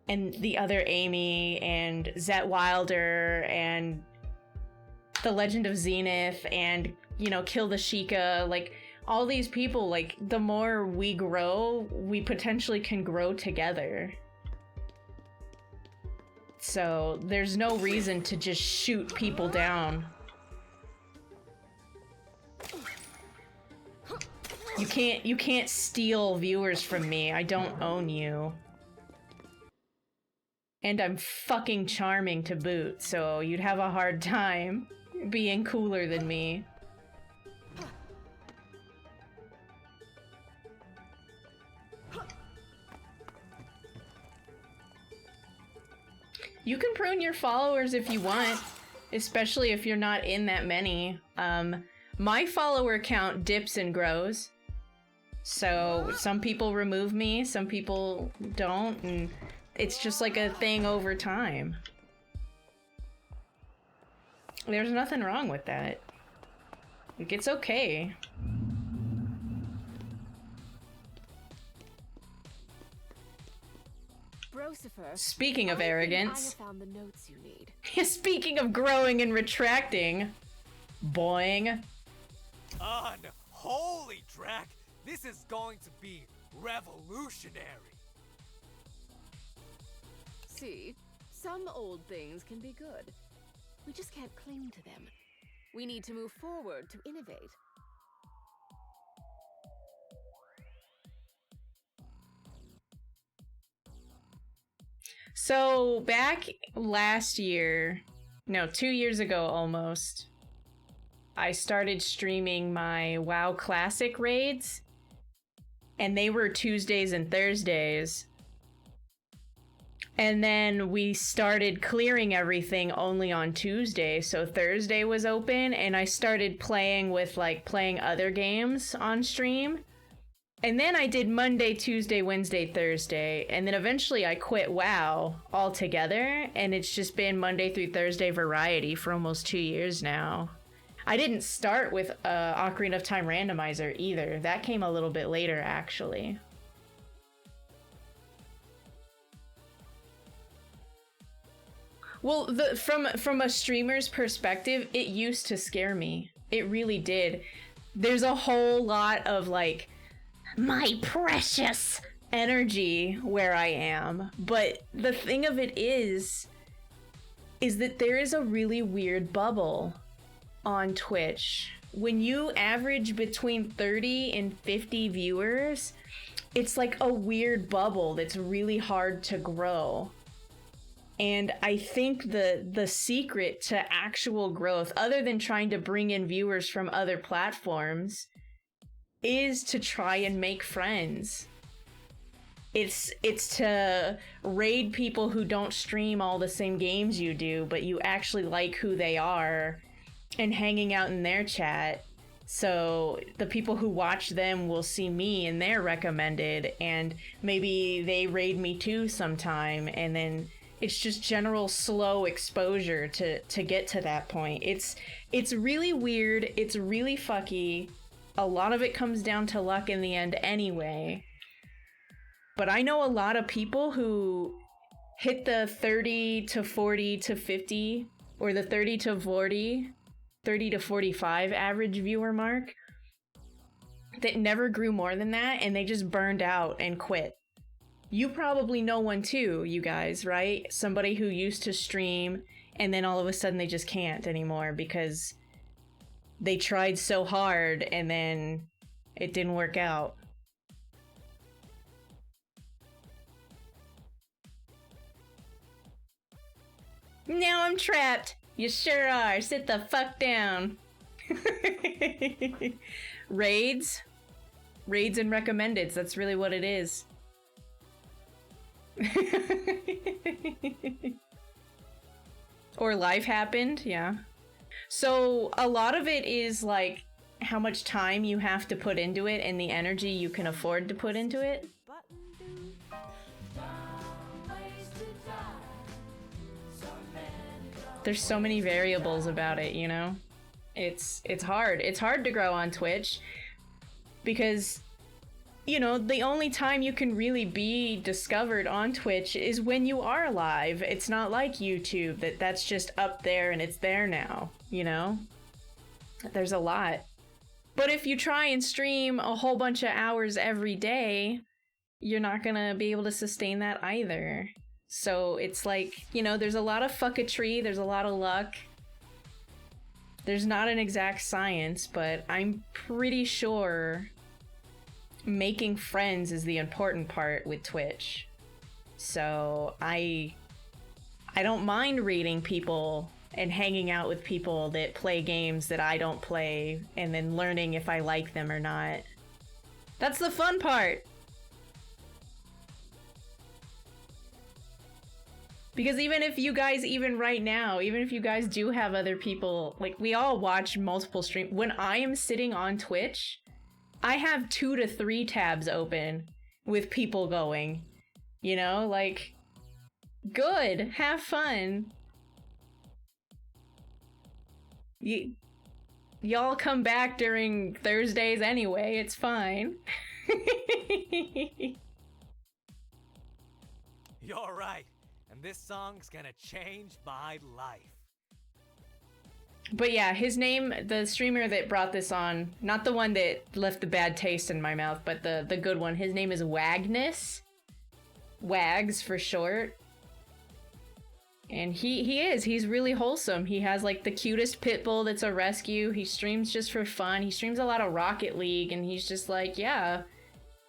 the other Amy and Zet Wilder and The Legend of Zenith and, you know, Kill the Sheikah. Like, all these people, like, the more we grow, we potentially can grow together. So there's no reason to just shoot people down. You can't steal viewers from me. I don't own you. And I'm fucking charming to boot, so you'd have a hard time being cooler than me. You can prune your followers if you want, especially if you're not in that many. My follower count dips and grows. So some people remove me, some people don't, and it's just like a thing over time. There's nothing wrong with that. Like, it's okay. Speaking of arrogance, I have found the notes you need. Speaking of growing and retracting, boing. Holy Drac, this is going to be revolutionary. See, some old things can be good. We just can't cling to them. We need to move forward to innovate. So back last year, no, 2 years ago almost, I started streaming my WoW Classic raids, and they were Tuesdays and Thursdays. And then we started clearing everything only on Tuesday, so Thursday was open, and I started playing with, like, playing other games on stream. And then I did Monday, Tuesday, Wednesday, Thursday, and then eventually I quit WoW altogether, and it's just been Monday through Thursday variety for almost 2 years now. I didn't start with Ocarina of Time Randomizer either. That came a little bit later, actually. Well, from a streamer's perspective, it used to scare me. It really did. There's a whole lot of, like, my precious energy where I am. But the thing of it is that there is a really weird bubble on Twitch. When you average between 30 and 50 viewers, it's like a weird bubble that's really hard to grow. And I think the secret to actual growth, other than trying to bring in viewers from other platforms, is to try and make friends. It's to raid people who don't stream all the same games you do, but you actually like who they are and hanging out in their chat. So the people who watch them will see me and they're recommended, and maybe they raid me too sometime, and then it's just general slow exposure to get to that point. It's really weird, it's really fucky. A lot of it comes down to luck in the end anyway. But I know a lot of people who hit the 30 to 40 to 50 or the 30 to 40, 30 to 45 average viewer mark that never grew more than that, and they just burned out and quit. You probably know one too, you guys, right? Somebody who used to stream and then all of a sudden they just can't anymore because they tried so hard and then it didn't work out. Now I'm trapped. You sure are. Sit the fuck down. Raids and recommendeds. That's really what it is. Or life happened, yeah. So a lot of it is like how much time you have to put into it and the energy you can afford to put into it. There's so many variables about it, you know? It's hard. It's hard to grow on Twitch because, you know, the only time you can really be discovered on Twitch is when you are live. It's not like YouTube that's just up there and it's there now, you know? There's a lot. But if you try and stream a whole bunch of hours every day, you're not gonna be able to sustain that either. So it's like, you know, there's a lot of fucketry, there's a lot of luck. There's not an exact science, but I'm pretty sure making friends is the important part with Twitch. So I don't mind reading people and hanging out with people that play games that I don't play and then learning if I like them or not. That's the fun part. Because even if you guys, even right now, even if you guys do have other people, like we all watch multiple streams. When I am sitting on Twitch, I have 2 to 3 tabs open with people going, you know, like, good, have fun. Y'all come back during Thursdays anyway, it's fine. You're right. And this song's gonna change my life. But yeah, his name, the streamer that brought this on, not the one that left the bad taste in my mouth, but the good one, his name is Wagnus. Wags for short. And he's really wholesome. He has like the cutest pit bull that's a rescue. He streams just for fun. He streams a lot of Rocket League, and he's just like, yeah,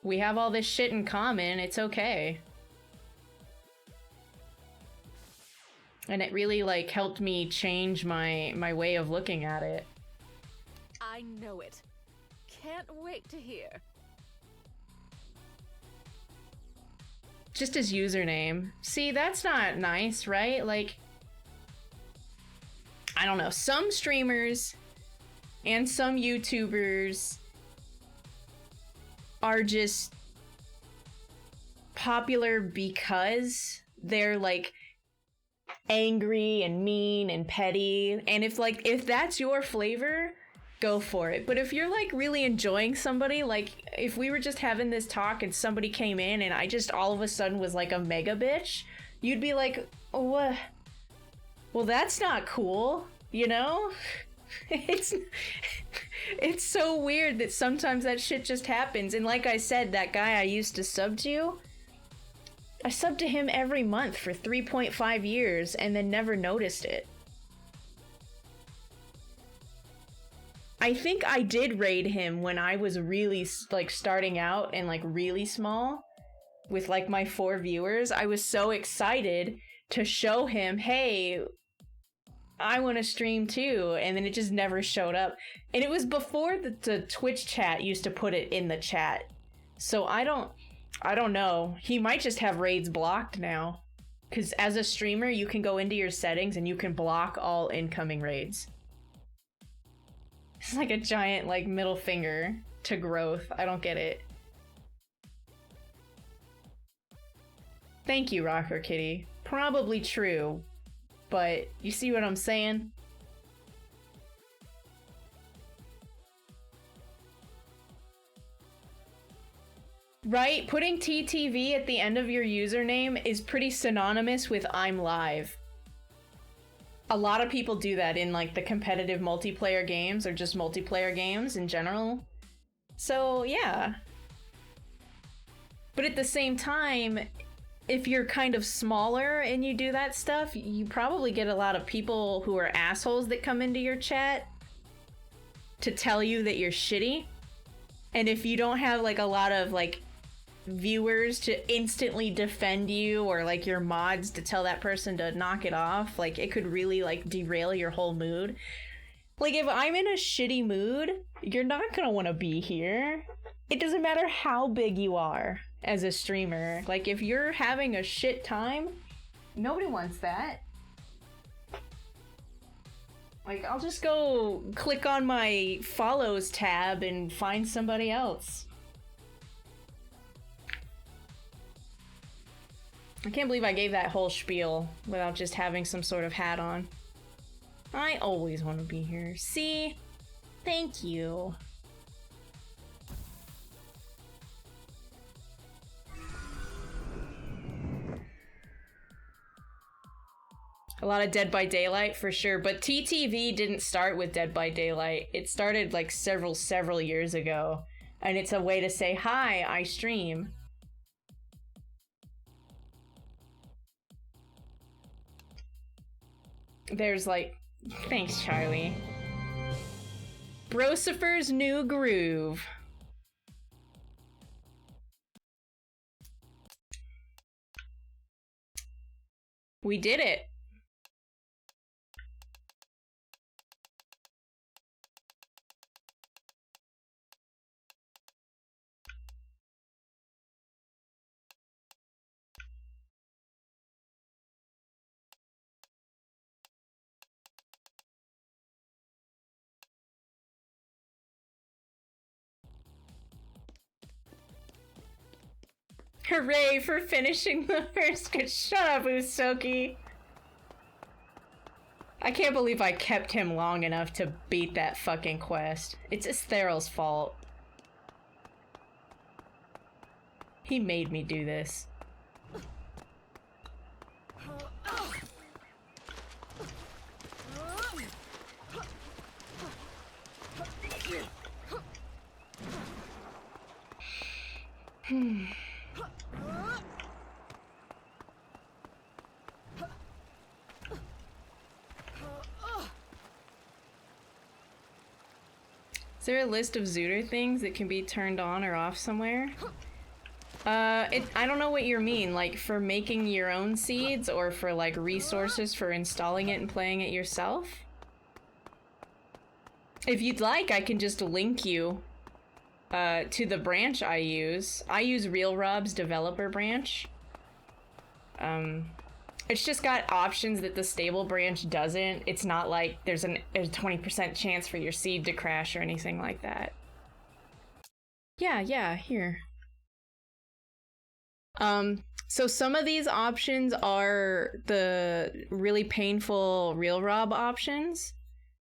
we have all this shit in common, it's okay. And it really like helped me change my way of looking at it. I know it. Can't wait to hear. Just his username. See, that's not nice, right? Like, I don't know. Some streamers and some YouTubers are just popular because they're like angry and mean and petty, and if that's your flavor, go for it. But if you're like really enjoying somebody, like if we were just having this talk and somebody came in and I just all of a sudden was like a mega bitch, you'd be like, oh, what? Well, that's not cool, you know? It's so weird that sometimes that shit just happens. And like I said, that guy I used to sub to, I subbed to him every month for 3.5 years and then never noticed it. I think I did raid him when I was really like starting out and like really small with like my 4 viewers. I was so excited to show him, hey, I want to stream too, and then it just never showed up. And it was before the Twitch chat used to put it in the chat. So I don't I don't know. He might just have raids blocked now. Because as a streamer, you can go into your settings and you can block all incoming raids. It's like a giant, like, middle finger to growth. I don't get it. Thank you, Rocker Kitty. Probably true, but you see what I'm saying? Right? Putting TTV at the end of your username is pretty synonymous with I'm live. A lot of people do that in like the competitive multiplayer games or just multiplayer games in general. So yeah. But at the same time, if you're kind of smaller and you do that stuff, you probably get a lot of people who are assholes that come into your chat to tell you that you're shitty. And if you don't have like a lot of like viewers to instantly defend you or like your mods to tell that person to knock it off, like it could really like derail your whole mood. Like if I'm in a shitty mood, you're not gonna want to be here. It doesn't matter how big you are as a streamer. Like if you're having a shit time, nobody wants that. Like I'll just go click on my follows tab and find somebody else. I can't believe I gave that whole spiel without just having some sort of hat on. I always want to be here. See? Thank you. A lot of Dead by Daylight for sure, but TTV didn't start with Dead by Daylight. It started like several years ago, and it's a way to say, hi, I stream. There's like, thanks Charlie. Brocifer's New Groove. We did it. Hooray for finishing the first. Shut up, Usoki. I can't believe I kept him long enough to beat that fucking quest. It's Estheral's fault. He made me do this. Is there a list of Zooter things that can be turned on or off somewhere? I don't know what you mean, like for making your own seeds or for like resources for installing it and playing it yourself? If you'd like, I can just link you to the branch I use. I use RealRob's developer branch. It's just got options that the stable branch doesn't. It's not like there's a 20% chance for your seed to crash or anything like that. Yeah, here. So some of these options are the really painful RealRob options,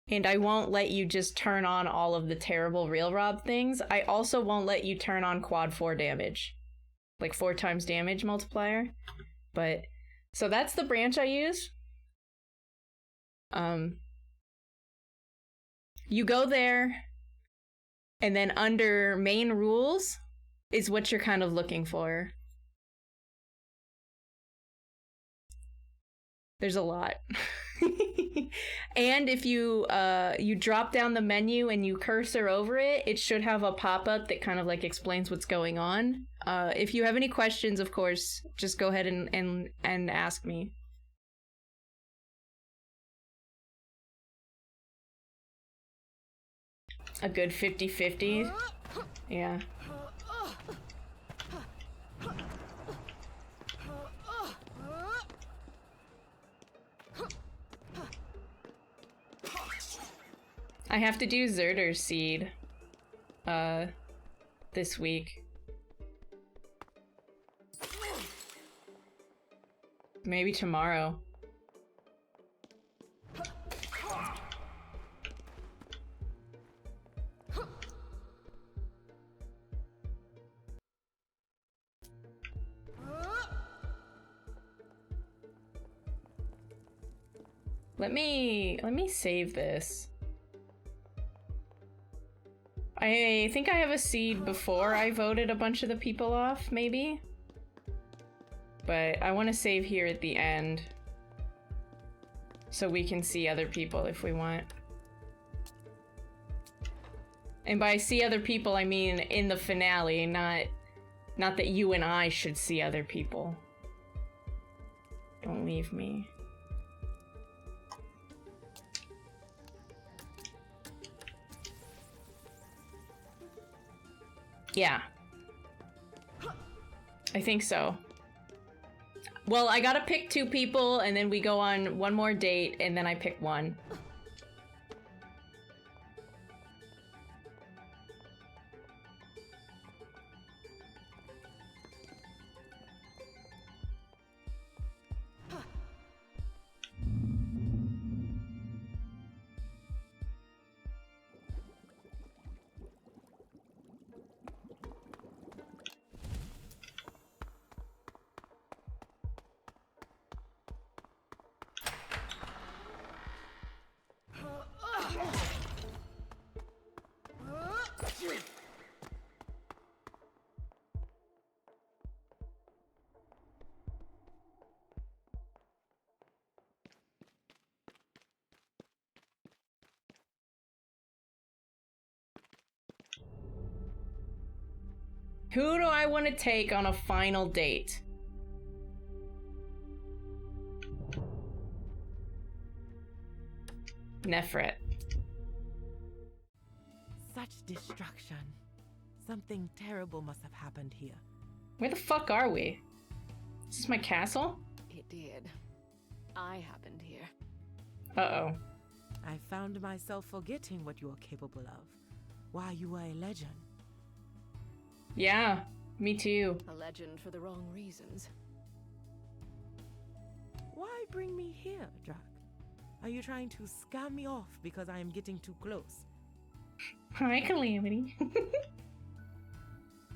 and I won't let you just turn on all of the terrible RealRob things. I also won't let you turn on quad 4 damage, like 4 times damage multiplier, but so that's the branch I use. You go there, and then under main rules is what you're kind of looking for. There's a lot. And if you you drop down the menu and you cursor over it, it should have a pop-up that kind of like explains what's going on. If you have any questions, of course, just go ahead and ask me. A good 50-50. Yeah. I have to do Zerder's seed. This week. Maybe tomorrow. Let me save this. I think I have a seed before I voted a bunch of the people off, maybe? But I want to save here at the end. So we can see other people if we want. And by see other people, I mean in the finale, not that you and I should see other people. Don't leave me. Yeah. I think so. Well, I gotta pick 2 people, and then we go on one more date, and then I pick 1. Who do I want to take on a final date? Nefret. Such destruction. Something terrible must have happened here. Where the fuck are we? Is this my castle? It did. I happened here. Uh-oh. I found myself forgetting what you are capable of. Why you are a legend. Yeah, me too. A legend for the wrong reasons. Why bring me here, Drac? Are you trying to scam me off because I am getting too close? Hi, Calamity.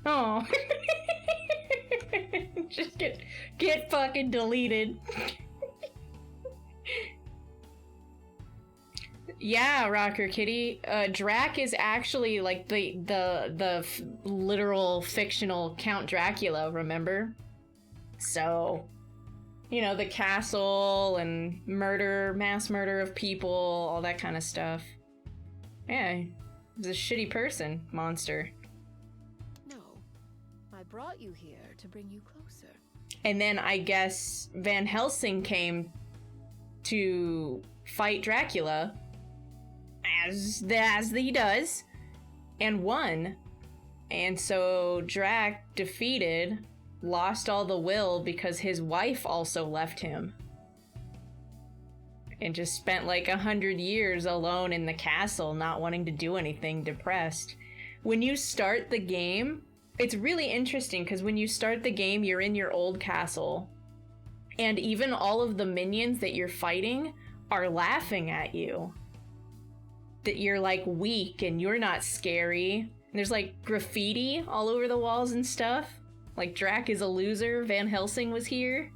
Oh. Just get fucking deleted. Yeah, Rocker Kitty. Drac is actually like the literal fictional Count Dracula, remember? So, you know, the castle and murder, mass murder of people, all that kind of stuff. Yeah, he's a shitty person, monster. No, I brought you here to bring you closer. And then I guess Van Helsing came to fight Dracula, as he does, and won. And so Drac defeated, lost all the will because his wife also left him. And just spent like 100 years alone in the castle, not wanting to do anything, depressed. When you start the game, it's really interesting because when you start the game, you're in your old castle. And even all of the minions that you're fighting are laughing at you. That you're like weak and you're not scary. And there's like graffiti all over the walls and stuff. Like Drac is a loser, Van Helsing was here.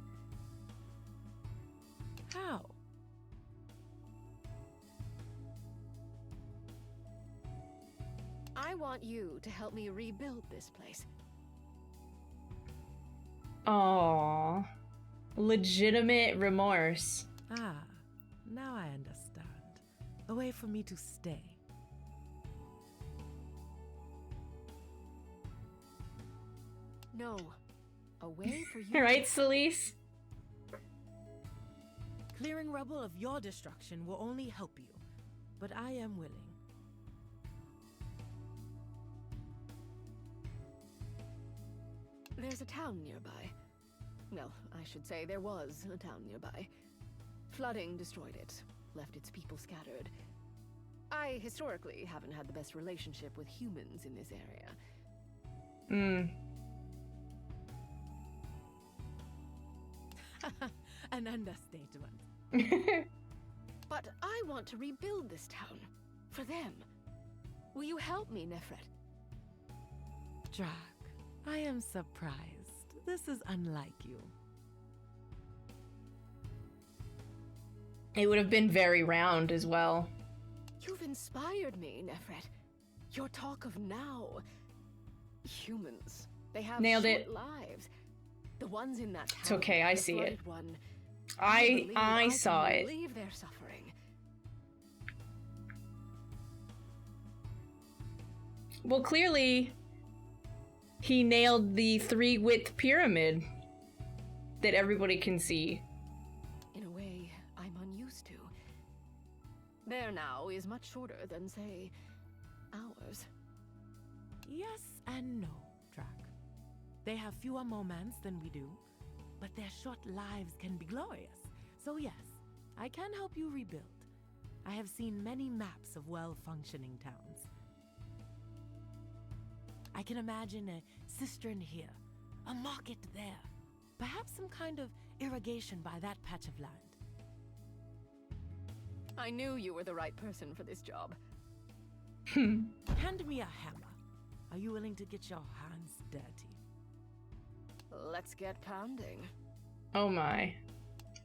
How? I want you to help me rebuild this place. Aww. Legitimate remorse. Ah, now I understand. A way for me to stay. No, a way for you. Right, Celise? Clearing rubble of your destruction will only help you, but I am willing. There's a town nearby. Well, I should say there was a town nearby. Flooding destroyed it, left its people scattered. I historically haven't had the best relationship with humans in this area. An understatement. But I want to rebuild this town. For them. Will you help me, Nefret? Drak, I am surprised. This is unlike you. It would have been very round as well. You've inspired me, Nefret. Your talk of now. Humans. They have Nailed short it. lives. The ones in that town. It's okay, I the see it. flooded One, I saw it. Leave their suffering. Well, clearly, he nailed the 3-width pyramid that everybody can see. In a way, I'm unused to. There now is much shorter than, say, ours. Yes and no, Drak. They have fewer moments than we do, but their short lives can be glorious. So yes, I can help you rebuild. I have seen many maps of well-functioning towns. I can imagine a cistern here, a market there, perhaps some kind of irrigation by that patch of land. I knew you were the right person for this job. Hand me a hammer. Are you willing to get your hands dirty? Let's get pounding. Oh my.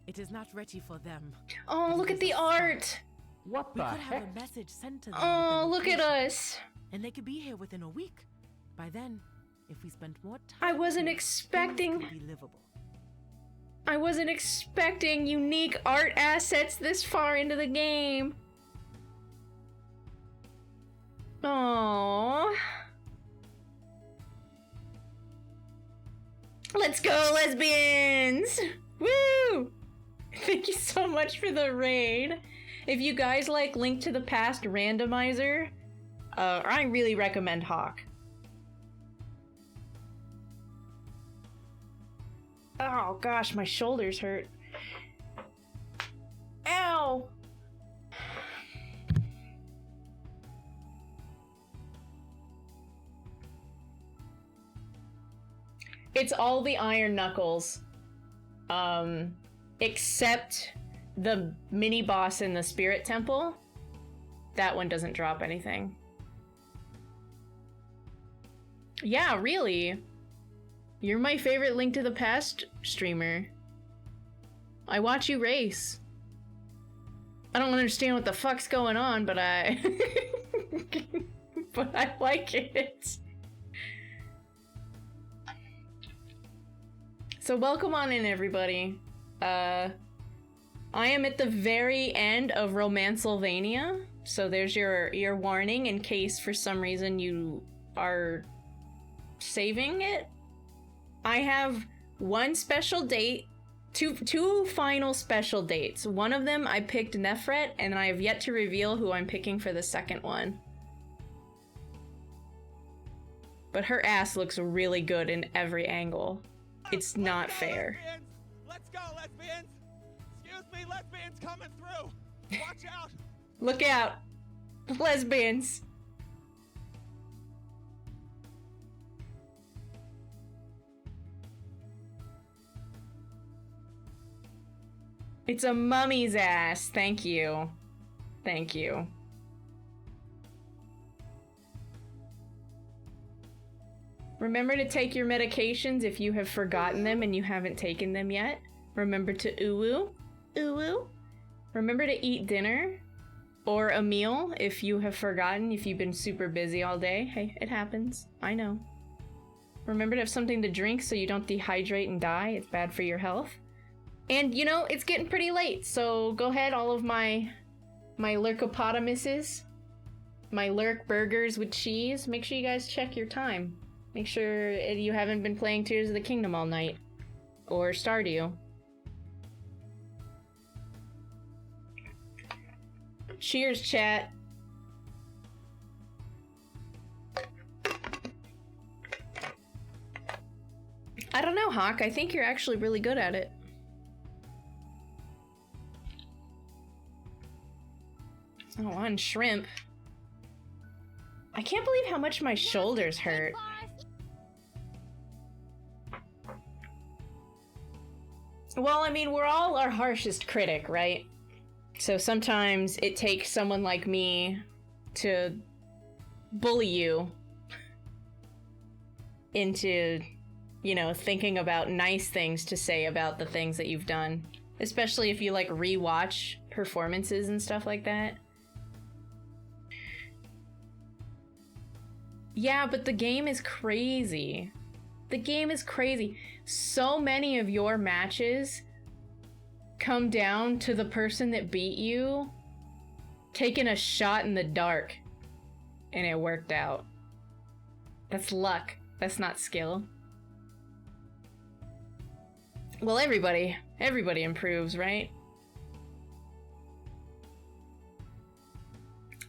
It is not ready for them. Oh, look at the art! What We the could have heck? a message sent to them. Oh, with the look at location, us! and they could be here within a week. By then, if we spent more time, I wasn't here, expecting- things could be livable. I wasn't expecting unique art assets this far into the game. Aww. Let's go, lesbians! Woo! Thank you so much for the raid. If you guys like Link to the Past randomizer, I really recommend Hawk. Oh gosh, my shoulders hurt. Ow! It's all the iron knuckles. Except the mini boss in the spirit temple. That one doesn't drop anything. Yeah, really. You're my favorite Link to the Past streamer. I watch you race. I don't understand what the fuck's going on, but I like it. So welcome on in, everybody. I am at the very end of Romancelvania, so there's your warning in case for some reason you are saving it. I have one special date, two final special dates. One of them I picked Nefret, and I have yet to reveal who I'm picking for the second one. But her ass looks really good in every angle. It's not fair. Let's go, lesbians! Excuse me, lesbians coming through! Watch out! Look out! Lesbians! It's a mummy's ass. Thank you. Thank you. Remember to take your medications if you have forgotten them and you haven't taken them yet. Remember to uwu. Uwu. Remember to eat dinner or a meal if you have forgotten, if you've been super busy all day. Hey, it happens. I know. Remember to have something to drink so you don't dehydrate and die. It's bad for your health. And, you know, it's getting pretty late, so go ahead, all of my lurkopotamuses, my lurk burgers with cheese, make sure you guys check your time. Make sure you haven't been playing Tears of the Kingdom all night. Or Stardew. Cheers, chat. I don't know, Hawk. I think you're actually really good at it. Oh, on shrimp. I can't believe how much my shoulders hurt. Well, I mean, we're all our harshest critic, right? So sometimes it takes someone like me to bully you into, you know, thinking about nice things to say about the things that you've done. Especially if you, like, rewatch performances and stuff like that. Yeah, but the game is crazy. The game is crazy. So many of your matches come down to the person that beat you taking a shot in the dark, and it worked out. That's luck. That's not skill. Well, everybody improves, right?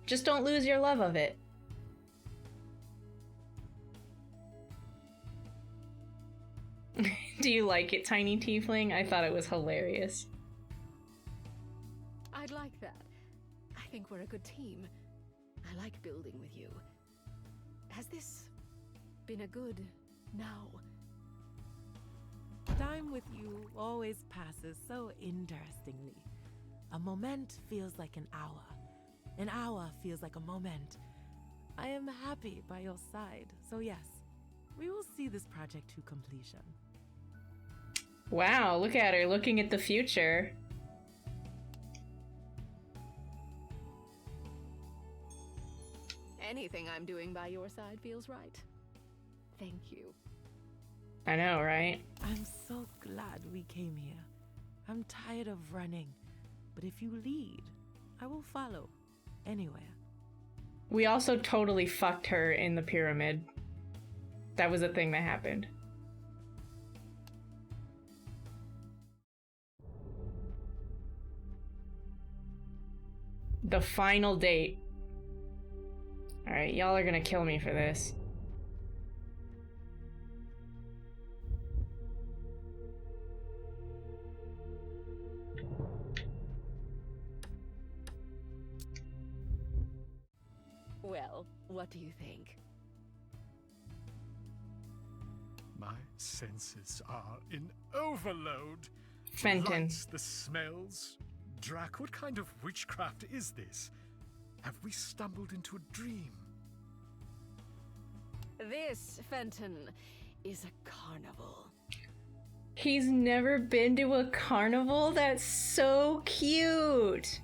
Just don't lose your love of it. Do you like it, Tiny Tiefling? I thought it was hilarious. I'd like that. I think we're a good team. I like building with you. Has this been a good now? Time with you always passes so interestingly. A moment feels like an hour. An hour feels like a moment. I am happy by your side, so yes, we will see this project to completion. Wow, look at her looking at the future. Anything I'm doing by your side feels right. Thank you. I know, right? I'm so glad we came here. I'm tired of running, but if you lead, I will follow anywhere. We also totally fucked her in the pyramid. That was a thing that happened. The final date. Alright, y'all are gonna kill me for this. Well, what do you think? My senses are in overload. Fenton. The lights, the smells. Drac, what kind of witchcraft is this? Have we stumbled into a dream? This, Fenton, is a carnival. He's never been to a carnival? That's so cute!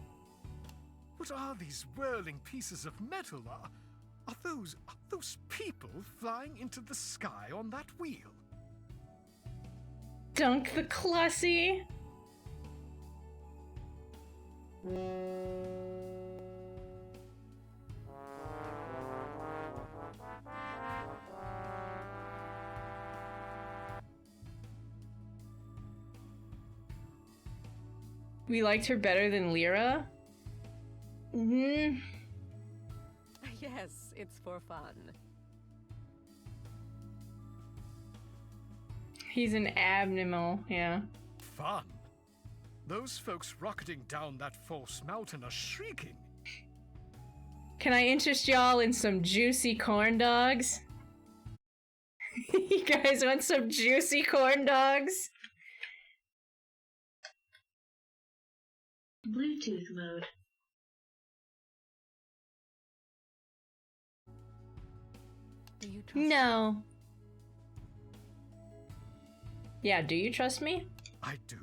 What are these whirling pieces of metal? Are those people flying into the sky on that wheel? Dunk the Clussy! We liked her better than Lyra? Yes, it's for fun. He's an abnormal, yeah. Fun? Those folks rocketing down that false mountain are shrieking. Can I interest y'all in some juicy corn dogs? You guys want some juicy corn dogs? Bluetooth mode. Do you trust No. Yeah, do you trust me? I do.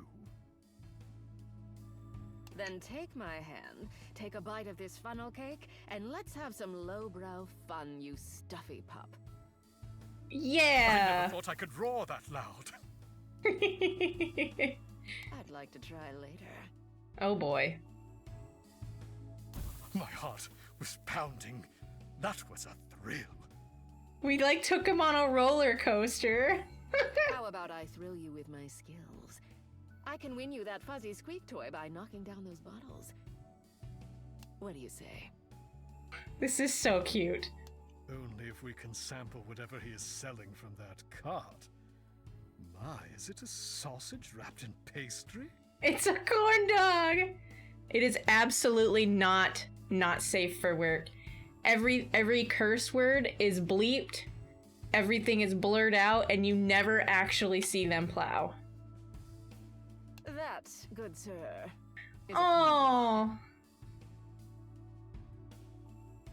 Then take my hand, take a bite of this funnel cake, and let's have some lowbrow fun, you stuffy pup. I Yeah! never thought I could roar that loud. I'd like to try later. Oh boy. My heart was pounding. That was a thrill. We like took him on a roller coaster. How about I thrill you with my skills? I can win you that fuzzy squeak toy by knocking down those bottles. What do you say? This is so cute. Only if we can sample whatever he is selling from that cart. My, is it a sausage wrapped in pastry? It's a corn dog! It is absolutely not not safe for work. Every curse word is bleeped, everything is blurred out, and you never actually see them plow. That, good sir, is Oh,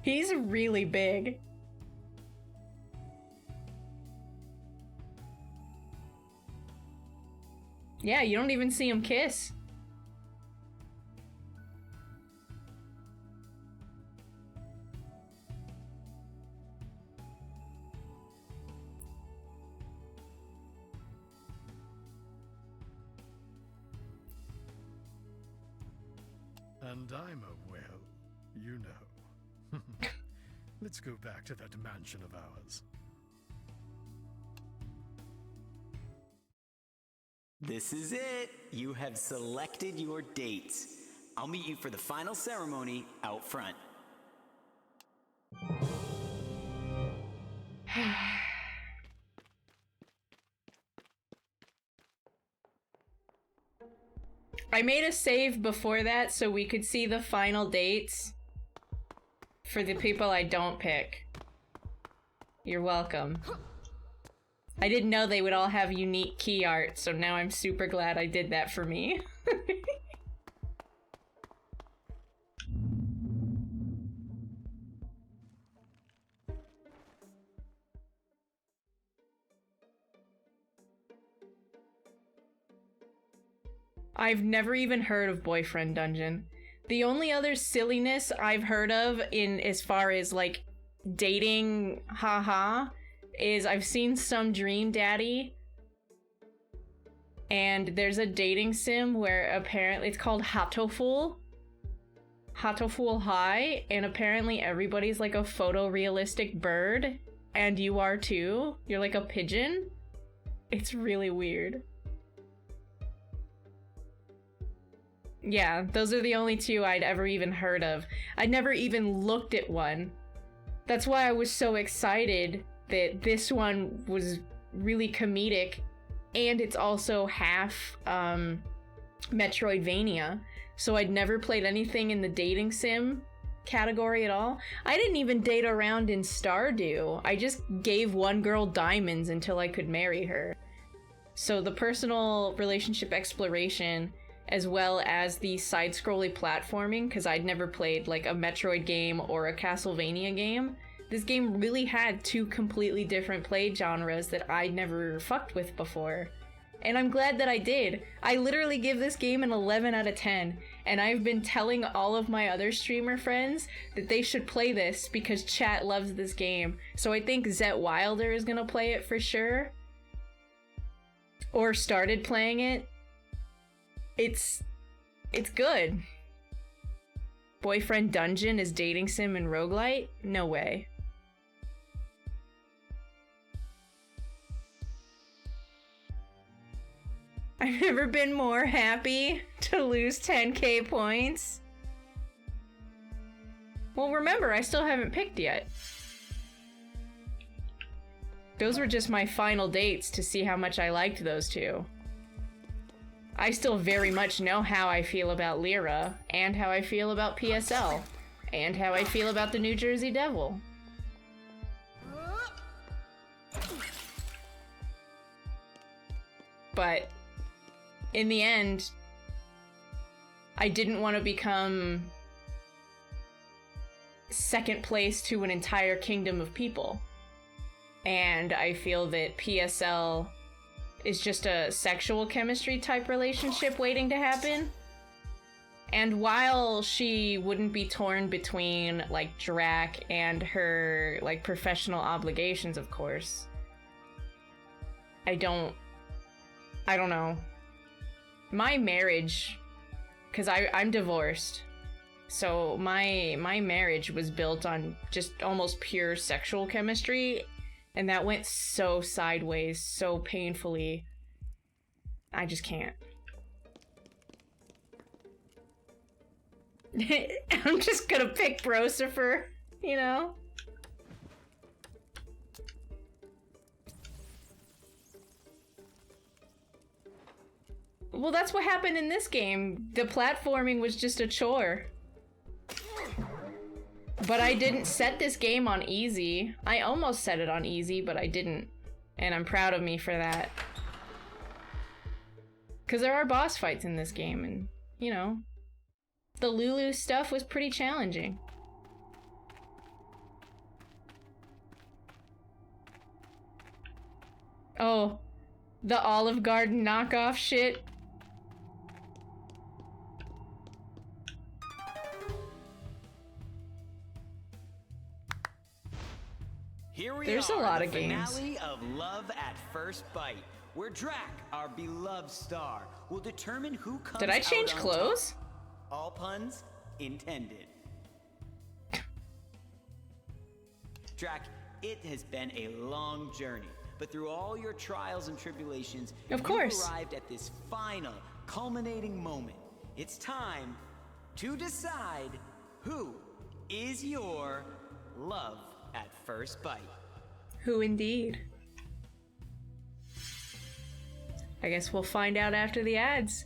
he's really big. Yeah, you don't even see him kiss. And I'm a well, you know. Let's go back to that mansion of ours. This is it. You have selected your dates. I'll meet you for the final ceremony out front. I made a save before that so we could see the final dates for the people I don't pick. You're welcome. I didn't know they would all have unique key art, so now I'm super glad I did that for me. I've never even heard of Boyfriend Dungeon. The only other silliness I've heard of in as far as like dating haha is I've seen some Dream Daddy, and there's a dating sim where apparently it's called Hatoful High, and apparently everybody's like a photorealistic bird, and you are too. You're like a pigeon. It's really weird. Yeah, those are the only two I'd ever even heard of. I'd never even looked at one. That's why I was so excited that this one was really comedic, and it's also half Metroidvania. So I'd never played anything in the dating sim category at all. I didn't even date around in Stardew. I just gave one girl diamonds until I could marry her. So the personal relationship exploration, as well as the side-scrolling platforming, because I'd never played like a Metroid game or a Castlevania game. This game really had two completely different play genres that I'd never fucked with before. And I'm glad that I did. I literally give this game an 11 out of 10, and I've been telling all of my other streamer friends that they should play this because chat loves this game. So I think Zet Wilder is gonna play it for sure. Or started playing it. It's good. Boyfriend Dungeon is dating sim and roguelite? No way. I've never been more happy to lose 10k points. Well, remember, I still haven't picked yet. Those were just my final dates to see how much I liked those two. I still very much know how I feel about Lyra, and how I feel about PSL, and how I feel about the New Jersey Devil. But in the end, I didn't want to become second place to an entire kingdom of people. And I feel that PSL is just a sexual chemistry type relationship waiting to happen. And while she wouldn't be torn between like Drac and her like professional obligations, of course, I don't know. My marriage, because I'm divorced, so my marriage was built on just almost pure sexual chemistry. And that went so sideways, so painfully. I just can't. I'm just gonna pick Brosifer, you know? Well, that's what happened in this game. The platforming was just a chore. But I didn't set this game on easy. I almost set it on easy, but I didn't. And I'm proud of me for that. Because there are boss fights in this game, and, you know, the Lulu stuff was pretty challenging. Oh, the Olive Garden knockoff shit. Here we There's are, a lot the of games. finale of Love at First Bite, where Drac, our beloved star, will determine who comes Did I change out on clothes? top. All puns intended. Drac, it has been a long journey, but through all your trials and tribulations, Of course. you've arrived at this final, culminating moment. It's time to decide who is your love at first bite. Who indeed? I guess we'll find out after the ads.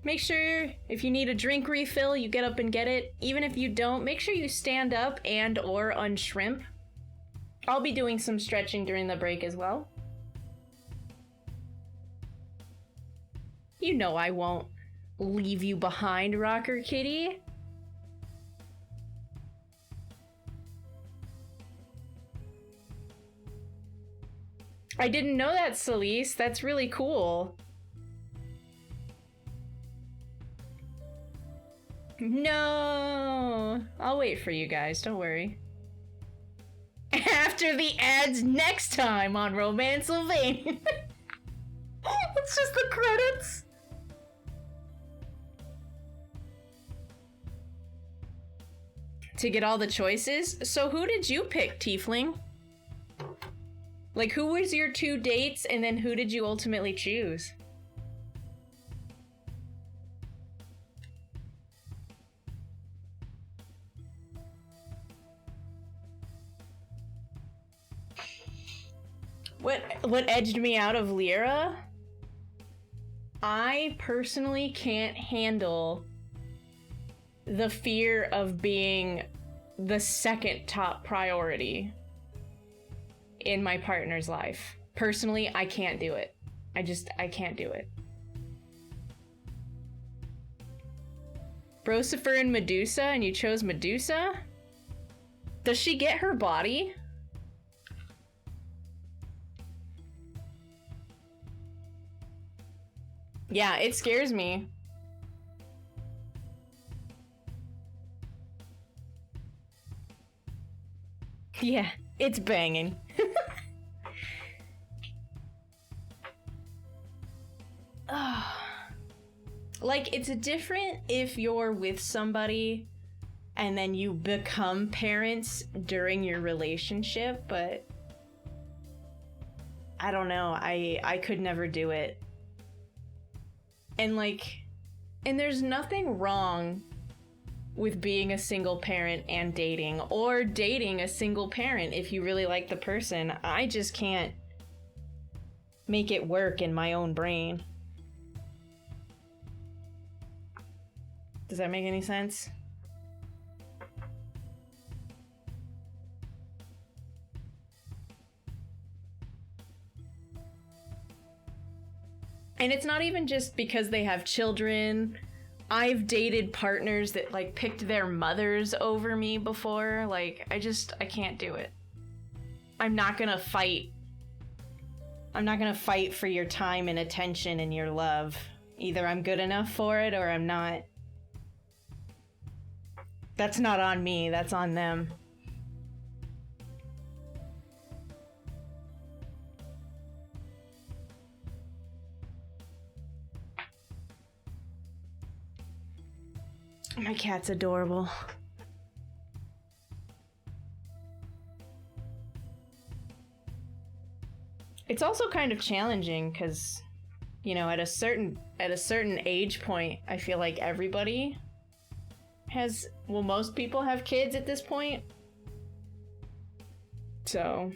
Make sure if you need a drink refill, you get up and get it. Even if you don't, make sure you stand up and or unshrimp. I'll be doing some stretching during the break as well. You know I won't leave you behind, Rocker Kitty. I didn't know that, Celise. That's really cool. No! I'll wait for you guys, don't worry. After the ads next time on Romancelvania. It's just the credits. To get all the choices? So who did you pick, Tiefling? Like, who was your 2 dates, and then who did you ultimately choose? What edged me out of Lyra? I personally can't handle the fear of being the second top priority in my partner's life. Personally, I can't do it. I can't do it. Brosifer and Medusa, and you chose Medusa? Does she get her body? Yeah, it scares me. Yeah, it's banging. Like, it's different if you're with somebody and then you become parents during your relationship, but I don't know, I could never do it. And there's nothing wrong with being a single parent and dating, or dating a single parent if you really like the person. I just can't make it work in my own brain. Does that make any sense? And it's not even just because they have children. I've dated partners that like picked their mothers over me before. Like, I can't do it. I'm not gonna fight. I'm not gonna fight for your time and attention and your love. Either I'm good enough for it or I'm not. That's not on me, that's on them. My cat's adorable. It's also kind of challenging because, you know, at a certain age point, I feel like everybody has, well, most people have kids at this point. So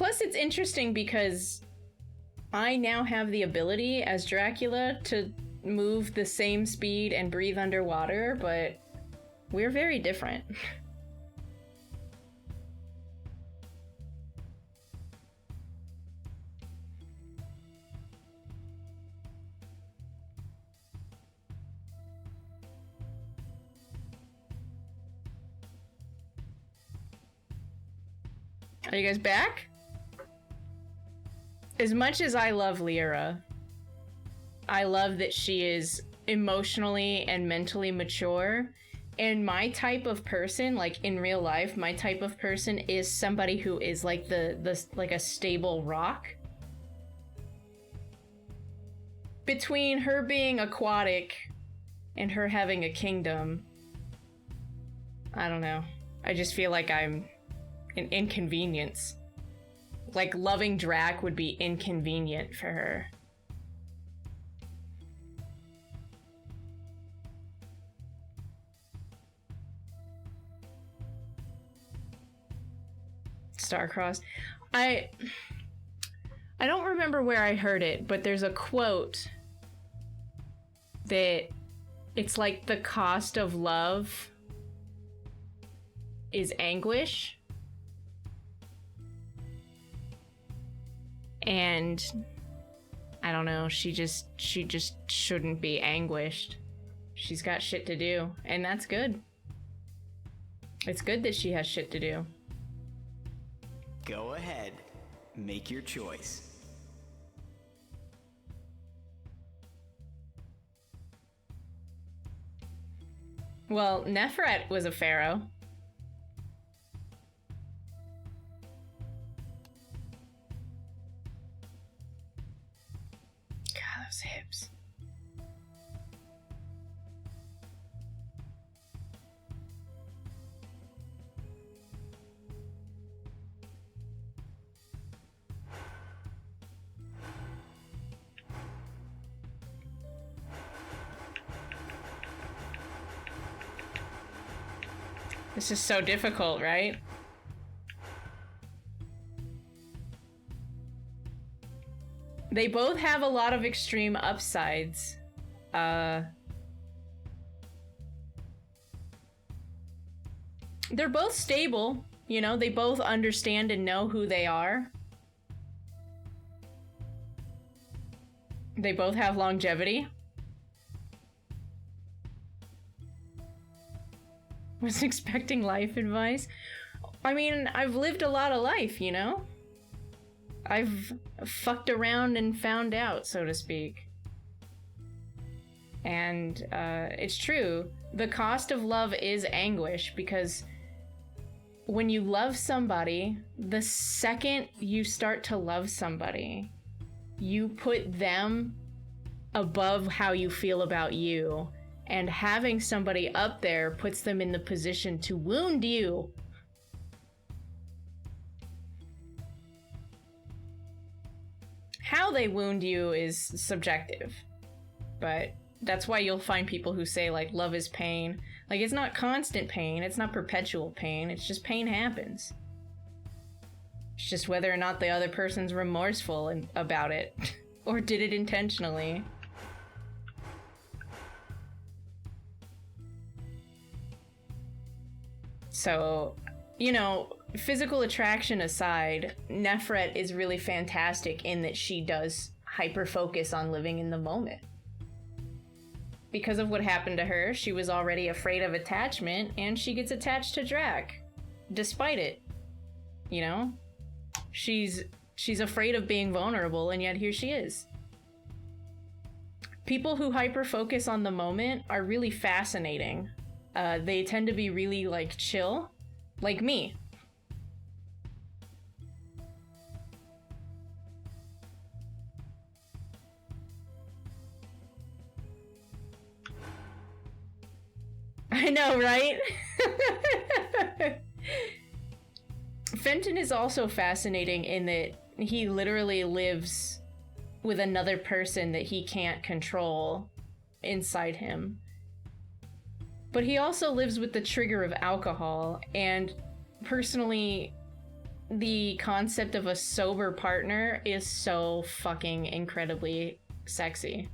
Plus, it's interesting because I now have the ability as Dracula to move the same speed and breathe underwater, but we're very different. Are you guys back? As much as I love Lyra, I love that she is emotionally and mentally mature. And my type of person, like in real life, my type of person is somebody who is like like a stable rock. Between her being aquatic and her having a kingdom, I don't know. I just feel like I'm an inconvenience. Like, loving Drac would be inconvenient for her. Star-crossed. I don't remember where I heard it, but there's a quote that it's like the cost of love is anguish. And I don't know, she just shouldn't be anguished. She's got shit to do, and that's good. It's good that she has shit to do. Go ahead, make your choice. Well, Nefret was a pharaoh. God, those hips. This is so difficult, right? They both have a lot of extreme upsides. They're both stable, you know, they both understand and know who they are. They both have longevity. Was expecting life advice. I mean, I've lived a lot of life, you know? I've fucked around and found out, so to speak. And it's true. The cost of love is anguish, because when you love somebody, the second you start to love somebody, you put them above how you feel about you. And having somebody up there puts them in the position to wound you. How they wound you is subjective. But that's why you'll find people who say, like, love is pain. Like, it's not constant pain, it's not perpetual pain, it's just pain happens. It's just whether or not the other person's remorseful about it. Or did it intentionally. So, you know, physical attraction aside, Nefret is really fantastic in that she does hyper-focus on living in the moment. Because of what happened to her, she was already afraid of attachment, and she gets attached to Drac. Despite it. You know? She's afraid of being vulnerable, and yet here she is. People who hyper-focus on the moment are really fascinating. They tend to be really, like, chill. Like me. I know, right? Fenton is also fascinating in that he literally lives with another person that he can't control inside him. But he also lives with the trigger of alcohol, and personally, the concept of a sober partner is so fucking incredibly sexy.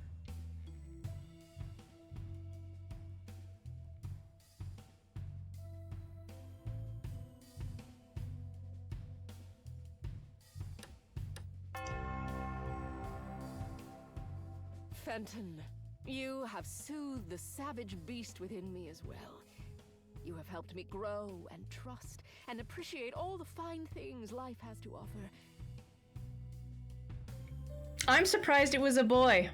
Fenton, you have soothed the savage beast within me as well. You have helped me grow and trust and appreciate all the fine things life has to offer. I'm surprised it was a boy.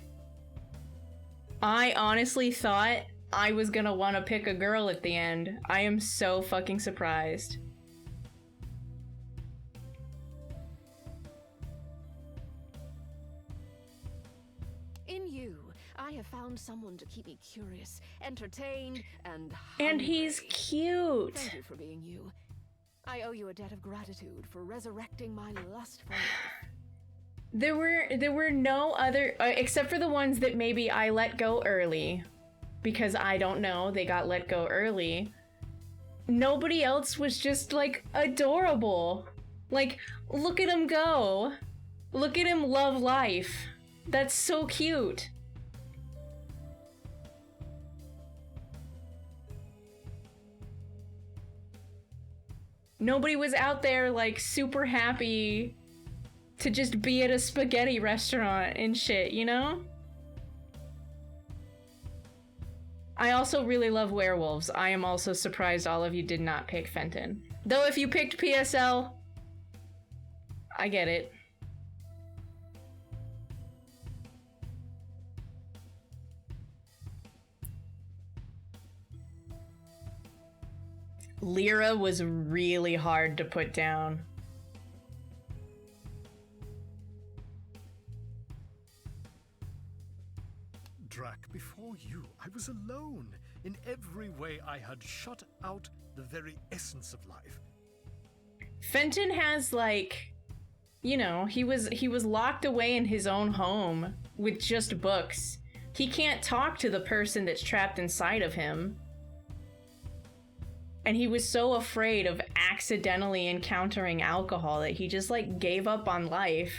I honestly thought I was gonna want to pick a girl at the end. I am so fucking surprised. In you, I have found someone to keep me curious, entertained, and And he's hungry. cute. Thank you for being you. I owe you a debt of gratitude for resurrecting my lust for life. There were no other, except for the ones that maybe I let go early, because I don't know, they got let go early. Nobody else was just like adorable. Like, look at him go. Look at him love life. That's so cute. Nobody was out there like super happy to just be at a spaghetti restaurant and shit, you know? I also really love werewolves. I am also surprised all of you did not pick Fenton. Though if you picked PSL, I get it. Lyra was really hard to put down. Drac, before you, I was alone. In every way, I had shut out the very essence of life. Fenton has like, you know, he was locked away in his own home with just books. He can't talk to the person that's trapped inside of him. And he was so afraid of accidentally encountering alcohol that he just like gave up on life.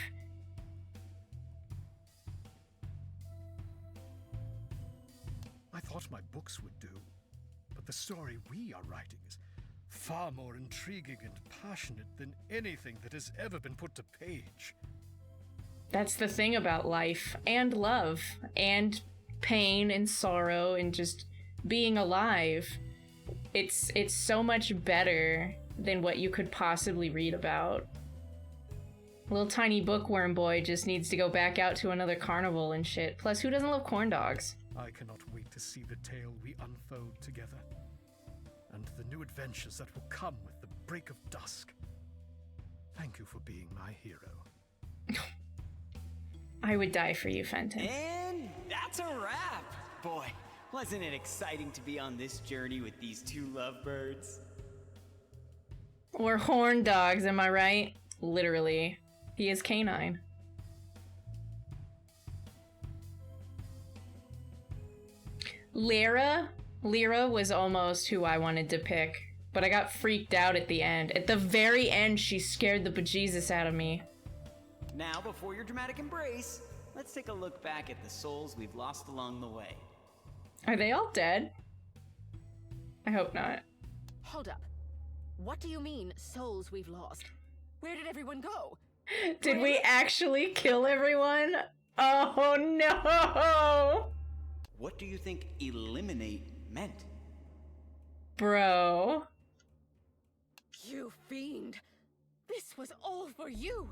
I thought my books would do, but the story we are writing is far more intriguing and passionate than anything that has ever been put to page. That's the thing about life and love and pain and sorrow and just being alive. It's so much better than what you could possibly read about. Little tiny bookworm boy just needs to go back out to another carnival and shit. Plus, who doesn't love corn dogs? I cannot wait to see the tale we unfold together, and the new adventures that will come with the break of dusk. Thank you for being my hero. I would die for you, Fenton. And that's a wrap. Boy, wasn't it exciting to be on this journey with these two lovebirds? We're horn dogs, am I right? Literally. He is canine. Lyra was almost who I wanted to pick, but I got freaked out at the end. At the very end, she scared the bejesus out of me. Now, before your dramatic embrace, let's take a look back at the souls we've lost along the way. Are they all dead? I hope not. Hold up. What do you mean, souls we've lost? Where did everyone go? Did we actually kill everyone? Oh no! What do you think eliminate meant? Bro. You fiend! This was all for you!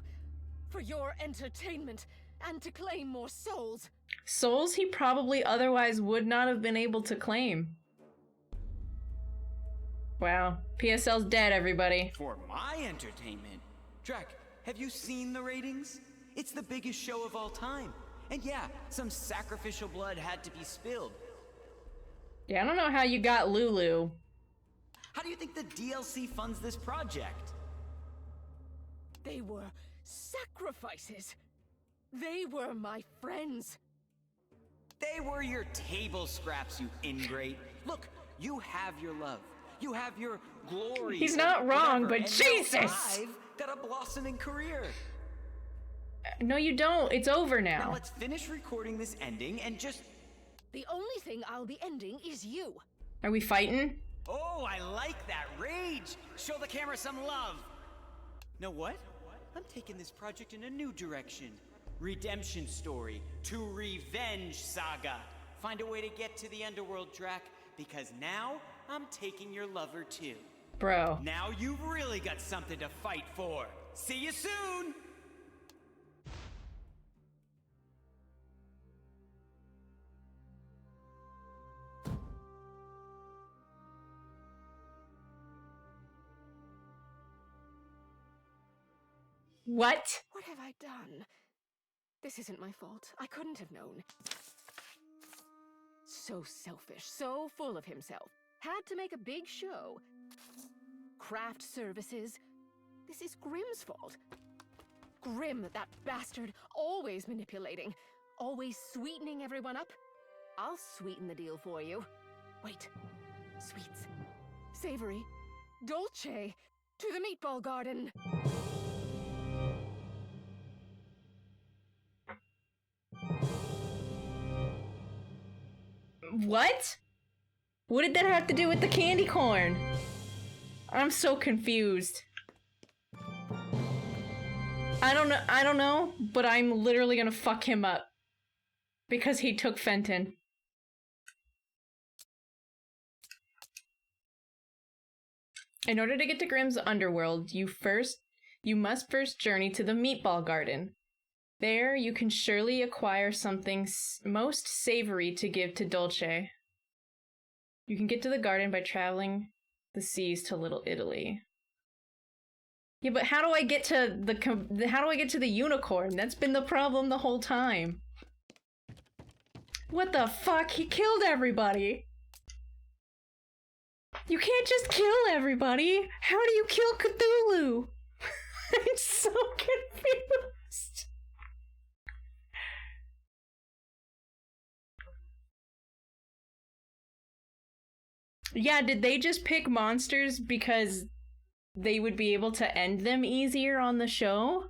For your entertainment, and to claim more souls! Souls he probably otherwise would not have been able to claim. Wow. PSL's dead, everybody. For my entertainment? Drac, have you seen the ratings? It's the biggest show of all time. And yeah, some sacrificial blood had to be spilled. Yeah, I don't know how you got Lulu. How do you think the DLC funds this project? They were sacrifices! They were my friends! They were your table scraps, you ingrate. Look, you have your love. You have your glory. He's not wrong, whatever, but and they'll Jesus! thrive got a blossoming career. No, you don't. It's over Now now. let's finish recording this ending and just... The only thing I'll be ending is you. Are we fighting? Oh, I like that rage! Show the camera some love! Know what? I'm taking this project in a new direction. Redemption story to revenge saga. Find a way to get to the underworld, Drac, because now I'm taking your lover too. Bro. Now you've really got something to fight for. See you soon! What? What have I done? This isn't my fault. I couldn't have known. So selfish, so full of himself. Had to make a big show. Craft services. This is Grimm's fault. Grimm, that bastard, always manipulating. Always sweetening everyone up. I'll sweeten the deal for you. Wait. Sweets. Savory. Dolce. To the meatball garden. What? What did that have to do with the candy corn? I'm so confused. I don't know, but I'm literally gonna fuck him up. Because he took Fenton. In order to get to Grimm's underworld, you must first journey to the meatball garden. There, you can surely acquire something most savory to give to Dolce. You can get to the garden by traveling the seas to Little Italy. Yeah, but how do I get to the unicorn? That's been the problem the whole time. What the fuck? He killed everybody. You can't just kill everybody. How do you kill Cthulhu? I'm so confused. Yeah, did they just pick monsters because they would be able to end them easier on the show?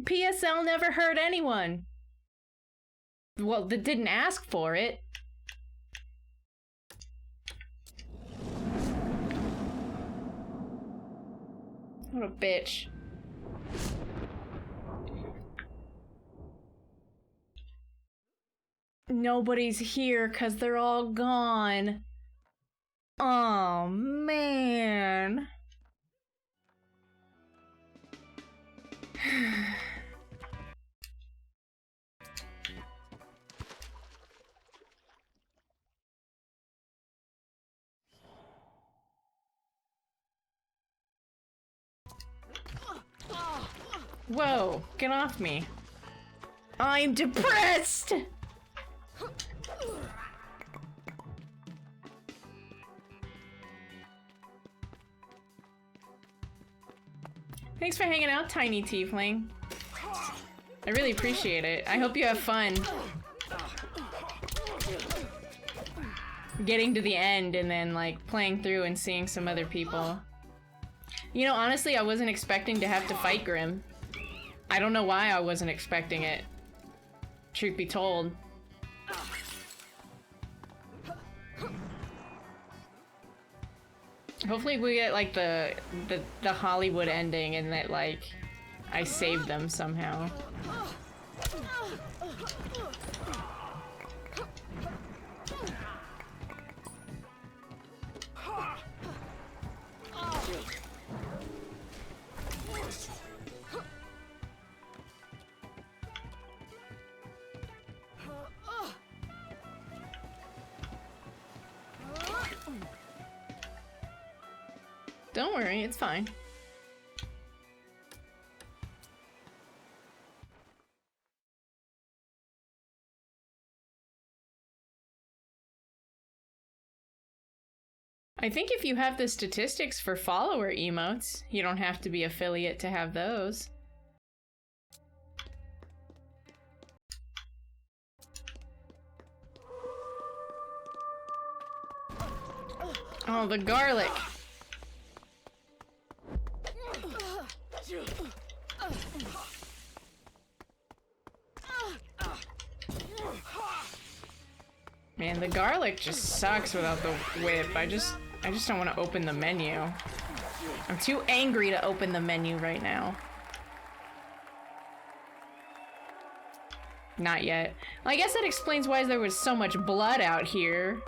PSL never hurt anyone. Well, they didn't ask for it. What a bitch. Nobody's here because they're all gone. Oh, man. Whoa, get off me. I'm depressed! Thanks for hanging out, Tiny Tiefling. I really appreciate it. I hope you have fun. Getting to the end and then, like, playing through and seeing some other people. You know, honestly, I wasn't expecting to have to fight Grimm. I don't know why I wasn't expecting it. Truth be told. Hopefully we get, like, the Hollywood ending and that, like, I saved them somehow. Don't worry, it's fine. I think if you have the statistics for follower emotes, you don't have to be affiliate to have those. Oh, the garlic. Man, the garlic just sucks without the whip. I just don't want to open the menu. I'm too angry to open the menu right now. Not yet. Well, I guess that explains why there was so much blood out here.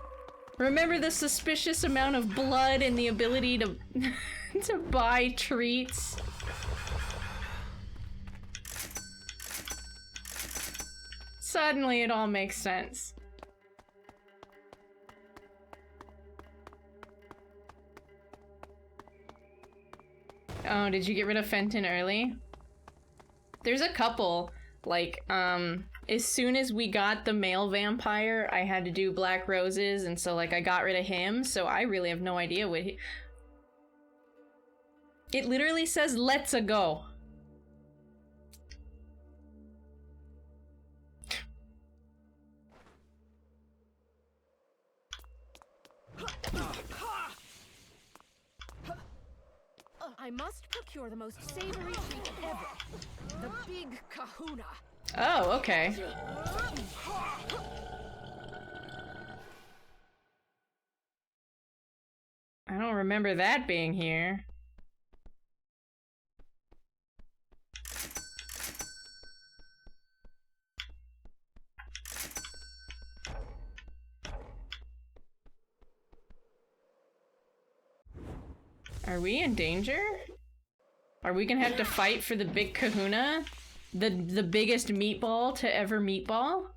Remember the suspicious amount of blood and the ability to to buy treats? Suddenly it all makes sense. Oh, did you get rid of Fenton early? There's a couple, like, as soon as we got the male vampire, I had to do Black Roses, and so, like, I got rid of him, so I really have no idea what he... It literally says, let's a go. I must procure the most savory treat ever. The big kahuna. Oh, okay. I don't remember that being here. Are we in danger? Are we gonna have to fight for the big kahuna? The biggest meatball to ever meatball?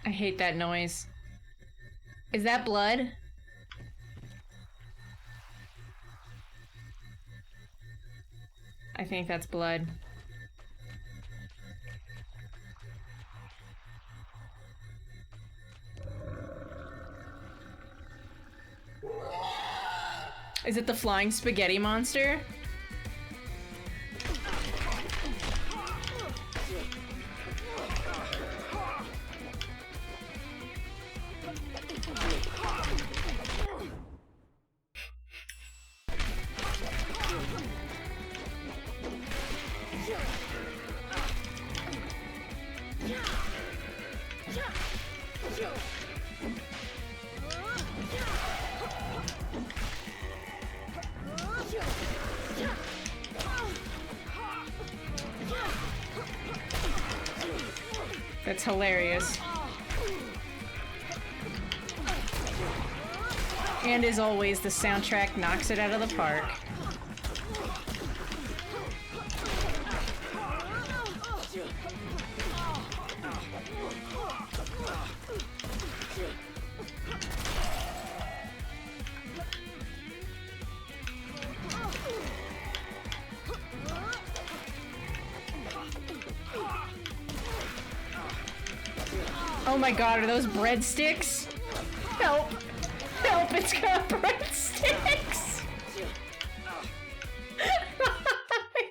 I hate that noise. Is that blood? I think that's blood. Is it the flying spaghetti monster? That's hilarious. And as always, the soundtrack knocks it out of the park. Oh my god, are those breadsticks? Help! Help, it's got breadsticks!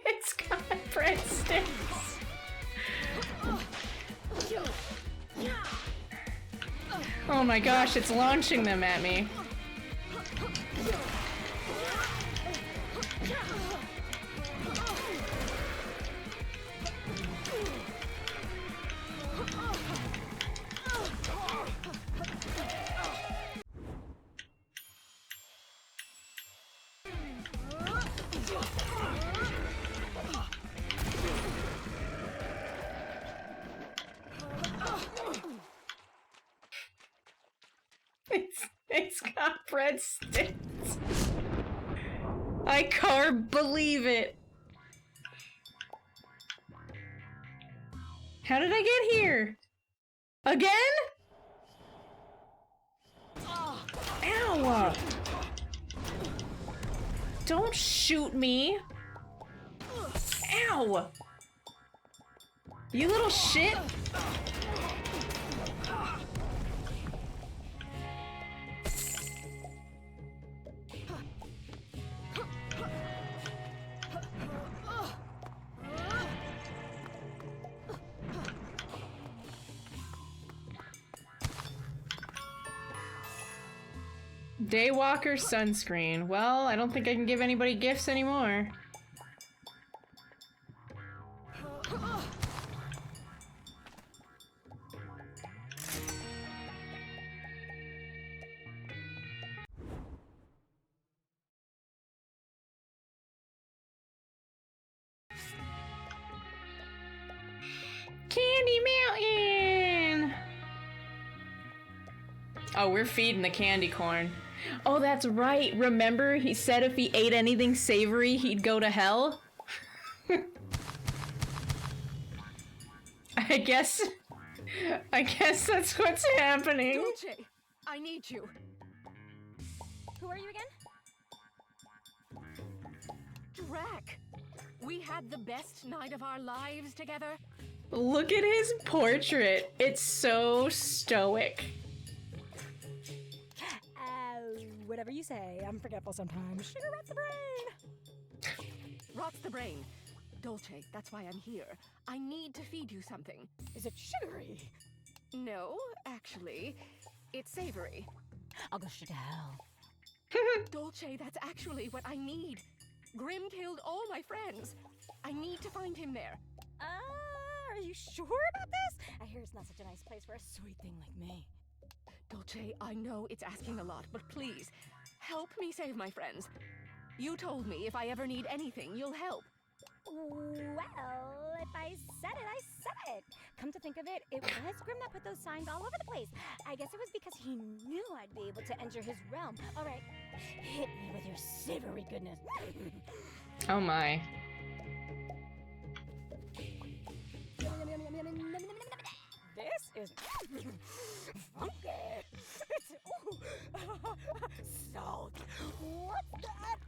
It's got breadsticks! Oh my gosh, it's launching them at me. It's got breadsticks. I can't believe it. How did I get here? Again? Ow! Don't shoot me. Ow! You little shit. Daywalker sunscreen. Well, I don't think I can give anybody gifts anymore. Candy Mountain! Oh, we're feeding the candy corn. Oh, that's right. Remember, he said if he ate anything savory, he'd go to hell? I guess that's what's happening. Dolce, I need you. Who are you again? Drac, we had the best night of our lives together. Look at his portrait. It's so stoic. Whatever you say. I'm forgetful sometimes. Sugar rots the brain. Rots the brain. Dolce, that's why I'm here. I need to feed you something. Is it sugary? No, actually, it's savory. I'll go straight to hell. Dolce, that's actually what I need. Grim killed all my friends. I need to find him there. Are you sure about this? I hear it's not such a nice place for a sweet thing like me. Dolce, I know it's asking a lot, but please, help me save my friends. You told me if I ever need anything, you'll help. Well, if I said it, I said it. Come to think of it, it was Grim that put those signs all over the place. I guess it was because he knew I'd be able to enter his realm. All right, hit me with your savory goodness. Oh my. This is funky. It's salt. What's that?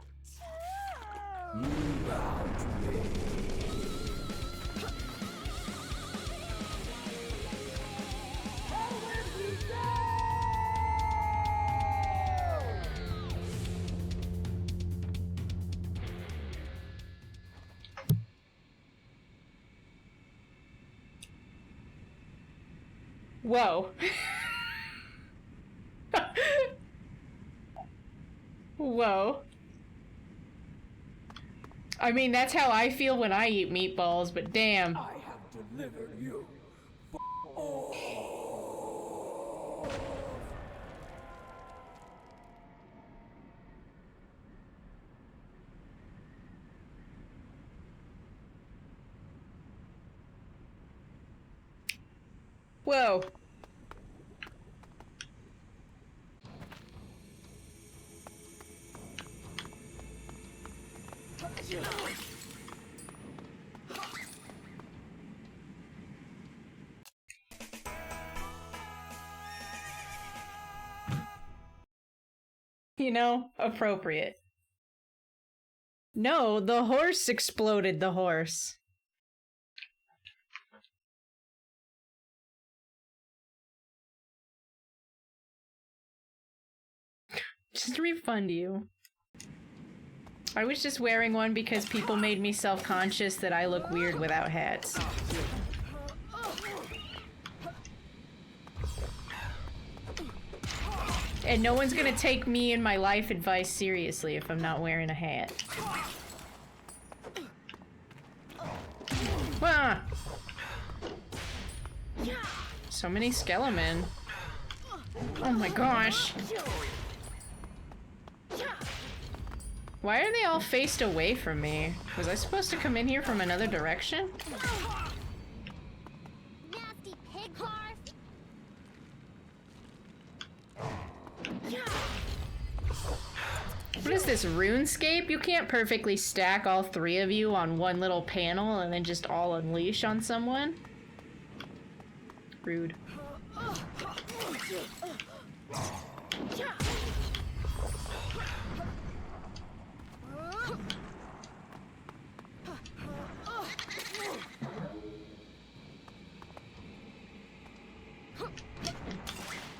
Move out, me. Whoa. Whoa. I mean, that's how I feel when I eat meatballs, but damn. I have delivered you. Whoa. You know, appropriate. No, the horse exploded the horse. Just refund you. I was just wearing one because people made me self-conscious that I look weird without hats. And no one's gonna take me and my life advice seriously if I'm not wearing a hat. Ah! So many skelemen. Oh my gosh. Why are they all faced away from me? Was I supposed to come in here from another direction? Nasty pig barf. What is this, RuneScape? You can't perfectly stack all three of you on one little panel and then just all unleash on someone? Rude.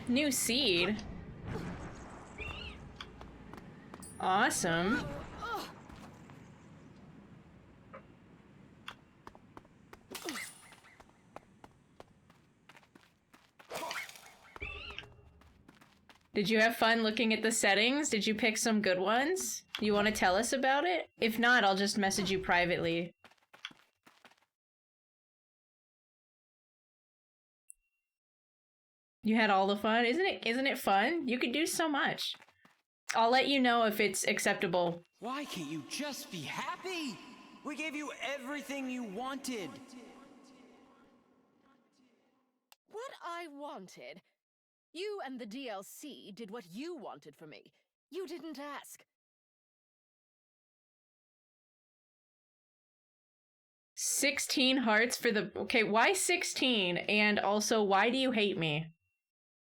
New seed. Awesome. Did you have fun looking at the settings? Did you pick some good ones? You want to tell us about it? If not, I'll just message you privately. You had all the fun? Isn't it fun? You could do so much. I'll let you know if it's acceptable. Why can't you just be happy? We gave you everything you wanted. What I wanted? You and the DLC did what you wanted for me. You didn't ask. 16 hearts for the... Okay, why 16? And also, why do you hate me?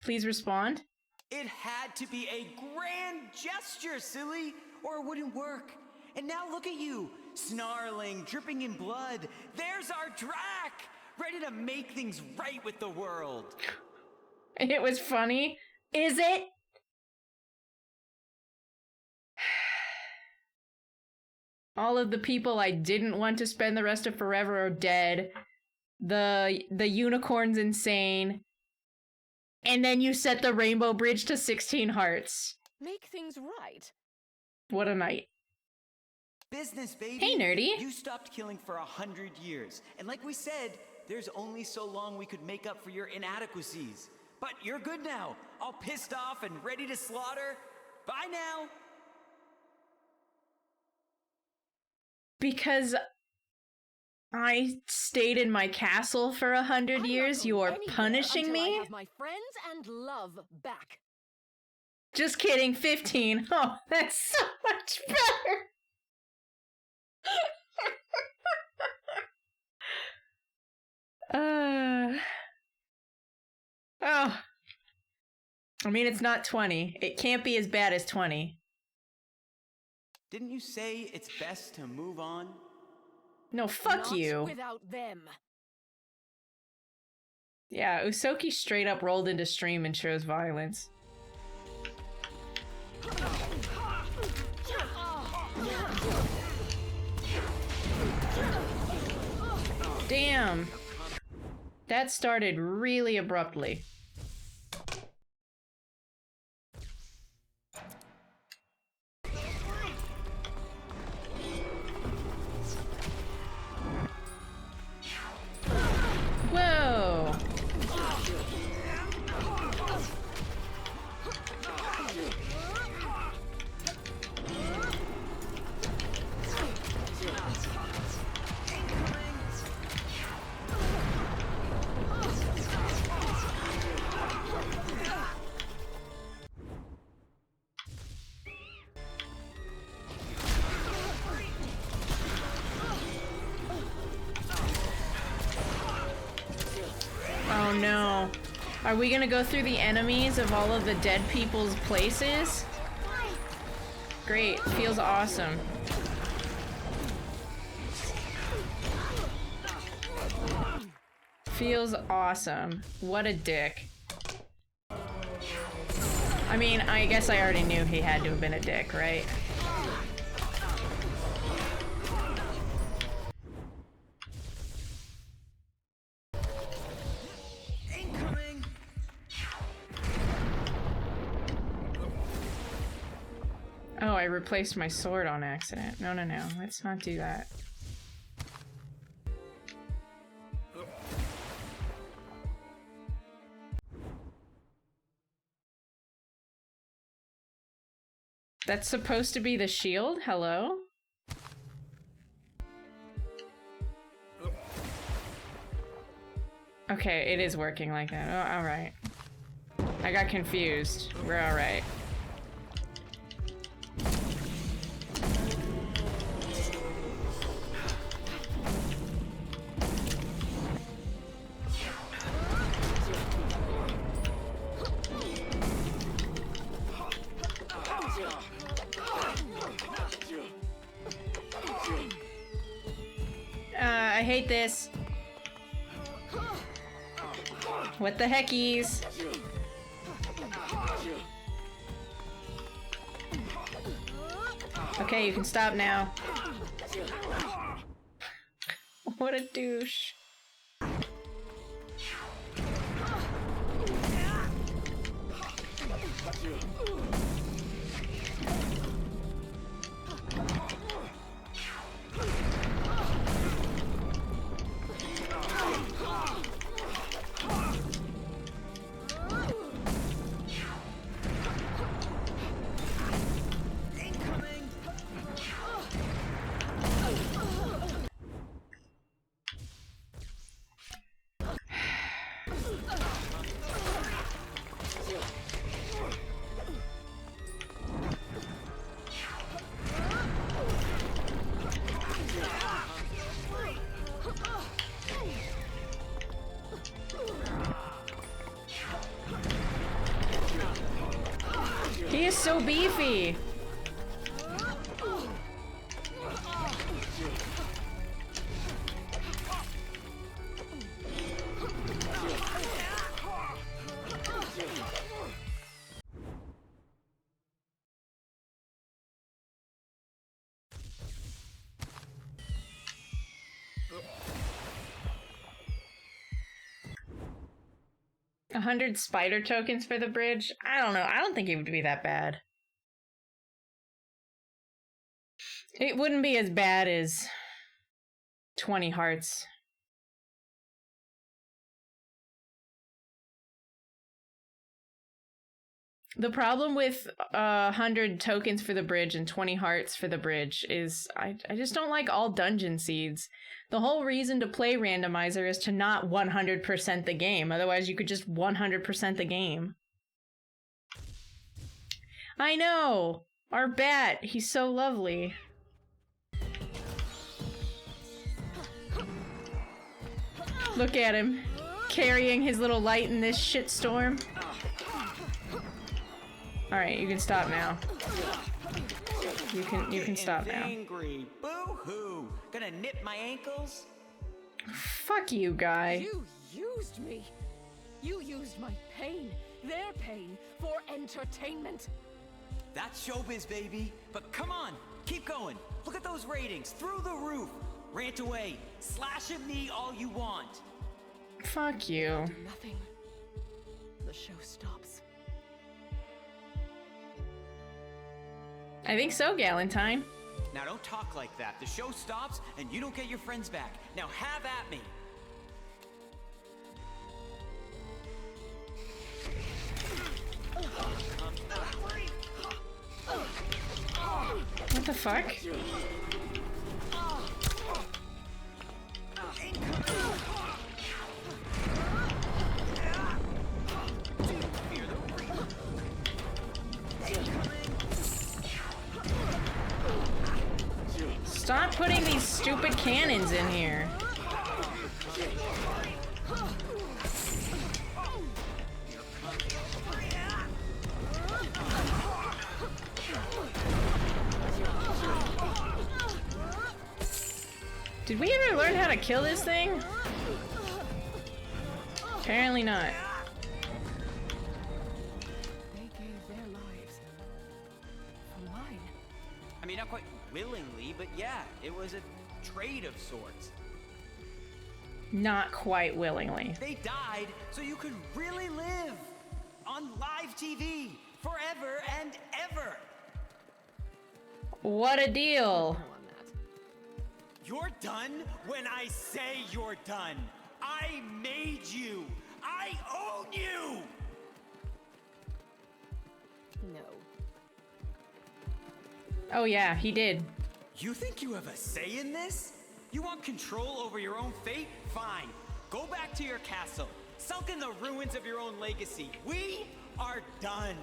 Please respond. It had to be a grand gesture, silly, or it wouldn't work. And now look at you, snarling, dripping in blood. There's our Drac, ready to make things right with the world. It was funny. Is it? All of the people I didn't want to spend the rest of forever are dead. The unicorn's insane. And then you set the rainbow bridge to 16 hearts. Make things right. What a night. Business, baby. Hey, nerdy. You stopped killing for 100 years. And like we said, there's only so long we could make up for your inadequacies. But you're good now, all pissed off and ready to slaughter. Bye now. Because I stayed in my castle for 100 years, you are punishing me? I have my friends and love back. Just kidding, 15. Oh, that's so much better. Oh. I mean, it's not 20. It can't be as bad as 20. Didn't you say it's best to move on? No, fuck Not you. Without them. Yeah, Usoki straight up rolled into stream and chose violence. Damn. That started really abruptly. Whoa! Oh no. Are we gonna go through the enemies of all of the dead people's places? Great, feels awesome. Feels awesome. What a dick. I mean, I guess I already knew he had to have been a dick, right? Oh, I replaced my sword on accident. No, no, no. Let's not do that. That's supposed to be the shield? Hello? Okay, it is working like that. Oh, alright. I got confused. We're alright. I hate this. What the heckies? Okay, you can stop now. What a douche. He is so beefy. A 100 spider tokens for the bridge? I don't know. I don't think it would be that bad. It wouldn't be as bad as 20 hearts. The problem with 100 tokens for the bridge and 20 hearts for the bridge is I just don't like all dungeon seeds. The whole reason to play randomizer is to not 100% the game. Otherwise, you could just 100% the game. I know! Our bat, he's so lovely. Look at him, carrying his little light in this shitstorm. Alright, you can stop now. You can stop now. Angry. Boo-hoo. Gonna nip my ankles? Fuck you, guy. You used me. You used my pain, their pain, for entertainment. That's showbiz, baby. But come on, keep going. Look at those ratings, through the roof. Rant away, slash at me all you want. Fuck you. Do nothing. The show stops. I think so, Galentine. Now don't talk like that. The show stops and you don't get your friends back. Now have at me. What the fuck? Stop putting these stupid cannons in here. Did we ever learn how to kill this thing? Apparently not. They gave their lives for mine. I mean, not quite willingly, but yeah, it was a trade of sorts. Not quite willingly. They died so you could really live on live TV forever and ever. What a deal. You're done when I say you're done. I made you. I own you. No. Oh yeah, he did. You think you have a say in this? You want control over your own fate? Fine. Go back to your castle, sunk in the ruins of your own legacy. We are done.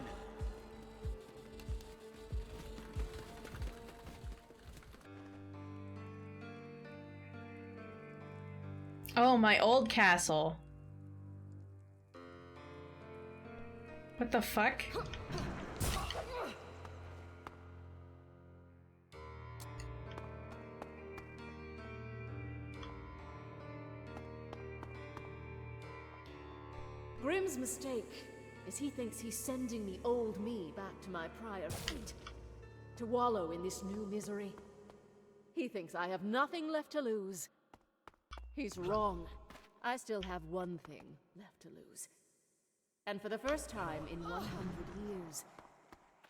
Oh, my old castle. What the fuck? Grimm's mistake is he thinks he's sending the old me back to my prior fate, to wallow in this new misery. He thinks I have nothing left to lose. He's wrong. I still have one thing left to lose. And for the first time in 100 years,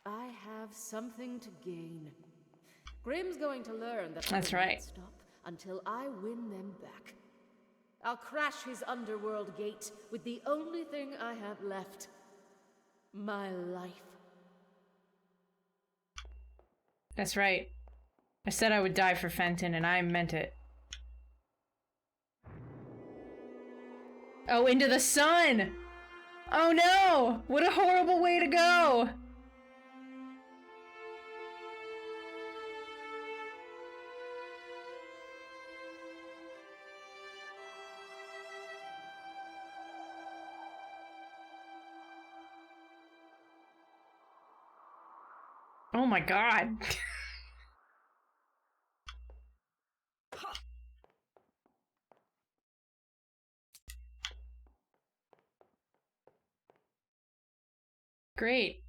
I have something to gain. Grimm's going to learn that That's I right. won't stop until I win them back. I'll crash his underworld gate with the only thing I have left. My life. That's right. I said I would die for Fenton, and I meant it. Oh, into the sun! Oh no! What a horrible way to go! Oh my god. Great.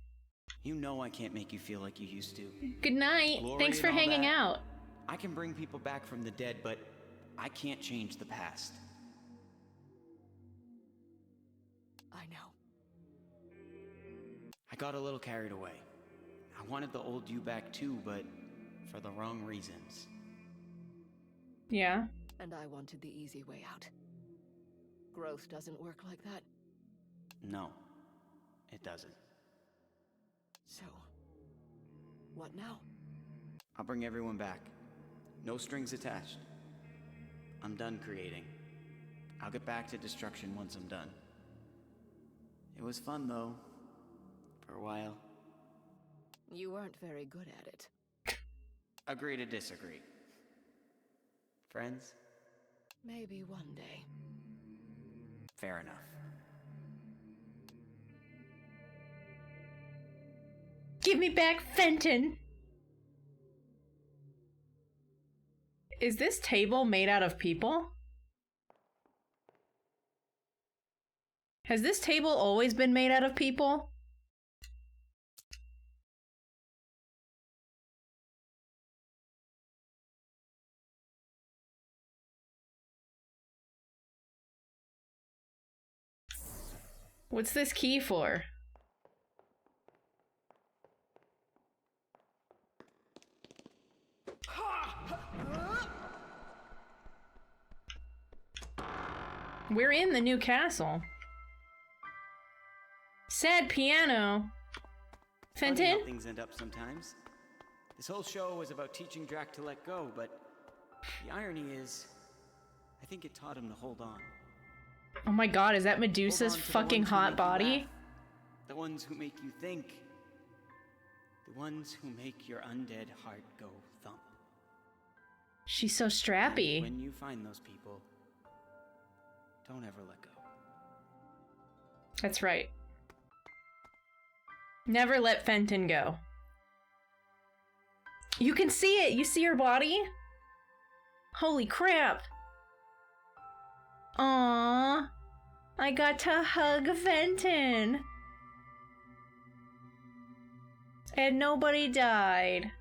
You know I can't make you feel like you used to. Good night. Glory Thanks for and all hanging that. out. I can bring people back from the dead, but I can't change the past. I know. I got a little carried away. I wanted the old you back too, but for the wrong reasons. Yeah. And I wanted the easy way out. Growth doesn't work like that. No, it doesn't. So, what now? I'll bring everyone back. No strings attached. I'm done creating. I'll get back to destruction once I'm done. It was fun, though. For a while. You weren't very good at it. Agree to disagree. Friends? Maybe one day. Fair enough. Give me back Fenton! Is this table made out of people? Has this table always been made out of people? What's this key for? We're in the new castle. Sad piano. Funny Fenton? how things end up sometimes. This whole show was about teaching Drac to let go, but the irony is, I think it taught him to hold on. Oh my god, is that Hold Medusa's on to the fucking ones who hot make you body? laugh, the ones who make you think. The ones who make your undead heart go thump. She's so And strappy. when you find those people, don't ever let go. That's right. Never let Fenton go. You can see it! You see her body? Holy crap! Aww. I got to hug Fenton. And nobody died.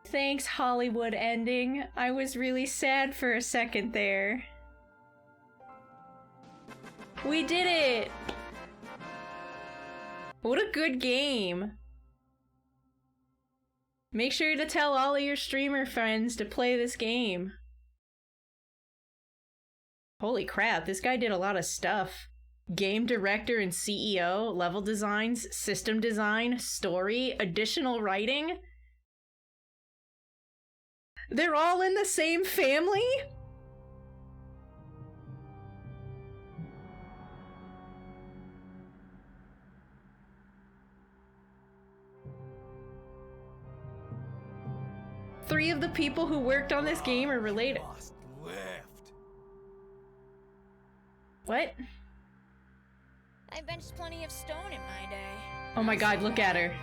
Thanks, Hollywood ending. I was really sad for a second there. We did it! What a good game. Make sure to tell all of your streamer friends to play this game. Holy crap, this guy did a lot of stuff. Game director and CEO, level designs, system design, story, additional writing. They're all in the same family? Three of the people who worked on this game are related. Must lift. What? I benched plenty of stone in my day. Oh my god, look at her.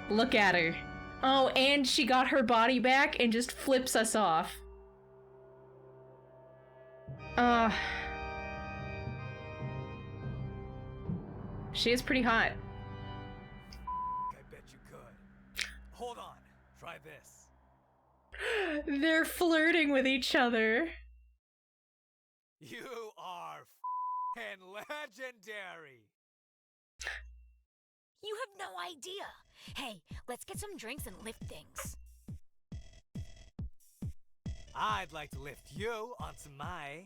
Look at her. Oh, and she got her body back and just flips us off. She is pretty hot. I bet you could. Hold on. Try this. They're flirting with each other. You are f***ing legendary. You have no idea. Hey, let's get some drinks and lift things. I'd like to lift you onto my...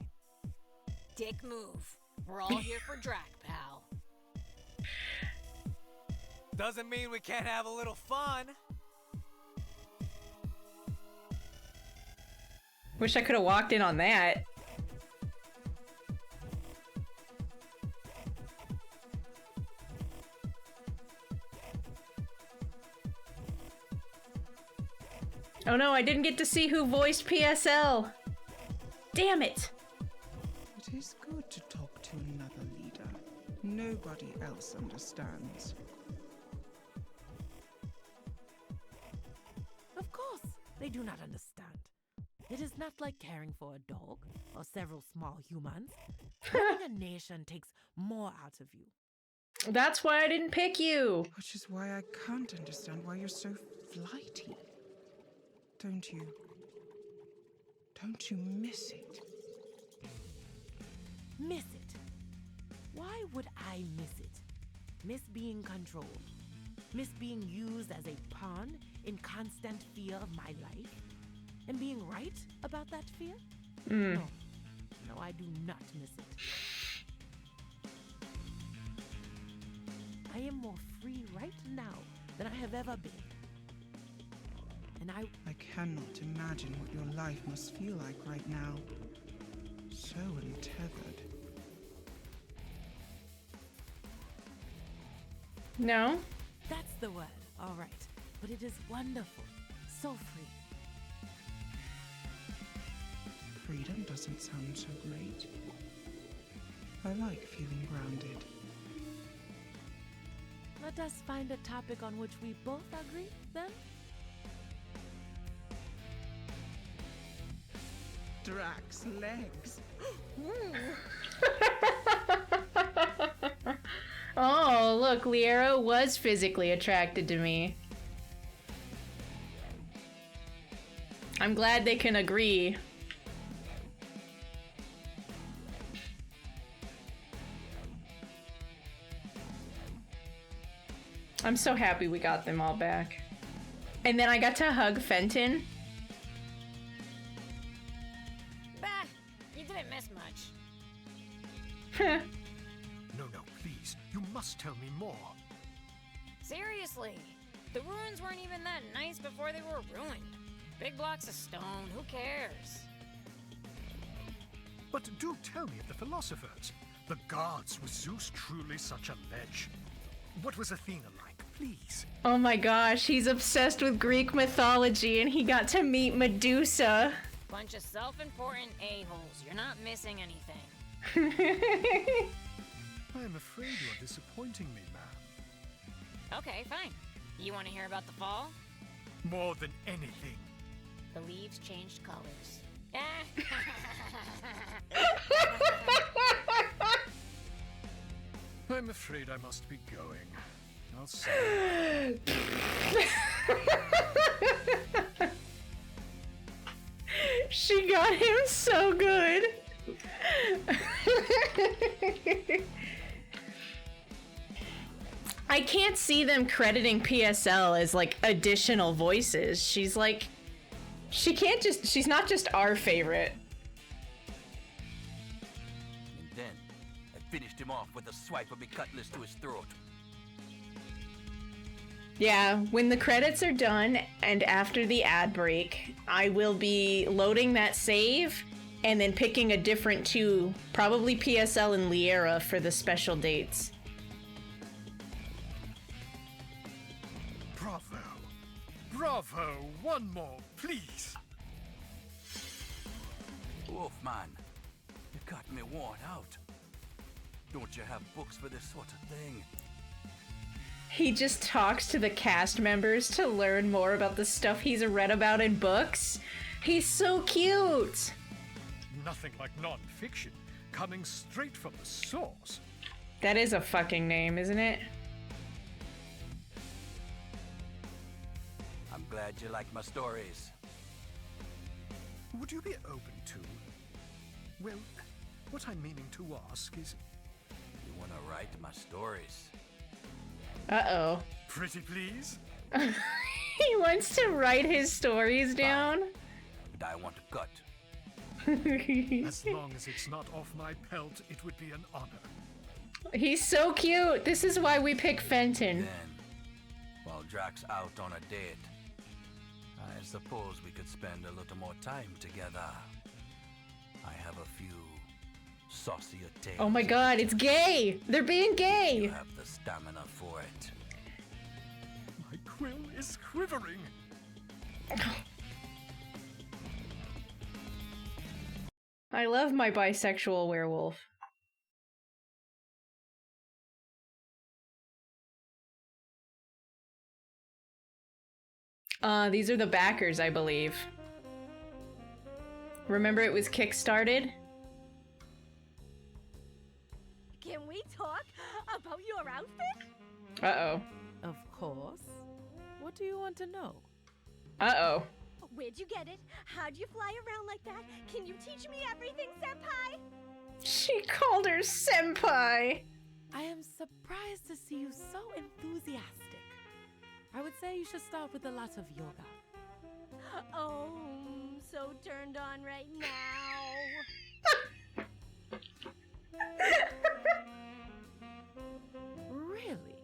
Dick move. We're all here for Drac, pal. Doesn't mean we can't have a little fun. Wish I could have walked in on that. Oh no, I didn't get to see who voiced PSL. Damn it. It is good to talk to another leader. Nobody else understands. Of course, they do not understand. It is not like caring for a dog or several small humans. Running a nation takes more out of you. That's why I didn't pick you. Which is why I can't understand why you're so flighty. Don't you miss it? Miss it? Why would I miss it? Miss being controlled? Miss being used as a pawn in constant fear of my life? And being right about that fear? No, I do not miss it. I am more free right now than I have ever been. And I cannot imagine what your life must feel like right now. So untethered. No? That's the word, all right. But it is wonderful. So free. Freedom doesn't sound so great. I like feeling grounded. Let us find a topic on which we both agree, then? Drax legs. Oh, look, Liera was physically attracted to me. I'm glad they can agree. I'm so happy we got them all back. And then I got to hug Fenton. Bah, you didn't miss much. No, please. You must tell me more. Seriously, the ruins weren't even that nice before they were ruined. Big blocks of stone, who cares? But do tell me of the philosophers. The gods, was Zeus truly such a ledge? What was Athena like, please? Oh my gosh, he's obsessed with Greek mythology and he got to meet Medusa. Bunch of self-important a-holes. You're not missing anything. I am afraid you are disappointing me, ma'am. Okay, fine. You want to hear about the fall? More than anything. The leaves changed colors. I'm afraid I must be going. I'll see. She got him so good. I can't see them crediting PSL as like additional voices. She's like, she's not just our favorite. And then I finished him off with a swipe of my cutlass to his throat. Yeah, when the credits are done and after the ad break, I will be loading that save and then picking a different two, probably PSL and Liera for the special dates. Bravo. Bravo. One more, please. Wolfman, you got me worn out. Don't you have books for this sort of thing? He just talks to the cast members to learn more about the stuff he's read about in books. He's so cute. Nothing like non-fiction, coming straight from the source. That is a fucking name, isn't it? I'm glad you like my stories. Would you be open to... Well, what I'm meaning to ask is... You want to write my stories? Uh-oh. Pretty please? He wants to write his stories down? But I want to cut. As long as it's not off my pelt, it would be an honor. He's so cute. This is why we pick Fenton. Then, while Drax out on a date, I suppose we could spend a little more time together. I have a few saucier tales. Oh my god, it's gay! They're being gay! You have the stamina for it. My quill is quivering. I love my bisexual werewolf. These are the backers, I believe. Remember it was kickstarted? Can we talk about your outfit? Uh-oh. Of course. What do you want to know? Uh-oh. Where'd you get it? How'd you fly around like that? Can you teach me everything, Senpai? She called her senpai. I am surprised to see you so enthusiastic. I would say you should start with a lot of yoga. Oh, so turned on right now. Really?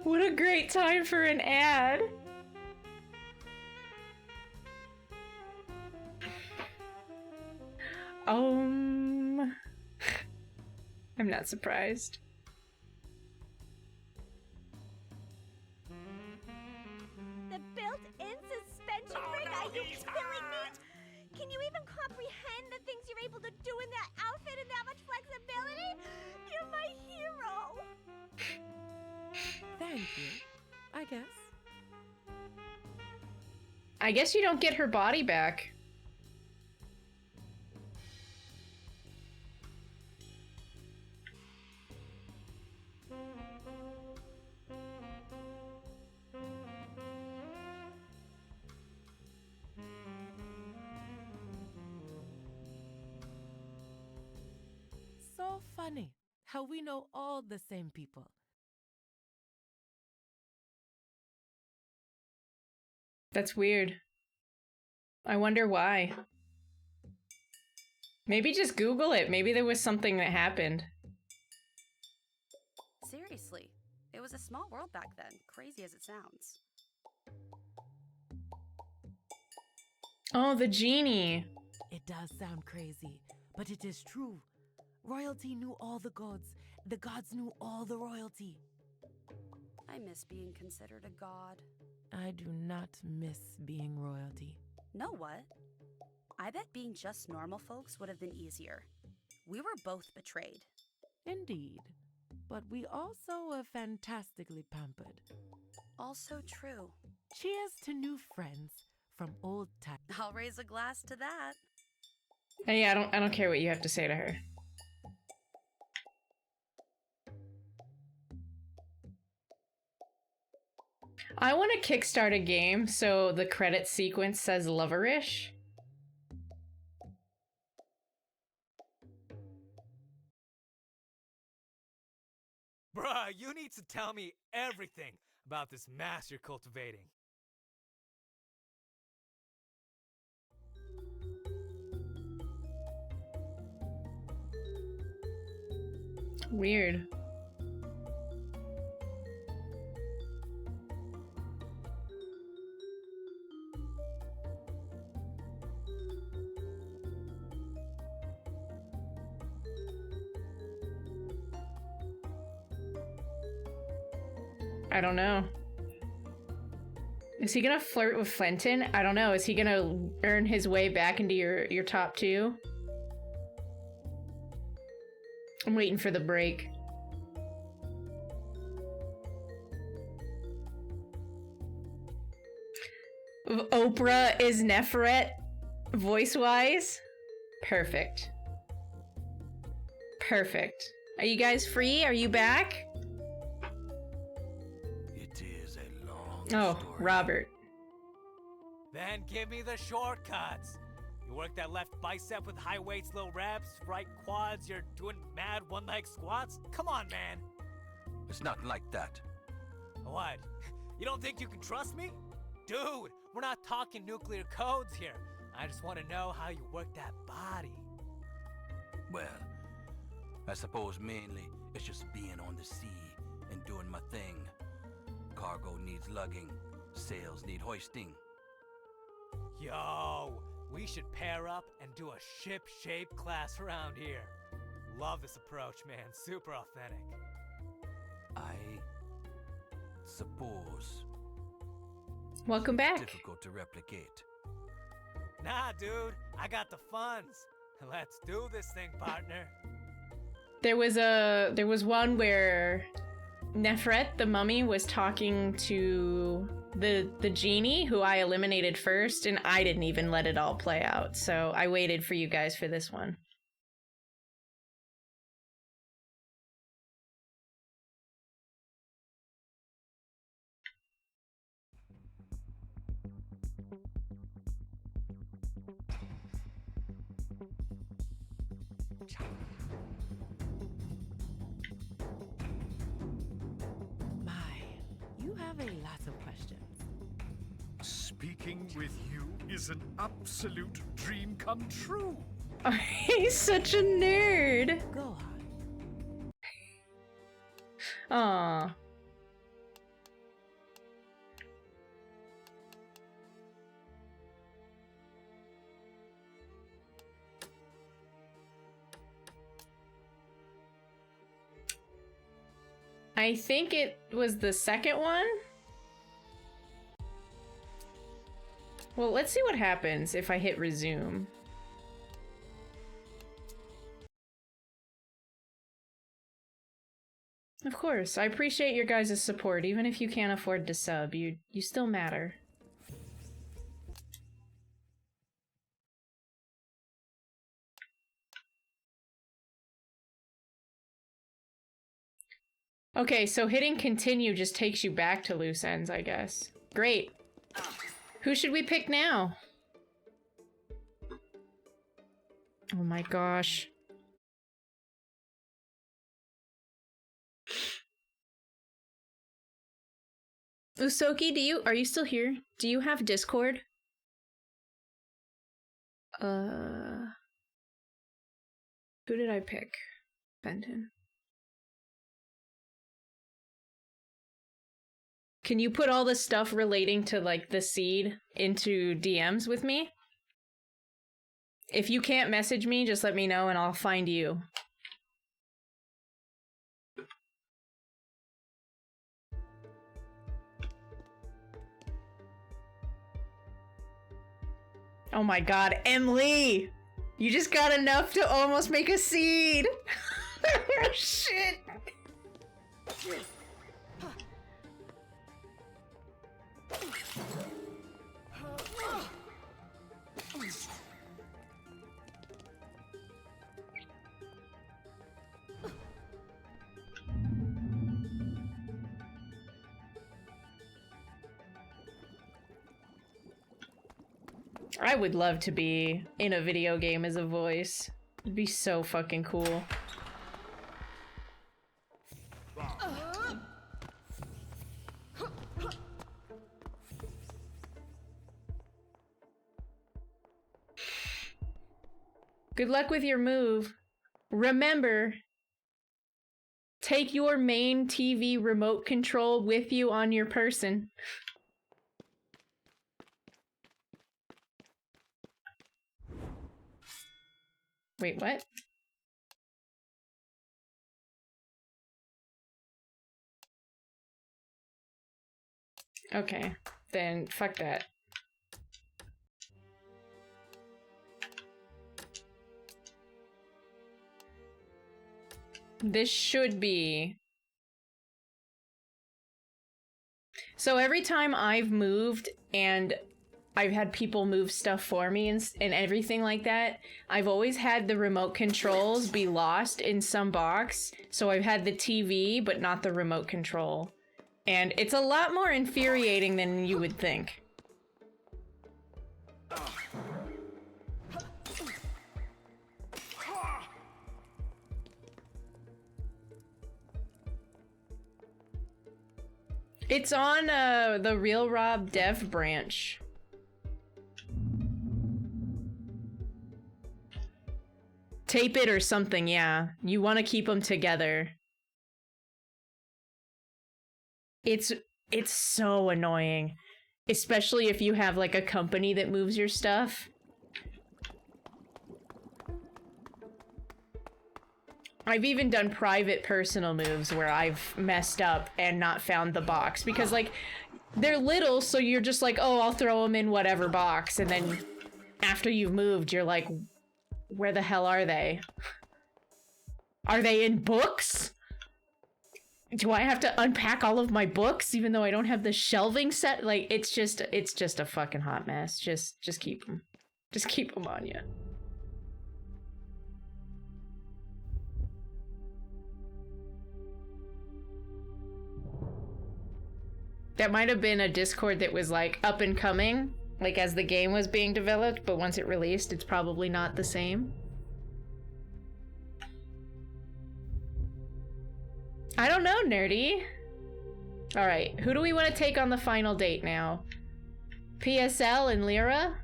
What a great time for an ad. I'm not surprised. The built-in suspension rig? Are you killing me? Can you even comprehend the things you're able to do in that outfit and that much flexibility? You're my hero. Thank you, I guess. I guess you don't get her body back. So funny how we know all the same people. That's weird. I wonder why. Maybe just Google it. Maybe there was something that happened. Seriously, it was a small world back then, crazy as it sounds. Oh, the genie. It does sound crazy, but it is true. Royalty knew all the gods knew all the royalty. I miss being considered a god. I do not miss being royalty. Know what? I bet being just normal folks would have been easier. We were both betrayed. Indeed. But we also were fantastically pampered. Also true. Cheers to new friends from old times. I'll raise a glass to that. Hey, I don't care what you have to say to her. I want to kickstart a game so the credit sequence says loverish. Bruh, you need to tell me everything about this mass you're cultivating. Weird. I don't know. Is he gonna flirt with Fenton? I don't know. Is he gonna earn his way back into your top two? I'm waiting for the break. Oprah is Neferet, voice-wise. Perfect. Perfect. Are you guys free? Are you back? It is a long Oh, story. Robert. Then give me the shortcuts. You work that left bicep with high weights, low reps, right quads, you're doing mad one-leg squats? Come on, man. It's not like that. What? You don't think you can trust me? Dude, we're not talking nuclear codes here. I just want to know how you work that body. Well, I suppose mainly it's just being on the sea and doing my thing. Cargo needs lugging, sails need hoisting. Yo, we should pair up and do a ship-shape class around here. Love this approach, man. Super authentic. I suppose. Welcome back. Difficult to replicate. Nah, dude. I got the funds. Let's do this thing, partner. There was one where Nefret, the mummy, was talking to the genie, who I eliminated first, and I didn't even let it all play out, so I waited for you guys for this one. You have a lot of questions. Speaking with you is an absolute dream come true. He's such a nerd. Go Aww. on. I think it was the second one. Well, let's see what happens if I hit resume. Of course, I appreciate your guys' support. Even if you can't afford to sub, you still matter. Okay, so hitting continue just takes you back to loose ends, I guess. Great. Who should we pick now? Oh my gosh. Usoki, are you still here? Do you have Discord? Who did I pick? Benton. Can you put all the stuff relating to, like, the seed into DMs with me? If you can't message me, just let me know and I'll find you. Oh my god, Emily! You just got enough to almost make a seed! Shit! I would love to be in a video game as a voice. It'd be so fucking cool. Good luck with your move. Remember, take your main TV remote control with you on your person. Wait, what? Okay, then fuck that. This should be... So every time I've moved and I've had people move stuff for me and everything like that, I've always had the remote controls be lost in some box. So I've had the TV, but not the remote control. And it's a lot more infuriating than you would think. It's on the Real Rob dev branch. Tape it or something, yeah. You want to keep them together. It's so annoying. Especially if you have like a company that moves your stuff. I've even done private personal moves where I've messed up and not found the box. Because like, they're little, so you're just like, oh, I'll throw them in whatever box. And then after you've moved, you're like, where the hell are they? Are they in books? Do I have to unpack all of my books even though I don't have the shelving set? Like, it's just a fucking hot mess. Just keep them. Just keep them on you. That might have been a Discord that was like up and coming, like as the game was being developed, but once it released, it's probably not the same. I don't know, nerdy. All right, who do we want to take on the final date now? PSL and Lyra?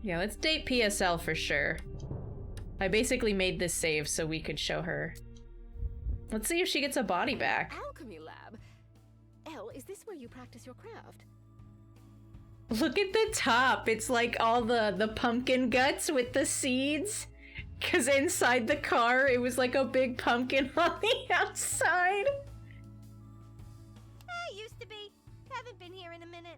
Yeah, let's date PSL for sure. I basically made this save so we could show her. Let's see if she gets a body back. Alchemy lab. Elle, is this where you practice your craft? Look at the top. It's like all the pumpkin guts with the seeds. Because inside the car, it was like a big pumpkin on the outside. Used to be. Haven't been here in a minute.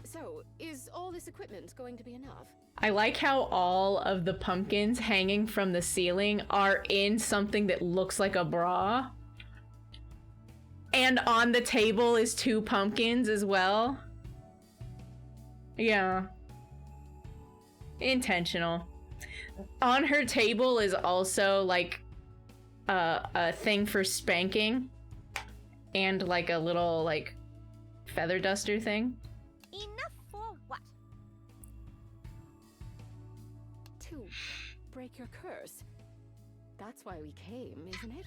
So, is all this equipment going to be enough? I like how all of the pumpkins hanging from the ceiling are in something that looks like a bra. And on the table is 2 pumpkins as well. Yeah. Intentional. On her table is also like a thing for spanking and like a little like feather duster thing. Enough for what? To break your curse. That's why we came, isn't it?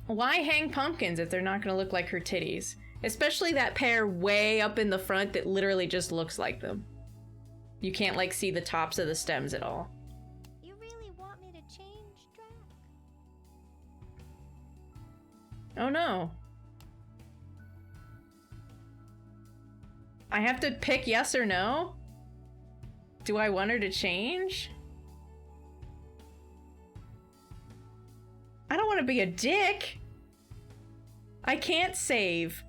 Why hang pumpkins if they're not gonna look like her titties? Especially that pair way up in the front that literally just looks like them. You can't like see the tops of the stems at all. You really want me to change, Drac? Oh no. I have to pick yes or no? Do I want her to change? I don't want to be a dick. I can't save.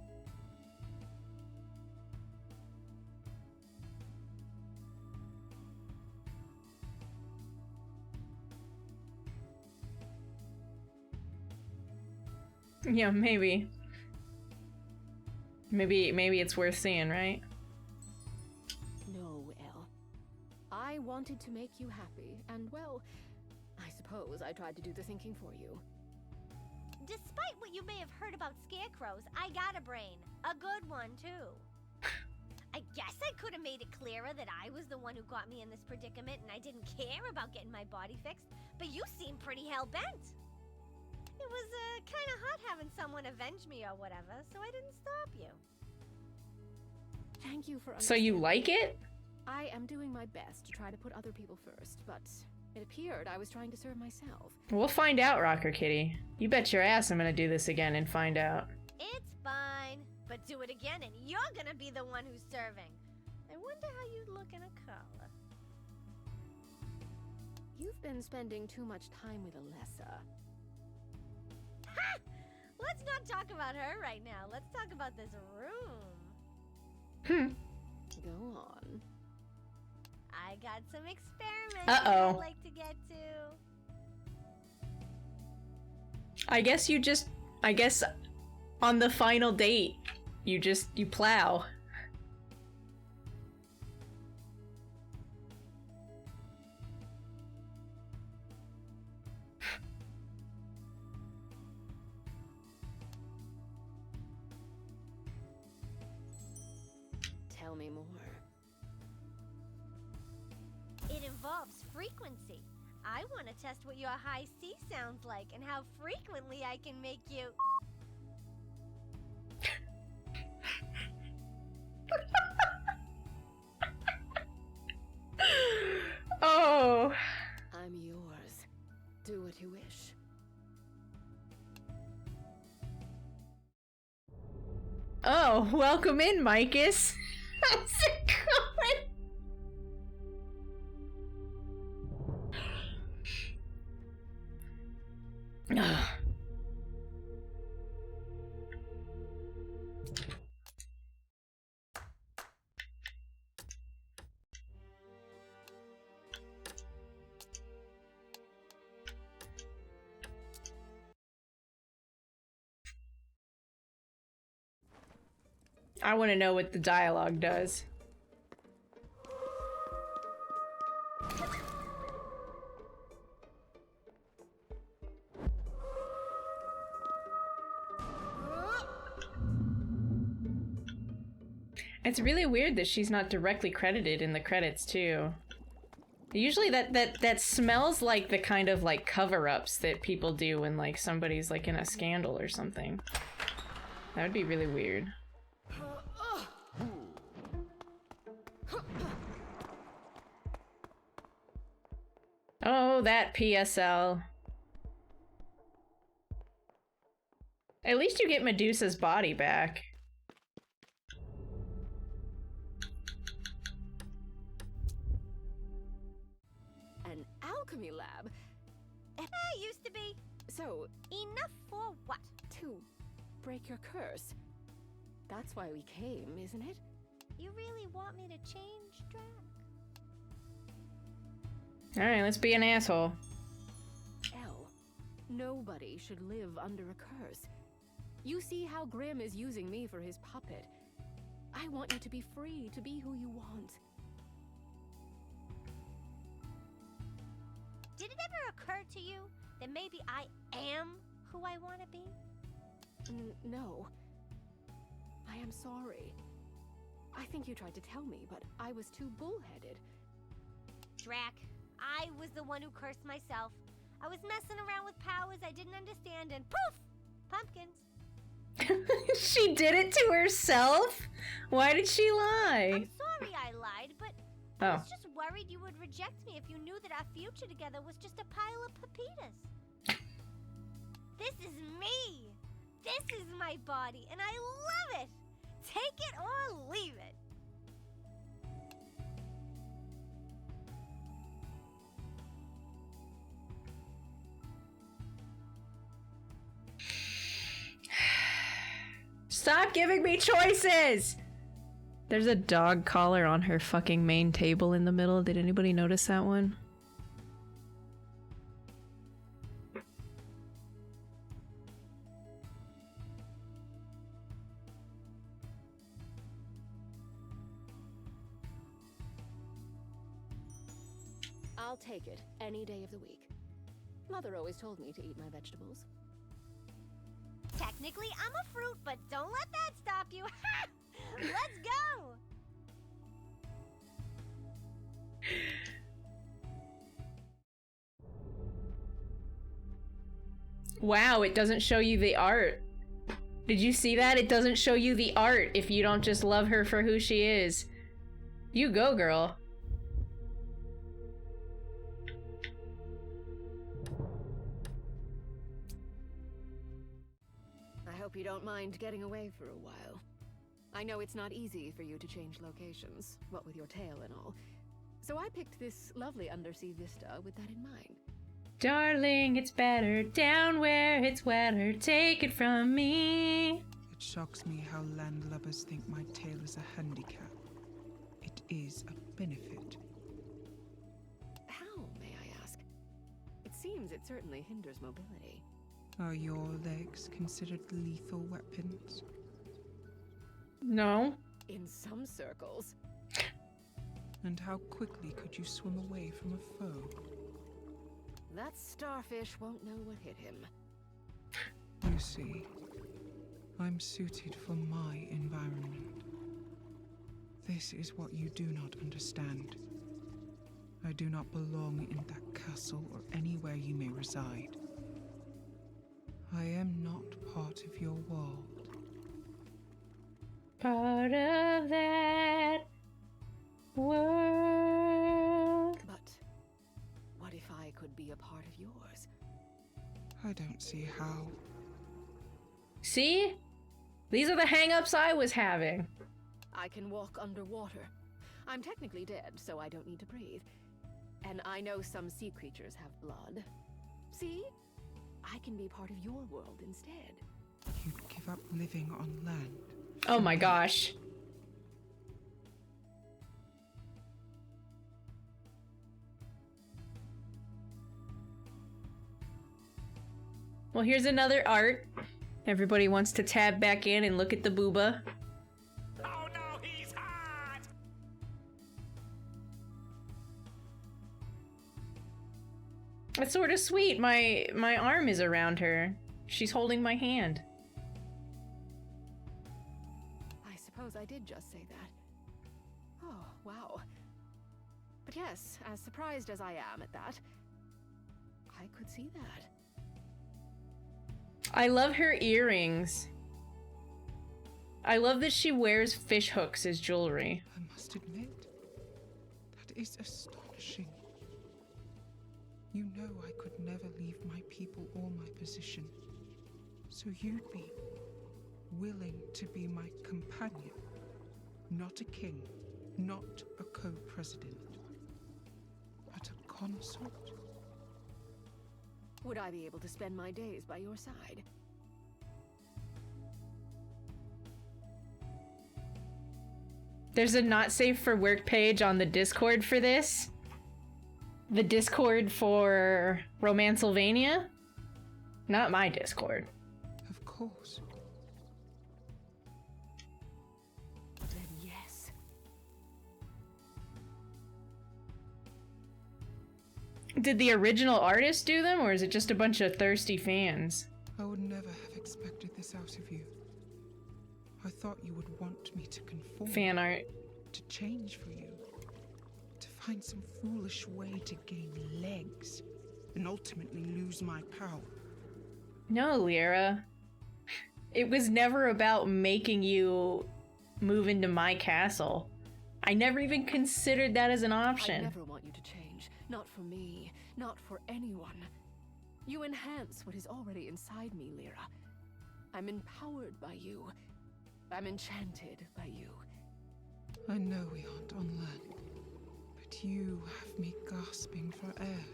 Yeah, maybe. Maybe it's worth seeing, right? No, Elle. I wanted to make you happy, and well, I suppose I tried to do the thinking for you. Despite what you may have heard about scarecrows, I got a brain. A good one, too. I guess I could have made it clearer that I was the one who got me in this predicament and I didn't care about getting my body fixed, but you seem pretty hell-bent. It was kind of hot having someone avenge me or whatever, so I didn't stop you. Thank you for So you like it? I am doing my best to try to put other people first, but it appeared I was trying to serve myself. We'll find out, Rocker Kitty. You bet your ass I'm gonna do this again and find out. It's fine, but do it again and you're gonna be the one who's serving. I wonder how you'd look in a collar. You've been spending too much time with Alessa. Ha! Let's not talk about her right now. Let's talk about this room. Go on. I got some experiments Uh-oh. I'd like to get to. I guess on the final date, you plow. Tell me more. It involves frequency. I want to test what your high C sounds like and how frequently I can make you... Oh. I'm yours. Do what you wish. Oh, welcome in, Micus. How's it going? Ugh. I want to know what the dialogue does. It's really weird that she's not directly credited in the credits too. Usually that smells like the kind of like cover-ups that people do when like somebody's like in a scandal or something. That would be really weird. Oh, that PSL. At least you get Medusa's body back. An alchemy lab? It used to be. So, enough for what? To break your curse. That's why we came, isn't it? You really want me to change, Drac? Alright, let's be an asshole. Elle, nobody should live under a curse. You see how Grimm is using me for his puppet. I want you to be free to be who you want. Did it ever occur to you that maybe I am who I want to be? No. I am sorry. I think you tried to tell me, but I was too bullheaded. Drac, I was the one who cursed myself. I was messing around with powers I didn't understand and poof! Pumpkins. She did it to herself? Why did she lie? I'm sorry I lied, but I was just worried you would reject me if you knew that our future together was just a pile of pepitas. This is me! This is my body, and I love it! Take it or leave it! Stop giving me choices! There's a dog collar on her fucking main table in the middle. Did anybody notice that one? I'll take it any day of the week. Mother always told me to eat my vegetables. Technically, I'm a fruit, but don't let that stop you. Let's go! Wow, it doesn't show you the art. Did you see that? It doesn't show you the art if you don't just love her for who she is. You go, girl. I hope you don't mind getting away for a while. I know it's not easy for you to change locations, what with your tail and all. So I picked this lovely undersea vista with that in mind. Darling, it's better down where it's wetter. Take it from me. It shocks me how landlubbers think my tail is a handicap. It is a benefit. How, may I ask? It seems it certainly hinders mobility. Are your legs considered lethal weapons? No. In some circles. And how quickly could you swim away from a foe? That starfish won't know what hit him. You see, I'm suited for my environment. This is what you do not understand. I do not belong in that castle or anywhere you may reside. I am not part of your world. Part of that world. But what if I could be a part of yours? I don't see how. See? These are the hang-ups I was having. I can walk underwater. I'm technically dead, so I don't need to breathe. And I know some sea creatures have blood. See? I can be part of your world instead. You'd give up living on land. Oh my gosh. Well, here's another art. Everybody wants to tab back in and look at the booba. That's sort of sweet. My arm is around her. She's holding my hand. I suppose I did just say that. Oh, wow. But yes, as surprised as I am at that, I could see that. I love her earrings. I love that she wears fish hooks as jewelry. I must admit, that is astonishing. You know I could never leave my people or my position. So you'd be willing to be my companion, not a king, not a co-president, but a consort. Would I be able to spend my days by your side? There's a not safe for work page on the Discord for this. The Discord for Romancelvania? Not my Discord. Of course. Then yes. Did the original artist do them, or is it just a bunch of thirsty fans? I would never have expected this out of you. I thought you would want me to conform. Fan art. To change for you. To find some foolish way to gain legs and ultimately lose my power. No, Lyra. It was never about making you move into my castle. I never even considered that as an option. I never want you to change. Not for me. Not for anyone. You enhance what is already inside me, Lyra. I'm empowered by you. I'm enchanted by you. I know we aren't on land, but you have me gasping for air.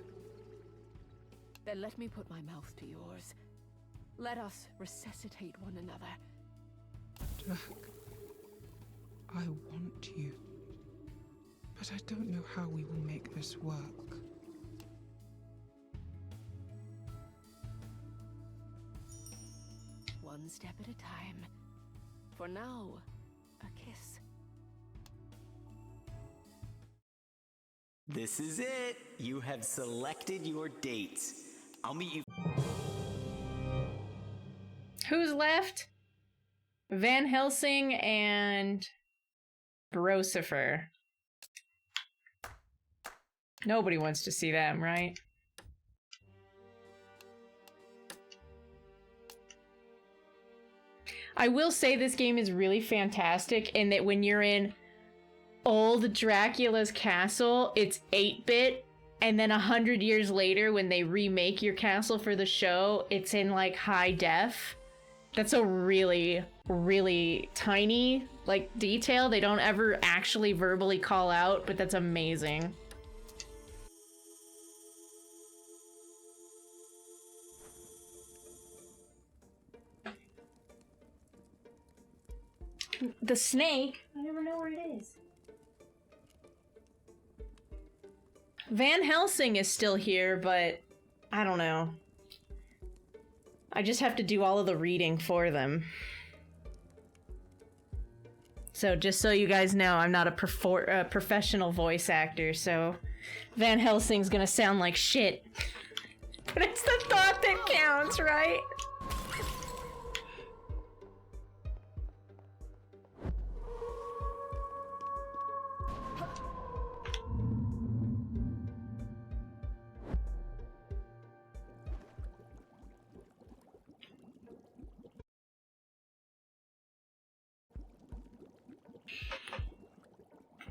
Then let me put my mouth to yours. Let us resuscitate one another. Drac, I want you, but I don't know how we will make this work. One step at a time. For now, a kiss. This is it. You have selected your dates. I'll meet you. Who's left? Van Helsing and Brosifer. Nobody wants to see them, right? I will say this game is really fantastic in that when you're in old Dracula's castle, it's 8-bit, and then 100 years later when they remake your castle for the show, it's in like high def. That's a really, really tiny like detail they don't ever actually verbally call out, but that's amazing. The snake? I never know where it is. Van Helsing is still here, but I don't know. I just have to do all of the reading for them. So just so you guys know, I'm not a professional voice actor, so Van Helsing's gonna sound like shit. But it's the thought that counts, right?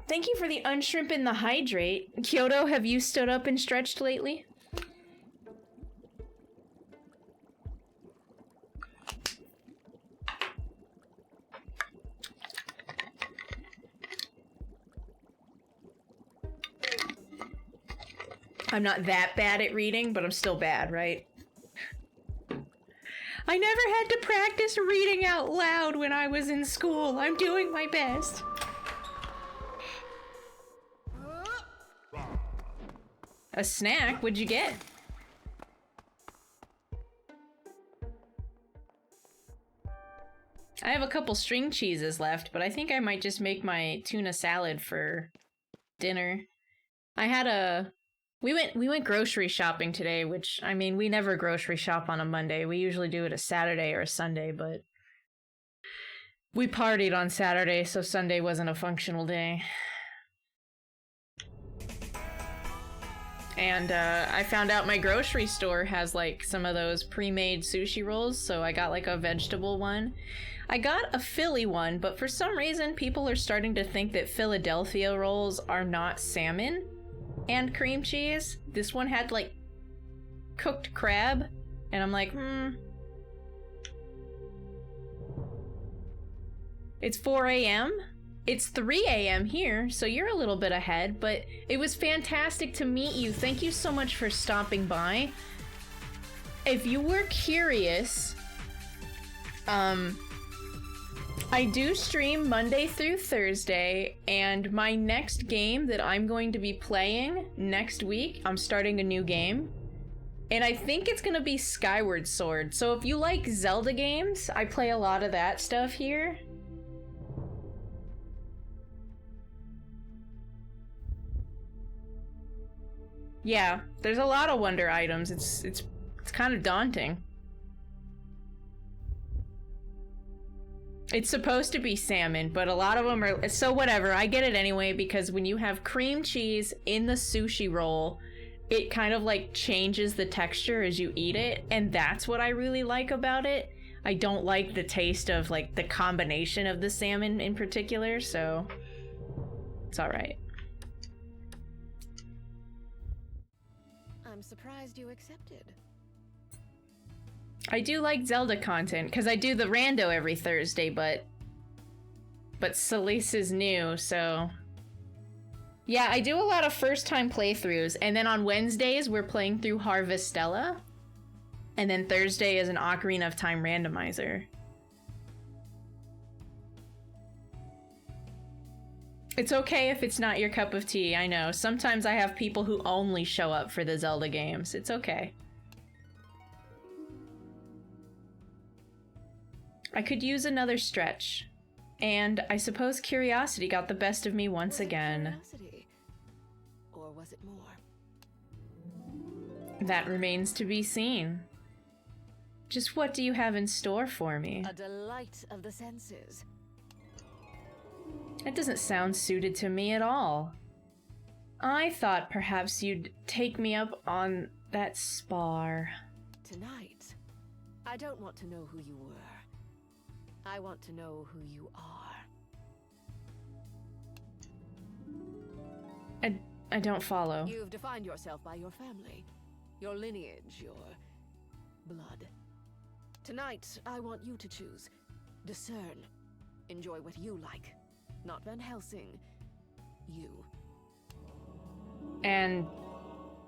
Thank you for the unshrimp and the hydrate. Kyoto, have you stood up and stretched lately? I'm not that bad at reading, but I'm still bad, right? I never had to practice reading out loud when I was in school. I'm doing my best. A snack? What'd you get? I have a couple string cheeses left, but I think I might just make my tuna salad for dinner. I had a We went grocery shopping today, which, I mean, we never grocery shop on a Monday. We usually do it a Saturday or a Sunday, but we partied on Saturday, so Sunday wasn't a functional day. And I found out my grocery store has like some of those pre-made sushi rolls, so I got like a vegetable one. I got a Philly one, but for some reason people are starting to think that Philadelphia rolls are not salmon and cream cheese. This one had like cooked crab, and I'm like, It's 4 a.m. It's 3 a.m. here, so you're a little bit ahead, but it was fantastic to meet you. Thank you so much for stopping by. If you were curious, I do stream Monday through Thursday, and my next game that I'm going to be playing next week, I'm starting a new game, and I think it's gonna be Skyward Sword. So if you like Zelda games, I play a lot of that stuff here. Yeah, there's a lot of wonder items. It's kind of daunting. It's supposed to be salmon, but a lot of them are, so whatever, I get it anyway, because when you have cream cheese in the sushi roll, it kind of like changes the texture as you eat it, and that's what I really like about it. I don't like the taste of like the combination of the salmon in particular, so it's alright. I'm surprised you accepted. I do like Zelda content, because I do the rando every Thursday, but Celeste is new, so... Yeah, I do a lot of first-time playthroughs, and then on Wednesdays we're playing through Harvestella, and then Thursday is an Ocarina of Time randomizer. It's okay if it's not your cup of tea, I know. Sometimes I have people who only show up for the Zelda games. It's okay. I could use another stretch. And I suppose curiosity got the best of me once again. Curiosity? Or was it more? That remains to be seen. Just what do you have in store for me? A delight of the senses. That doesn't sound suited to me at all. I thought perhaps you'd take me up on that spar. Tonight, I don't want to know who you were. I want to know who you are. I don't follow. You've defined yourself by your family, your lineage, your blood. Tonight, I want you to choose. Discern. Enjoy what you like. Not Van Helsing. You. And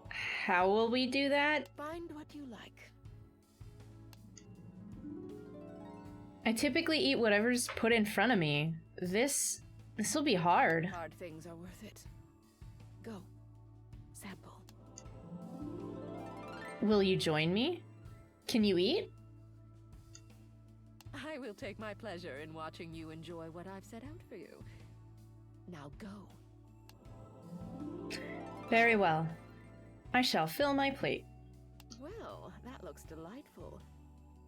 how will we do that? Find what you like. I typically eat whatever's put in front of me. This'll be hard. Hard things are worth it. Go. Sample. Will you join me? Can you eat? I will take my pleasure in watching you enjoy what I've set out for you. Now go. Very well. I shall fill my plate. Well, that looks delightful.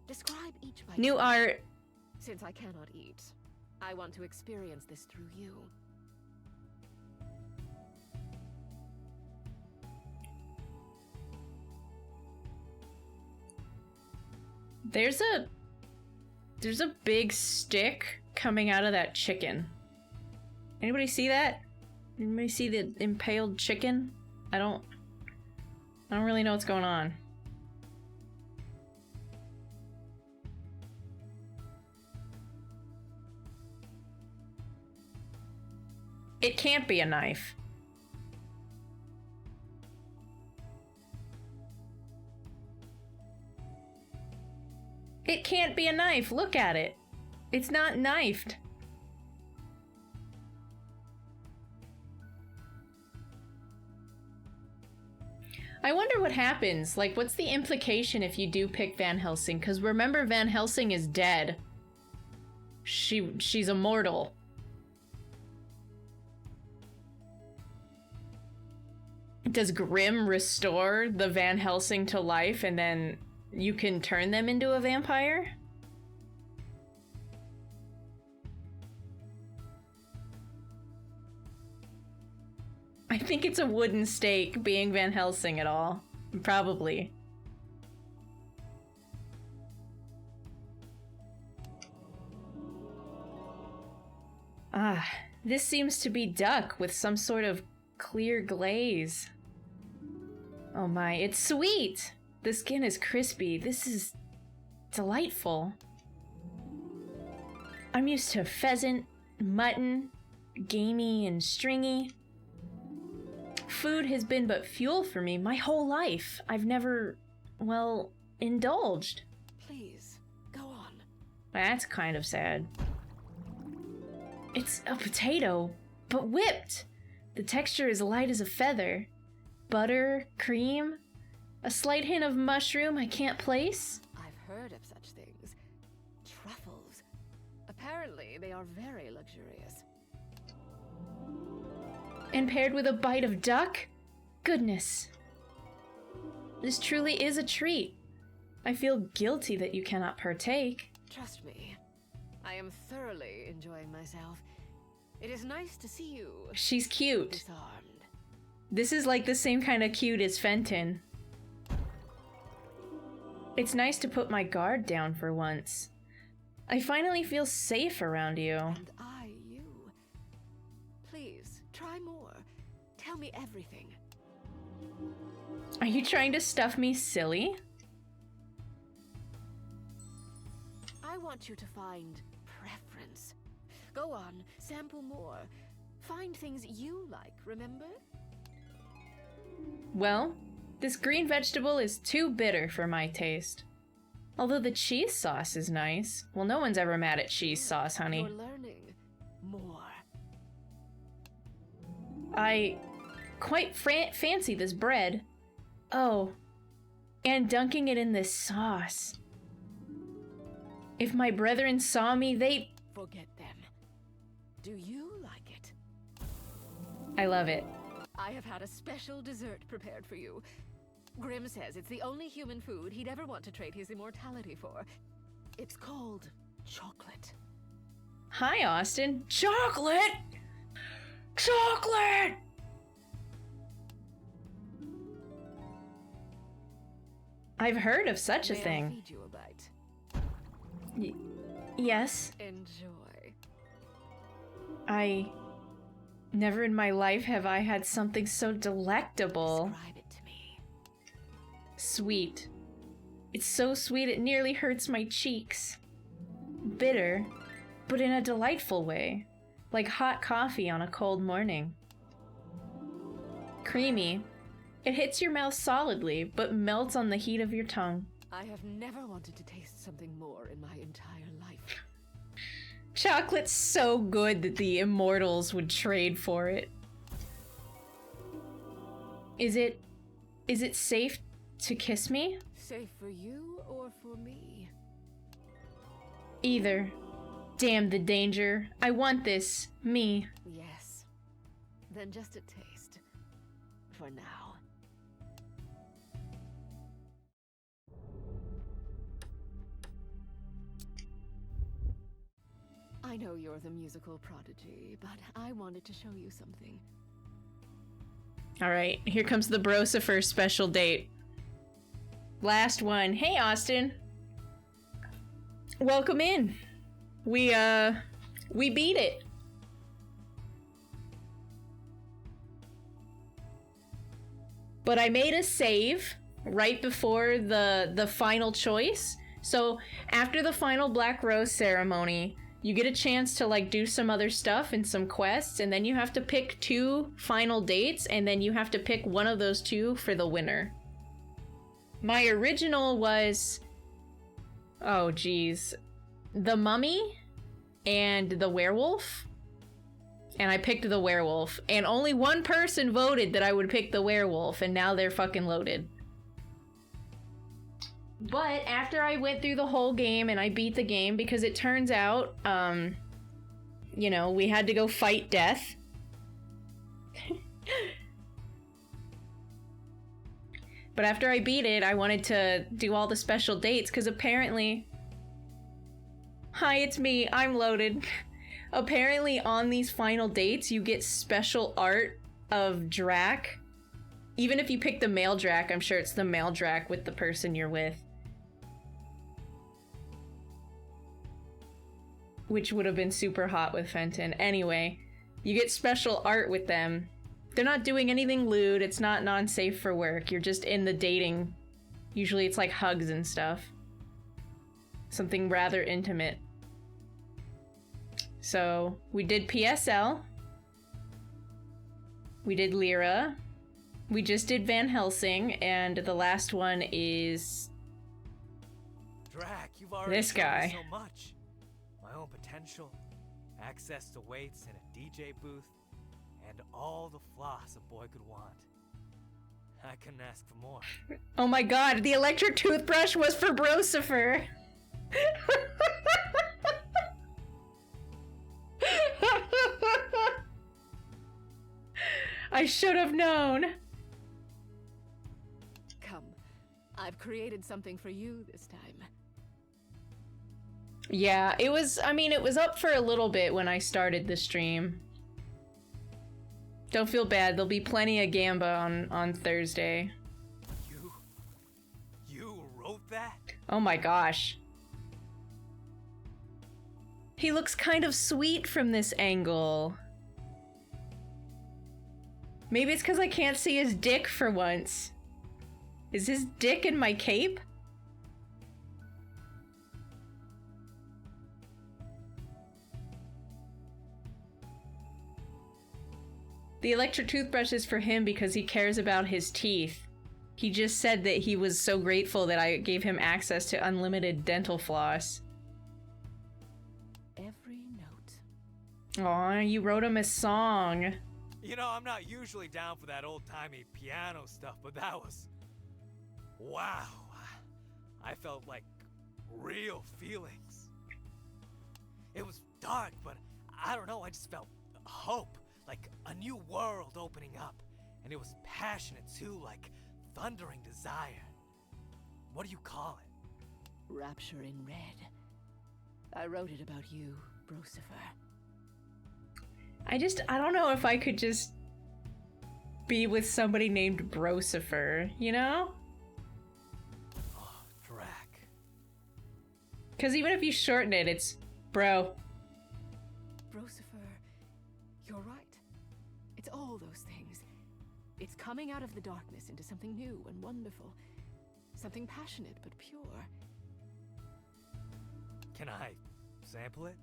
Describe each bite. New art. Since I cannot eat, I want to experience this through you. There's a big stick coming out of that chicken. Anybody see that? Anybody see the impaled chicken? I don't really know what's going on. It can't be a knife. It can't be a knife. Look at it. It's not knifed. I wonder what happens. Like, what's the implication if you do pick Van Helsing? Because remember, Van Helsing is dead. She's immortal. Does Grimm restore the Van Helsing to life and then you can turn them into a vampire? I think it's a wooden stake being Van Helsing at all. Probably. Ah, this seems to be duck with some sort of clear glaze. Oh my, it's sweet! The skin is crispy. This is delightful. I'm used to pheasant, mutton, gamey and stringy. Food has been but fuel for me my whole life. I've never, well, indulged. Please, go on. That's kind of sad. It's a potato, but whipped. The texture is light as a feather. Butter, cream, a slight hint of mushroom I can't place. I've heard of such things. Truffles. Apparently, they are very luxurious. And paired with a bite of duck? Goodness. This truly is a treat. I feel guilty that you cannot partake. Trust me, I am thoroughly enjoying myself. It is nice to see you. She's cute. Disarmed. This is like the same kind of cute as Fenton. It's nice to put my guard down for once. I finally feel safe around you. And I you. Please, try more. Tell me everything. Are you trying to stuff me silly? I want you to find preference. Go on, sample more. Find things you like, remember? Well, this green vegetable is too bitter for my taste. Although the cheese sauce is nice. Well, no one's ever mad at cheese sauce, honey. You're learning more. I quite fancy this bread. Oh, and dunking it in this sauce. If my brethren saw me, they... Forget them. Do you like it? I love it. I have had a special dessert prepared for you. Grimm says it's the only human food he'd ever want to trade his immortality for. It's called chocolate. Hi, Austin. Chocolate! Chocolate! I've heard of such a May I thing. feed you a bite? Yes. Enjoy. I... Never in my life have I had something so delectable. Describe it to me. Sweet. It's so sweet it nearly hurts my cheeks. Bitter, but in a delightful way. Like hot coffee on a cold morning. Creamy. It hits your mouth solidly, but melts on the heat of your tongue. I have never wanted to taste something more in my entire life. Chocolate's so good that the immortals would trade for it. Is it safe to kiss me? Safe for you or for me? Either. Damn the danger. I want this. Me. Yes. Then just a taste. For now. I know you're the musical prodigy, but I wanted to show you something. Alright, here comes the Brosifer special date. Last one. Hey, Austin. Welcome in. We beat it. But I made a save right before the final choice. So after the final Black Rose ceremony, you get a chance to like do some other stuff and some quests, and then you have to pick 2 final dates, and then you have to pick one of those 2 for the winner. My original was, oh geez, the mummy and the werewolf. And I picked the werewolf, and only one person voted that I would pick the werewolf, and now they're fucking loaded. But after I went through the whole game and I beat the game, because it turns out, you know, we had to go fight death. But after I beat it, I wanted to do all the special dates, because apparently... Hi, it's me. I'm loaded. Apparently on these final dates, you get special art of Drac. Even if you pick the male Drac, I'm sure it's the male Drac with the person you're with. Which would have been super hot with Fenton. Anyway, you get special art with them. They're not doing anything lewd, it's not non-safe for work, you're just in the dating. Usually it's like hugs and stuff. Something rather intimate. So, we did PSL. We did Lyra. We just did Van Helsing, and the last one is... Drac, you've already this guy. shown me so much. My own potential, access to weights in a DJ booth, and all the floss a boy could want. I couldn't ask for more. Oh my god, the electric toothbrush was for Brosifer! I should have known! Come, I've created something for you this time. Yeah, it was, I mean, it was up for a little bit when I started the stream. Don't feel bad, there'll be plenty of Gamba on Thursday. You wrote that? Oh my gosh. He looks kind of sweet from this angle. Maybe it's because I can't see his dick for once. Is his dick in my cape? The electric toothbrush is for him because he cares about his teeth. He just said that he was so grateful that I gave him access to unlimited dental floss. Every note. Aw, you wrote him a song. You know, I'm not usually down for that old-timey piano stuff, but that was... wow. I felt like real feelings. It was dark, but I don't know, I just felt hope. Like a new world opening up. And it was passionate too, like thundering desire. What do you call it? Rapture in red. I wrote it about you, Brosifer. I don't know if I could just be with somebody named Brosifer, you know? Oh, Drac. Because even if you shorten it, it's bro. Brosifer, you're right. It's all those things. It's coming out of the darkness into something new and wonderful. Something passionate but pure. Can I sample it?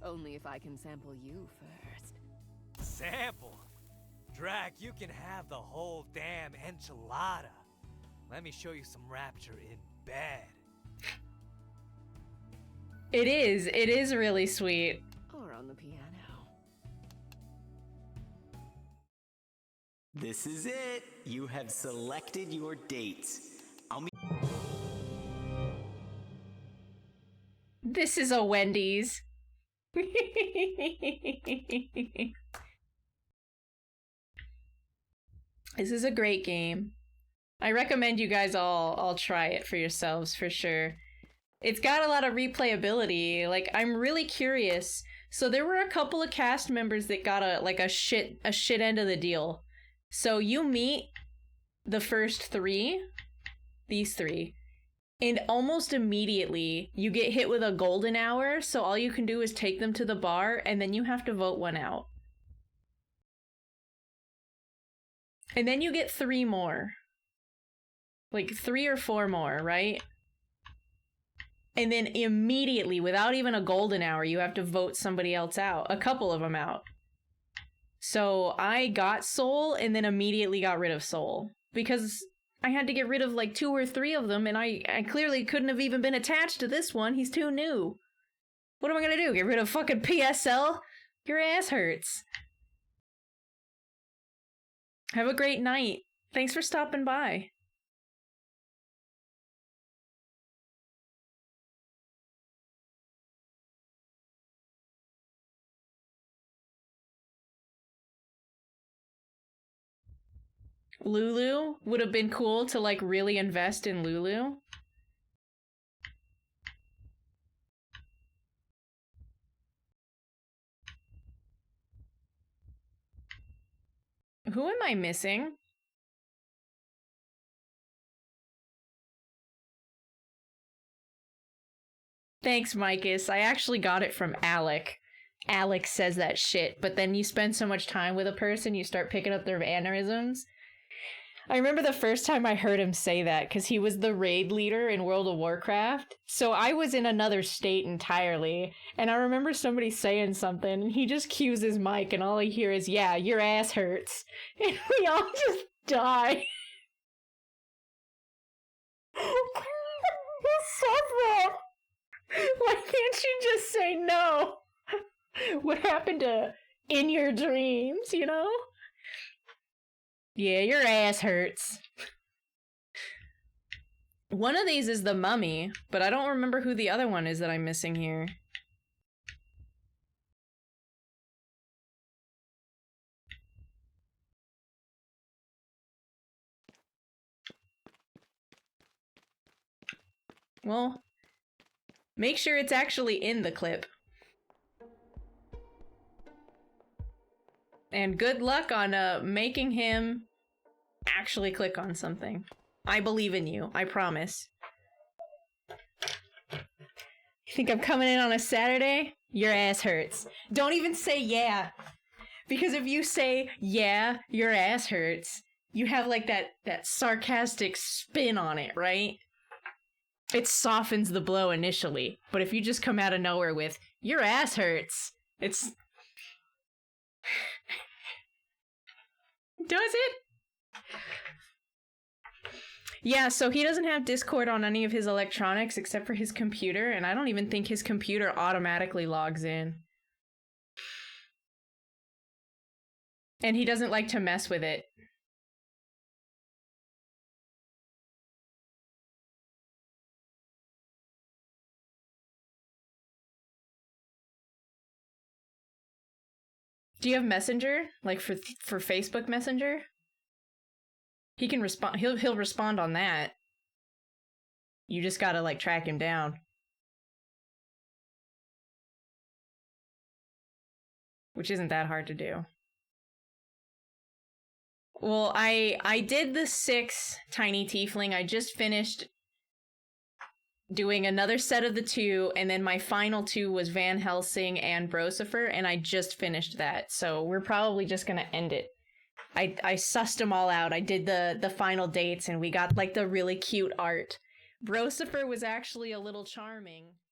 Only if I can sample you first. Sample? Drac, you can have the whole damn enchilada. Let me show you some rapture in bed. It is really sweet. Or on the piano. This is it. You have selected your dates. This is a Wendy's. This is a great game. I recommend you guys all try it for yourselves for sure. It's got a lot of replayability. Like, I'm really curious. So there were a couple of cast members that got a shit end of the deal. So you meet the first three, these three, and almost immediately you get hit with a golden hour. So all you can do is take them to the bar and then you have to vote one out. And then you get 3 more. Like 3 or 4 more, right? And then immediately, without even a golden hour, you have to vote somebody else out. A couple of them out. So I got Soul and then immediately got rid of Soul. Because I had to get rid of like 2 or 3 of them and I clearly couldn't have even been attached to this one. He's too new. What am I gonna do? Get rid of fucking PSL? Your ass hurts. Have a great night. Thanks for stopping by. Lulu would have been cool to, like, really invest in Lulu. Who am I missing? Thanks, Micus. I actually got it from Alec. Alex says that shit, but then you spend so much time with a person, you start picking up their mannerisms. I remember the first time I heard him say that, because he was the raid leader in World of Warcraft. So I was in another state entirely, and I remember somebody saying something, and he just cues his mic, and all I hear is, yeah, your ass hurts. And we all just die. Who said that? Why can't you just say no? What happened to in your dreams, you know? Yeah, your ass hurts. One of these is the mummy, but I don't remember who the other one is that I'm missing here. Well, make sure it's actually in the clip. And good luck on making him actually click on something. I believe in you, I promise. You think I'm coming in on a Saturday? Your ass hurts. Don't even say yeah. Because if you say, yeah, your ass hurts, you have like that sarcastic spin on it, right? It softens the blow initially. But if you just come out of nowhere with, your ass hurts, it's... Does it? Yeah, so he doesn't have Discord on any of his electronics except for his computer, and I don't even think his computer automatically logs in. And he doesn't like to mess with it. Do you have Messenger? Like for Facebook Messenger? He can respond. He'll respond on that. You just gotta like track him down. Which isn't that hard to do. Well, I did the 6 Tiny Tiefling. I just finished doing another set of the 2, and then my final 2 was Van Helsing and Brosifer, and I just finished that. So we're probably just gonna end it. I sussed them all out. I did the final dates, and we got like the really cute art. Brosifer was actually a little charming.